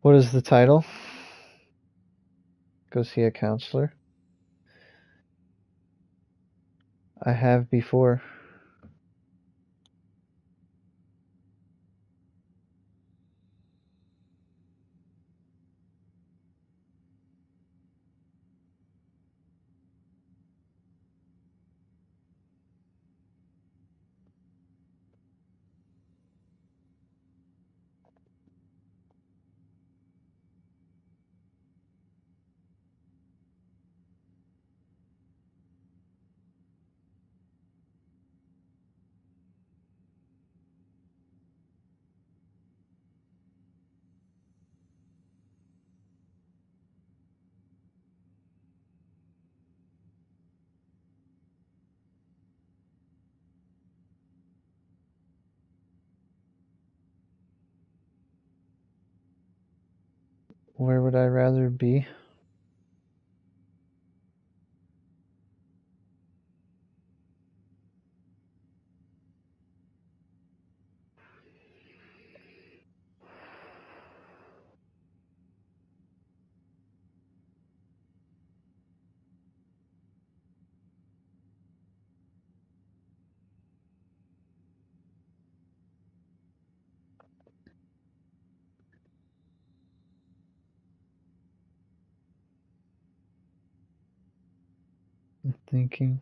What is the title? Go see a counselor. I have before. Where would I rather be? I'm thinking.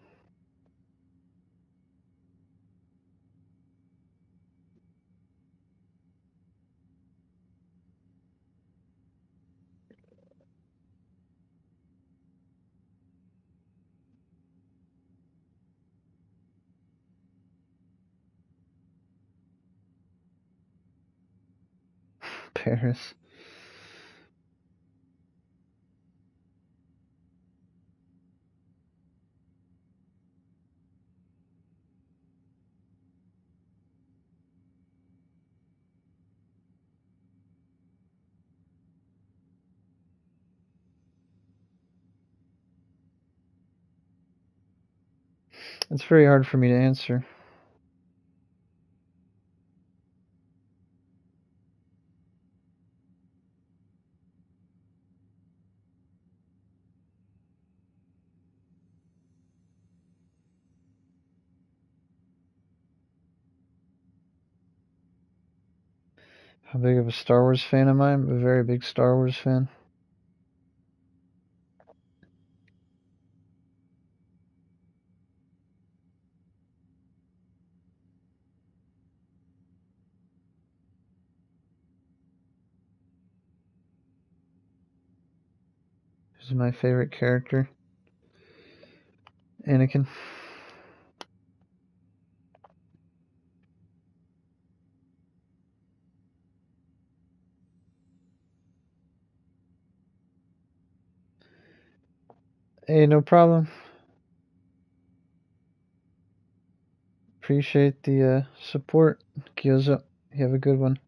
Paris. It's very hard for me to answer. How big of a Star Wars fan am I? I'm a very big Star Wars fan. Who's my favorite character? Anakin. Hey, no problem. Appreciate the support, Gyoza. You have a good one.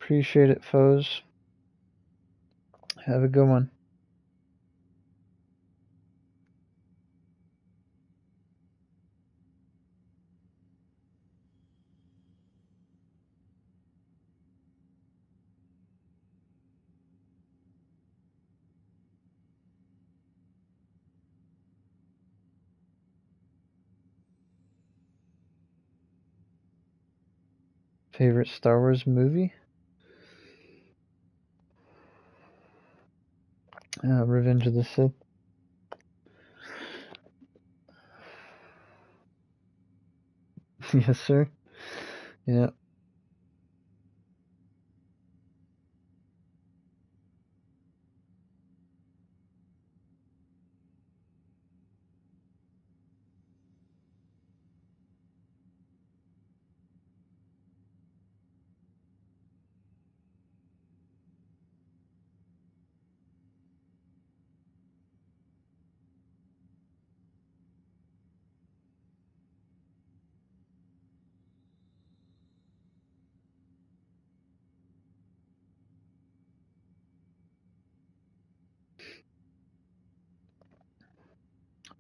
Appreciate it, foes. Have a good one. Favorite Star Wars movie? Revenge of the Sith. Yes, sir. Yeah.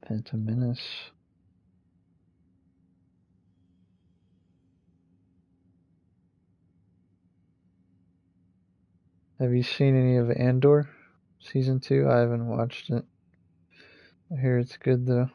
Phantom Menace. Have you seen any of Andor? Season 2? I haven't watched it. I hear it's good, though.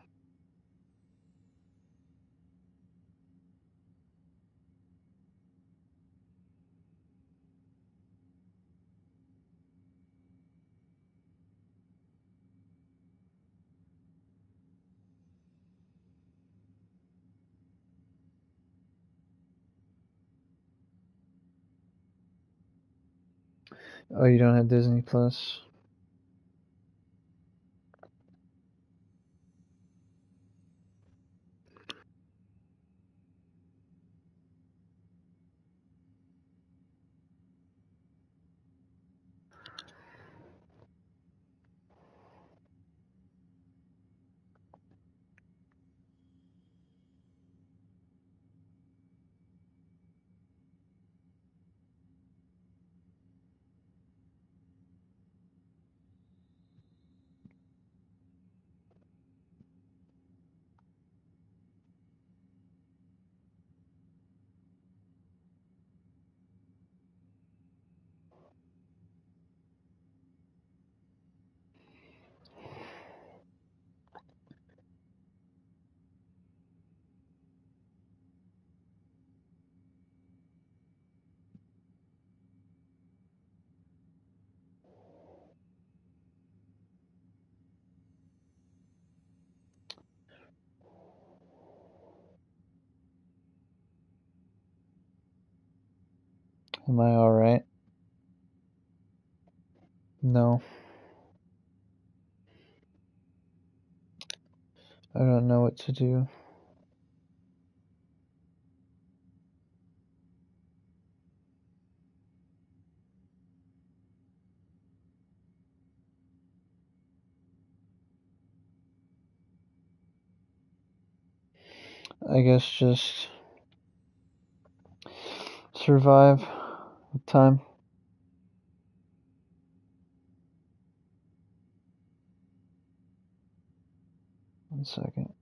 Oh, you don't have Disney Plus? Am I alright? No. I don't know what to do. I guess just survive with time. One second.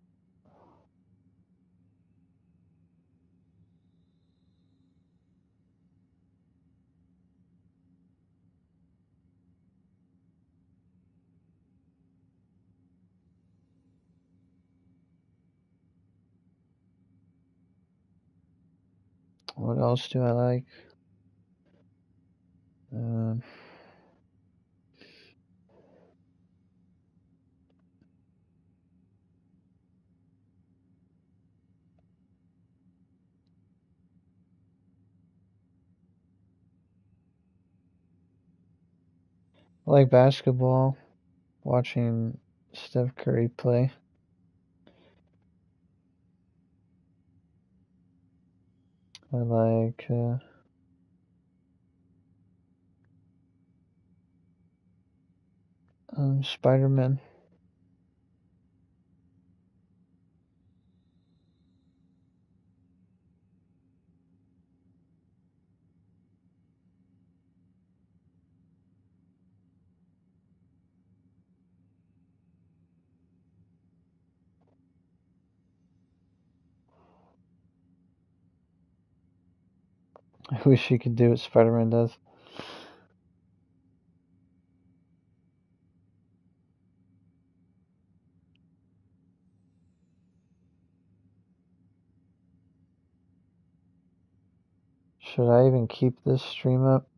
What else do I like? Um, I like basketball, watching Steph Curry play. I like Spider-Man. I wish he could do what Spider-Man does. Should I even keep this stream up?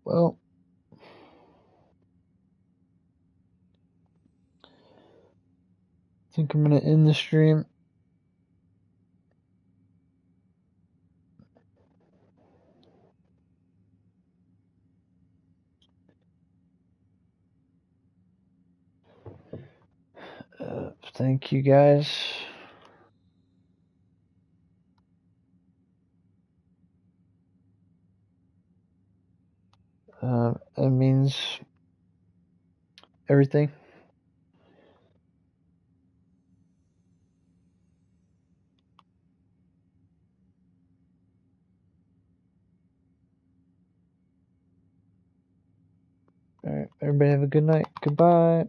Well, I think I'm gonna end the stream. Thank you guys. It means everything. All right, everybody have a good night. Goodbye.